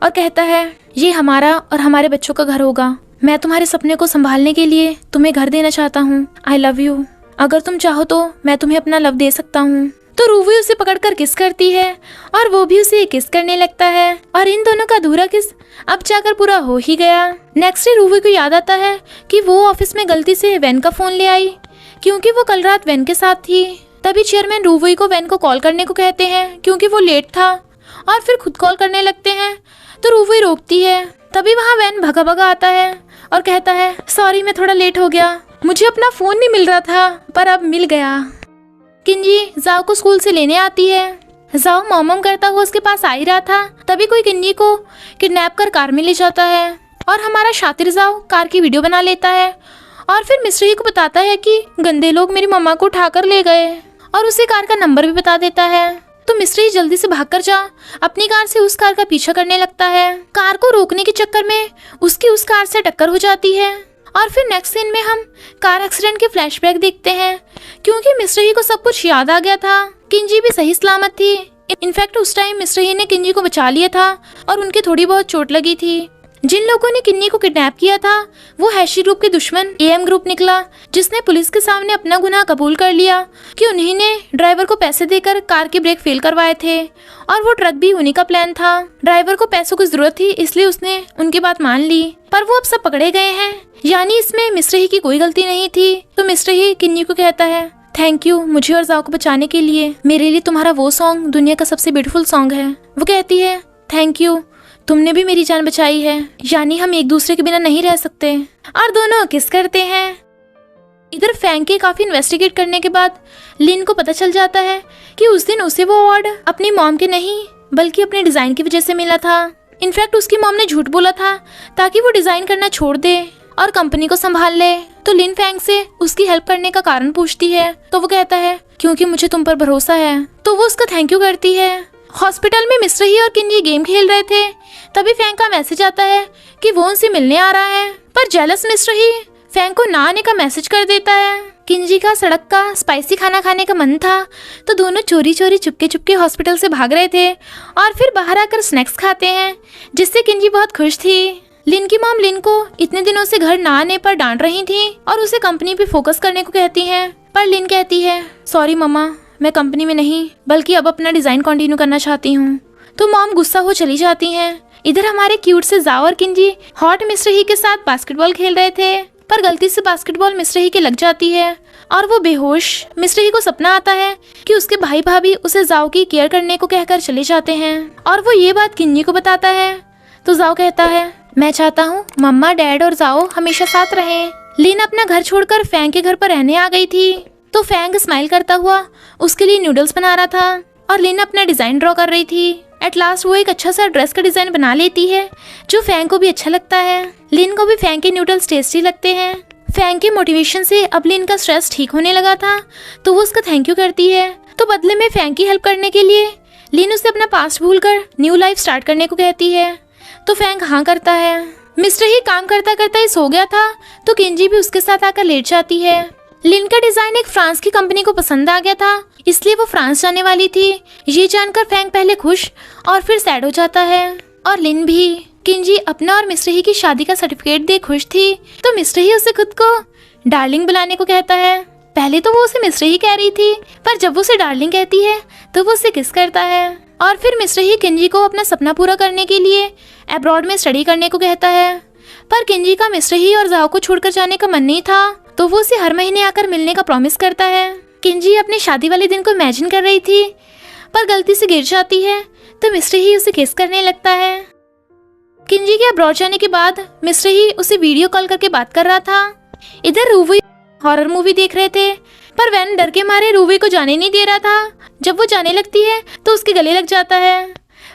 और कहता है, ये हमारा और हमारे बच्चों का घर होगा। मैं तुम्हारे सपने को संभालने के लिए तुम्हें घर देना चाहता हूँ। I love you. अगर तुम चाहो तो मैं तुम्हें अपना लव दे सकता हूँ। तो रूवी उसे पकड़कर किस करती है और वो भी उसे किस करने लगता है, और इन दोनों का अधूरा किस अब जाकर पूरा हो ही गया। नेक्स्ट डे रूवी को याद आता है कि वो ऑफिस में गलती से वैन का फोन ले आई, क्योंकि वो कल रात वैन के साथ थी। तभी चेयरमैन रूवी को वैन को कॉल करने को कहते हैं, क्योंकि वो लेट था, और फिर खुद कॉल करने लगते हैं। तो रूवी रोकती है। तभी वहाँ वैन भगा भगा आता है और कहता है, सॉरी मैं थोड़ा लेट हो गया, मुझे अपना फोन नहीं मिल रहा था, पर अब मिल गया। किंजी जाओ को स्कूल से लेने आती है। जाओ मॉम करता हुआ उसके पास आ ही रहा था, तभी कोई किन्नी को किडनैप कर कार में ले जाता है और हमारा शातिर जाओ कार की वीडियो बना लेता है और फिर मिस्टर ही को बताता है कि गंदे लोग मेरी मम्मा को उठाकर ले गए और उसे कार का नंबर भी बता देता है। तो मिस्टर ही जल्दी से भागकर जा अपनी कार से उस कार का पीछा करने लगता है। कार को रोकने के चक्कर में उसकी उस कार से टक्कर हो जाती है और फिर नेक्स्ट सीन में हम कार एक्सीडेंट के फ्लैशबैक देखते हैं, क्योंकि मिस्टर ही को सब कुछ याद आ गया था। किंजी भी सही सलामत थी। इनफैक्ट उस टाइम मिस्टर ही ने किंजी को बचा लिया था और उनके थोड़ी बहुत चोट लगी थी। जिन लोगों ने किन्नी को किडनैप किया था वो हैशी ग्रुप के दुश्मन एएम ग्रुप निकला, जिसने पुलिस के सामने अपना गुनाह कबूल कर लिया कि उन्हीं ने ड्राइवर को पैसे देकर कार के ब्रेक फेल करवाए थे और वो ट्रक भी उन्हीं का प्लान था। ड्राइवर को पैसों की जरूरत थी इसलिए उसने उनकी बात मान ली, पर वो अब सब पकड़े गए हैं, यानी इसमें मिस्टर ही की कोई गलती नहीं थी। तो मिस्टर ही किन्नी को कहता है, थैंक यू मुझे और जाओ को बचाने के लिए। मेरे लिए तुम्हारा वो सॉन्ग दुनिया का सबसे ब्यूटीफुल सॉन्ग है। वो कहती है, थैंक यू, तुमने भी मेरी जान बचाई है, यानी हम एक दूसरे के बिना नहीं रह सकते। और दोनों किस करते हैं। इधर फैंग के काफी इन्वेस्टिगेट करने के बाद लिन को पता चल जाता है कि उस दिन उसे वो अवार्ड अपनी मॉम के नहीं बल्कि अपने डिजाइन की वजह से मिला था। इनफैक्ट उसकी मॉम ने झूठ बोला था ताकि वो डिजाइन करना छोड़ दे और कंपनी को संभाल ले। तो लिन फैंग से उसकी हेल्प करने का कारण पूछती है, तो वो कहता है क्योंकि मुझे तुम पर भरोसा है। तो वो उसका थैंक यू करती है। हॉस्पिटल में मिस्टर ही और किंजी गेम खेल रहे थे, तभी फैंग का मैसेज आता है कि वो उनसे मिलने आ रहा है, पर जेलस मिस्टर ही फैंग को ना आने का मैसेज कर देता है। किंजी का सड़क का स्पाइसी खाना खाने का मन था, तो दोनों चोरी चोरी चुपके चुपके हॉस्पिटल से भाग रहे थे और फिर बाहर आकर स्नैक्स खाते हैं, जिससे किंजी बहुत खुश थी। लिन की मॉम लिन को इतने दिनों से घर ना आने पर डांट रही थी और उसे कंपनी पे फोकस करने को कहती हैं, पर लिन कहती है, सॉरी मम्मा, मैं कंपनी में नहीं बल्कि अब अपना डिजाइन कंटिन्यू करना चाहती हूँ। तो मॉम गुस्सा हो चली जाती हैं। इधर हमारे क्यूट से जाओ और किंजी हॉट मिस्टर ही के साथ बास्केटबॉल खेल रहे थे, पर गलती से बास्केटबॉल मिस्टर ही के लग जाती है और वो बेहोश। मिस्टर ही को सपना आता है कि उसके भाई भाभी उसे जाओ की केयर करने को कहकर चले जाते हैं और वो ये बात किंजी को बताता है। तो जाओ कहता है, मैं चाहता हूँ मम्मा डैड और जाओ हमेशा साथ रहें। लिन अपना घर छोड़कर फैंग के घर पर रहने आ गई थी, तो फैंग स्माइल करता हुआ उसके लिए नूडल्स बना रहा था और लिन अपना डिजाइन ड्रॉ कर रही थी। एट लास्ट वो एक अच्छा सा ड्रेस का डिजाइन बना लेती है जो फैंग को भी अच्छा लगता है। लिन को भी फैंग के नूडल्स टेस्टी लगते हैं। फैंग के मोटिवेशन से अब लिन का स्ट्रेस ठीक होने लगा था, तो वो उसका थैंक यू करती है। तो बदले में फैंग की हेल्प करने के लिए लिन उसे अपना पास्ट भूलकर न्यू लाइफ स्टार्ट करने को कहती है, तो फैंग हाँ करता है। मिस्टर ही काम करता करता ही सो गया था, तो किंजी भी उसके साथ आकर लेट जाती है। लिन का डिजाइन एक फ्रांस की कंपनी को पसंद आ गया था, इसलिए वो फ्रांस जाने वाली थी। ये जानकर फैंग पहले खुश और फिर सैड हो जाता है, और लिन भी। किंजी अपना और मिस्टर ही की शादी का सर्टिफिकेट देख खुश थी, तो मिस्टर ही उसे खुद को डार्लिंग बुलाने को कहता है। पहले तो वो उसे मिस्टर ही कह रही थी, पर जब वो उसे डार्लिंग कहती है तो वो उसे किस करता है। और फिर मिस्टर ही किंजी को अपना सपना पूरा करने के लिए अब्रॉड में स्टडी करने को कहता है, पर किंजी का मिस्टर ही और जाओ को छोड़कर जाने का मन नहीं था, तो वो उसे हर महीने आकर मिलने का प्रॉमिस करता है। किंजी अपने शादी वाले दिन को इमेजिन कर रही थी, पर गलती से गिर जाती है, तो मिस्टर ही उसे किस करने लगता है। किंजी के अब्रॉड जाने के बाद मिस्टर ही उसे वीडियो कॉल करके बात कर रहा था। इधर रूवी हॉरर मूवी देख रहे थे, पर वैन डर के मारे रूवी को जाने नहीं दे रहा था। जब वो जाने लगती है तो उसके गले लग जाता है,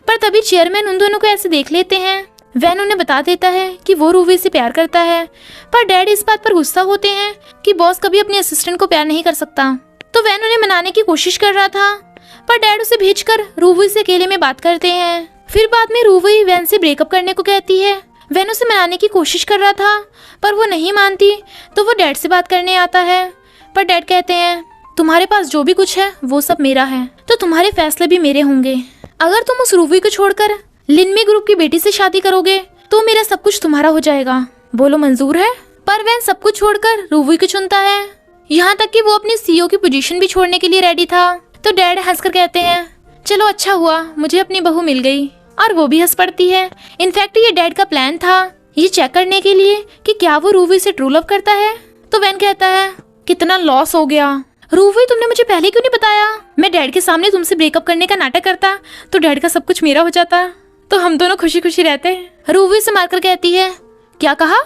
पर तभी चेयरमैन उन दोनों को ऐसे देख लेते हैं। वैन उन्हें बता देता है कि वो रूवी से प्यार करता है, पर डैड इस बात पर गुस्सा होते हैं कि बॉस कभी अपने असिस्टेंट को प्यार नहीं कर सकता। तो वैन उन्हें मनाने की कोशिश कर रहा था, पर डैड उसे भेजकर रूवी से अकेले में बात करते हैं। फिर बाद में रूवी वैन से ब्रेकअप करने को कहती है। वैन उसे मनाने की कोशिश कर रहा था, पर वो नहीं मानती, तो वो डैड से बात करने आता है, पर डैड कहते हैं, तुम्हारे पास जो भी कुछ है वो सब मेरा है, तो तुम्हारे फैसले भी मेरे होंगे। अगर तुम उस रूवी को छोड़कर लिनमी ग्रुप की बेटी से शादी करोगे तो मेरा सब कुछ तुम्हारा हो जाएगा, बोलो मंजूर है। पर वैन सब कुछ छोड़कर रूवी को चुनता है, यहाँ तक कि वो अपनी सीईओ की पोजीशन भी छोड़ने के लिए रेडी था। तो डैड हंसकर कहते हैं, चलो अच्छा हुआ मुझे अपनी बहू मिल गई, और वो भी हंस पड़ती है। इनफैक्ट ये डैड का प्लान था, ये चेक करने के लिए कि क्या वो रूवी से ट्रू लव करता है। तो वैन कहता है, कितना लॉस हो गया रूवी, तुमने मुझे पहले क्यों नहीं बताया। मैं डैड के सामने तुमसे ब्रेकअप करने का नाटक करता तो डैड का सब कुछ मेरा हो जाता, तो हम दोनों खुशी खुशी रहते। रूवी से मारकर कहती है, क्या कहा।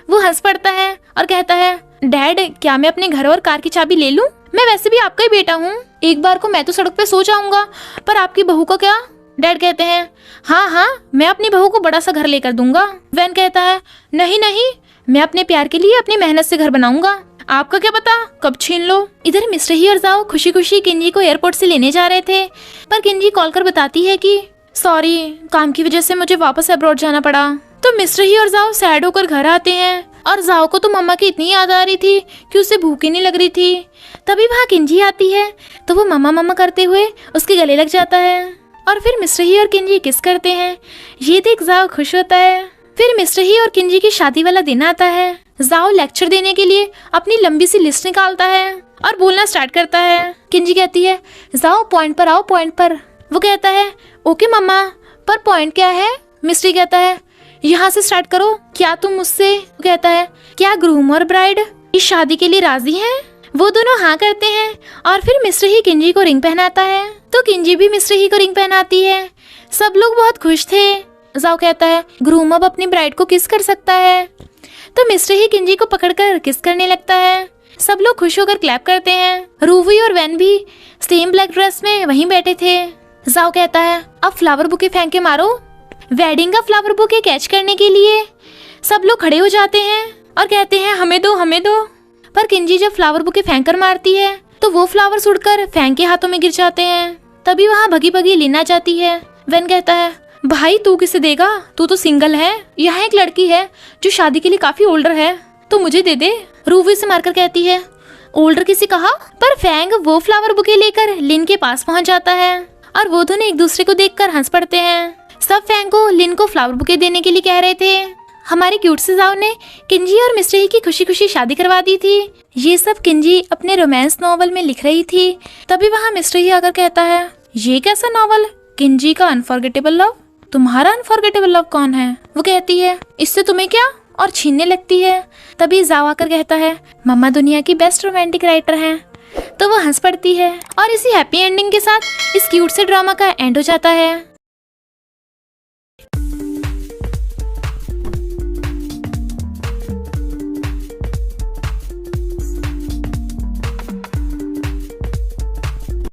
वो हंस पड़ता है और कहता है, डैड क्या मैं अपने घर और कार की चाबी ले लूं? मैं वैसे भी आपका ही बेटा हूँ, एक बार को मैं तो सड़क पे सो जाऊंगा, पर आपकी बहू का क्या? डैड कहते हैं हाँ हाँ, मैं अपनी बहू को बड़ा सा घर लेकर दूंगा। वैन कहता है नहीं नहीं, मैं अपने प्यार के लिए अपनी मेहनत से घर बनाऊंगा, आपका क्या पता कब छीन लो। इधर मिस्टर ही और जाओ खुशी खुशी किंजी को एयरपोर्ट से लेने जा रहे थे, पर किंजी कॉल कर बताती है कि सॉरी, काम की वजह से मुझे वापस अब्रॉड जाना पड़ा। तो मिस्टर ही और जाओ सैड होकर घर आते हैं, और जाओ को तो मम्मा की इतनी याद आ रही थी कि उसे भूख ही नहीं लग रही थी। तभी वहाँ किंजी आती है, तो वो मम्मा मम्मा करते हुए उसके गले लग जाता है, और फिर मिस्टर ही और किंजी किस करते हैं। ये देख जाओ खुश होता है। फिर मिस्टर ही और किंजी की शादी वाला दिन आता है। जाओ लेक्चर देने के लिए अपनी लंबी सी लिस्ट निकालता है और बोलना स्टार्ट करता है। किंजी कहती है जाओ पॉइंट पर आओ, पॉइंट पर। वो कहता है ओके मम्मा, पर पॉइंट क्या है? मिस्टर कहता है यहाँ से स्टार्ट करो, क्या तुम मुझसे? वो कहता है क्या ग्रूम और ब्राइड इस शादी के लिए राजी हैं? वो दोनों हाँ करते हैं, और फिर मिस्टर ही किंजी को रिंग पहनाता है, तो किंजी भी मिस्टर ही को रिंग पहनाती है। सब लोग बहुत खुश थे। जाओ कहता है ग्रूम अब अपनी ब्राइड को किस कर सकता है, तो मिस्टर ही किंजी को पकड़कर किस करने लगता है। सब लोग खुश होकर क्लैप करते हैं। रूवी और वैन भी सेम ब्लैक ड्रेस में वहीं बैठे थे। जाओ कहता है अब फ्लावर बुके फेंक के मारो। वेडिंग का फ्लावर बुके कैच करने के लिए सब लोग खड़े हो जाते हैं और कहते हैं हमें दो हमें दो, पर किंजी जब फ्लावर बुके फेंक कर मारती है तो वो फ्लावर्स उड़कर फैंक के हाथों में गिर जाते हैं। तभी वहाँ भगी भगी लीना जाती है। वैन कहता है भाई तू किसे देगा, तू तो सिंगल है, यहाँ एक लड़की है जो शादी के लिए काफी ओल्डर है, तो मुझे दे दे। रूवी से मारकर कहती है ओल्डर किसी कहा, पर फैंग वो फ्लावर बुके लेकर लिन के पास पहुँच जाता है, और वो दोनों एक दूसरे को देखकर हंस पड़ते हैं। सब फैंग को लिन को फ्लावर बुके देने के लिए कह रहे थे। हमारे क्यूट से जाओ ने किंजी और मिस्टर ही की खुशी खुशी शादी करवा दी थी। ये सब किंजी अपने रोमांस नॉवल में लिख रही थी। तभी वहाँ मिस्टर ही आकर कहता है ये कैसा नॉवल, किंजी का अनफॉरगेटेबल लव? तुम्हारा अनफॉरगेटेबल लव कौन है? वो कहती है इससे तुम्हें क्या, और छीनने लगती है। तभी जाओ आकर कहता है मम्मा दुनिया की बेस्ट रोमांटिक राइटर हैं। तो वो हंस पड़ती है, और इसी हैप्पी एंडिंग के साथ इस क्यूट से ड्रामा का एंड हो जाता है।